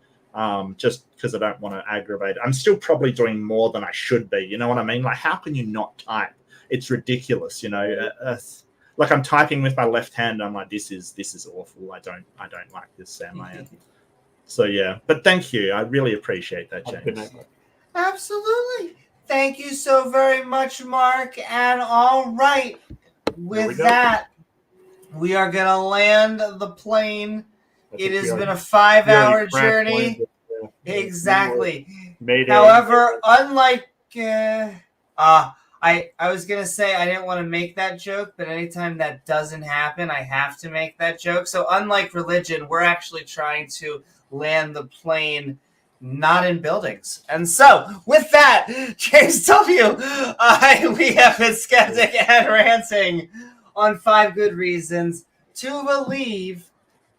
just because I don't want to aggravate. I'm still probably doing more than I should be. You know what I mean? Like, how can you not type? It's ridiculous. Like I'm typing with my left hand. I'm like, this is awful. I don't like this, Sam. So yeah, but thank you. I really appreciate that, James. Absolutely. Thank you so very much, Mark. And all right, with that, we are going to land the plane. It has been a 5-hour journey. Exactly. However, unlike I was going to say I didn't want to make that joke, but anytime that doesn't happen, I have to make that joke. So unlike religion, we're actually trying to land the plane not in buildings. And so, with that, James W., we have been skeptic and ranting on 5 good reasons to believe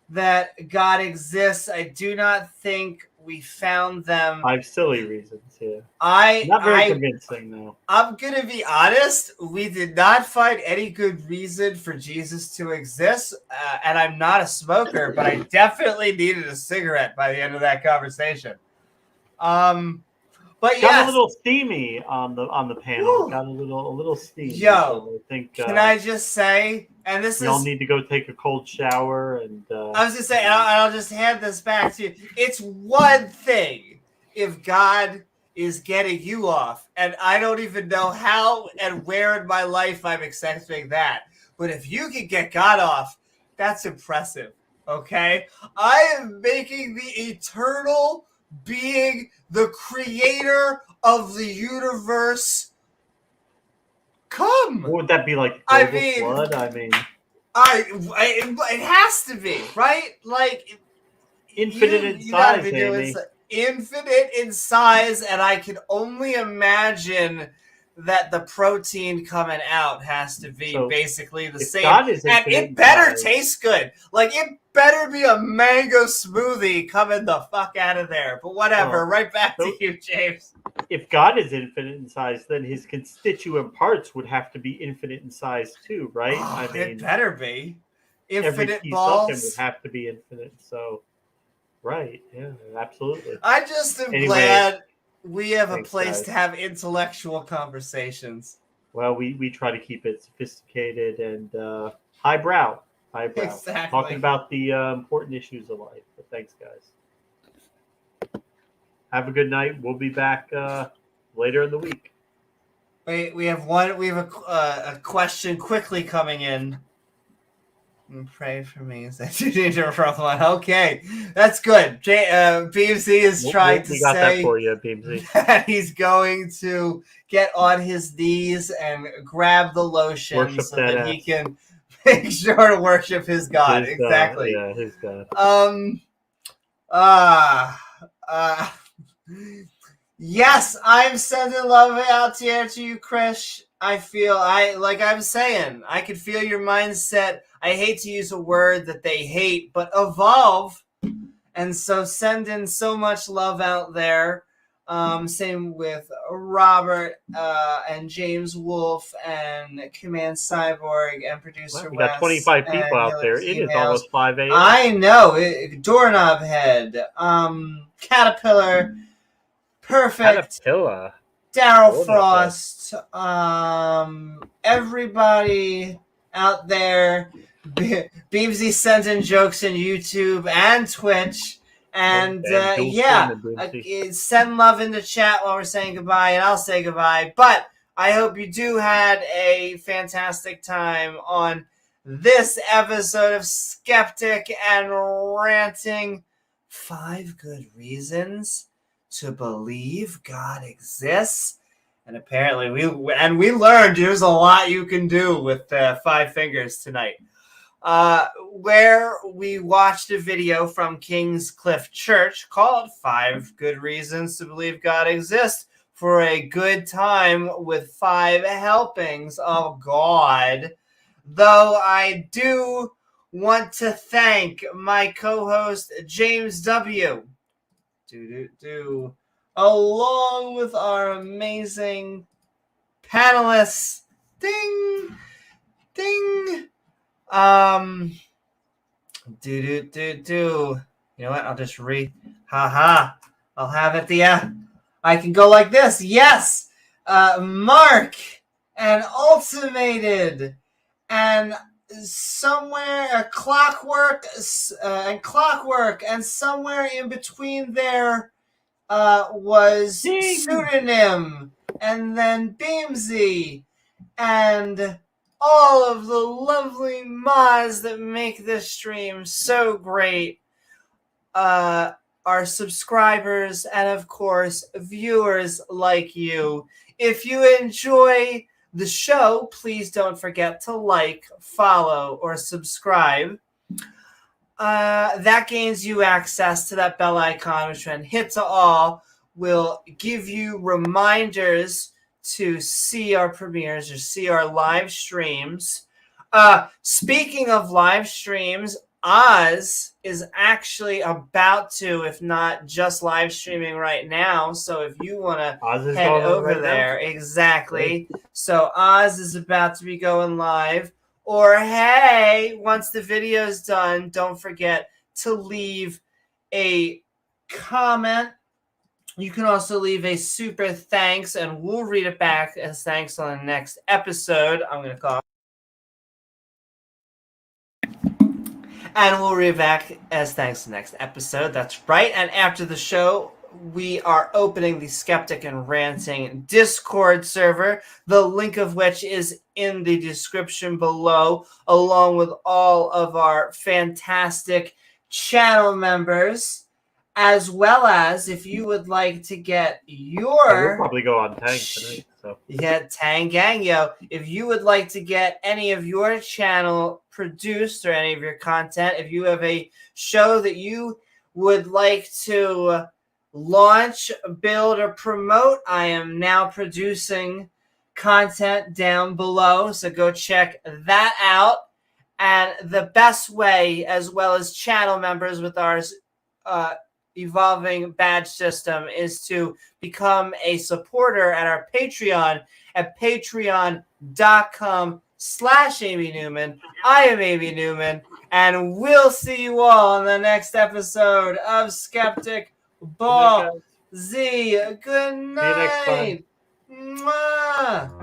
that God exists. I do not think we found them. 5 silly reasons, yeah. Not very convincing, though. I'm going to be honest. We did not find any good reason for Jesus to exist. And I'm not a smoker, but I definitely needed a cigarette by the end of that conversation. But got a little steamy on the panel. Woo. Got a little steamy. Yo, so I think, can I just say, and this we all need to go take a cold shower, and I was gonna say, and I'll just hand this back to you. It's one thing if God is getting you off, and I don't even know how and where in my life I'm accepting that. But if you can get God off, that's impressive. Okay, I am making the eternal being, the creator of the universe, come. What would that be like? I Global mean, flood? I mean, it has to be, right? Like infinite in size, Amy. Infinite in size, and I can only imagine that the protein coming out has to be basically the same. And it better taste good. Like, it better be a mango smoothie coming the fuck out of there. But whatever, right back to you, James. If God is infinite in size, then his constituent parts would have to be infinite in size too, right? Oh, I mean, it better be. Every Infinite piece balls of him would have to be infinite. So, right, yeah, absolutely. I just am glad we have a place to have intellectual conversations. Well, we try to keep it sophisticated and highbrow. Exactly. Talking about the important issues of life. But thanks, guys. Have a good night. We'll be back later in the week. Wait, we have a question quickly coming in. Pray for me as I do need to roll one. Okay, that's good. Beamsy is trying to say. We got that for you, Beamsy. That he's going to get on his knees and grab the lotion Worship so that he ass. can make sure to worship his God. Exactly. Yeah, his God. Yes, I'm sending love out here to you, Krish. I can feel your mindset. I hate to use a word that they hate, but evolve. And so send in so much love out there. Same with Robert and James Wolf and Command Cyborg and producer We got Wes 25 people out there. It is almost 5 a.m. I know. Doorknob Head, Caterpillar, Perfect, Caterpillar, Daryl Frost, everybody out there. Beamsy sent in jokes in YouTube and Twitch. And send love in the chat while we're saying goodbye, and I'll say goodbye. But I hope you do had a fantastic time on this episode of Skeptic and Ranting. 5 good reasons to believe God exists. And apparently we learned there's a lot you can do with 5 fingers tonight. Where we watched a video from Kingscliff Church called 5 Good Reasons to Believe God Exists for a good time with 5 helpings of God. Though I do want to thank my co-host James W. Along with our amazing panelists. Ding! Ding! You know what? I'll just I'll have it I can go like this. Yes! Mark and Ultimated and somewhere Clockwork and somewhere in between there was Pseudonym and then Beamsy and all of the lovely mods that make this stream so great, our subscribers, and of course, viewers like you. If you enjoy the show, please don't forget to like, follow, or subscribe. that gains you access to that bell icon, which when hit to all will give you reminders to see our premieres or see our live streams. Speaking of live streams, Oz is actually about to, if not just live streaming right now. So if you want to head over right there, exactly. So Oz is about to be going live. Or hey, once the video's done, don't forget to leave a comment. You can also leave a super thanks, and we'll read it back as thanks on the next episode. I'm going to call. And we'll read back as thanks to the next episode. That's right. And after the show, we are opening the Skeptic and Ranting Discord server, the link of which is in the description below, along with all of our fantastic channel members, as well as if you would like to get your... We'll probably go on Tang tonight. So. Yeah, Tang Gang, yo. If you would like to get any of your channel produced or any of your content, if you have a show that you would like to launch, build, or promote, I am now producing content down below, so go check that out. And the best way, as well as channel members with our evolving badge system, is to become a supporter at our Patreon at patreon.com/Amy Newman. I am Amy Newman, and we'll see you all in the next episode of Skeptic Ball Z. Good night. See you next time. Mwah.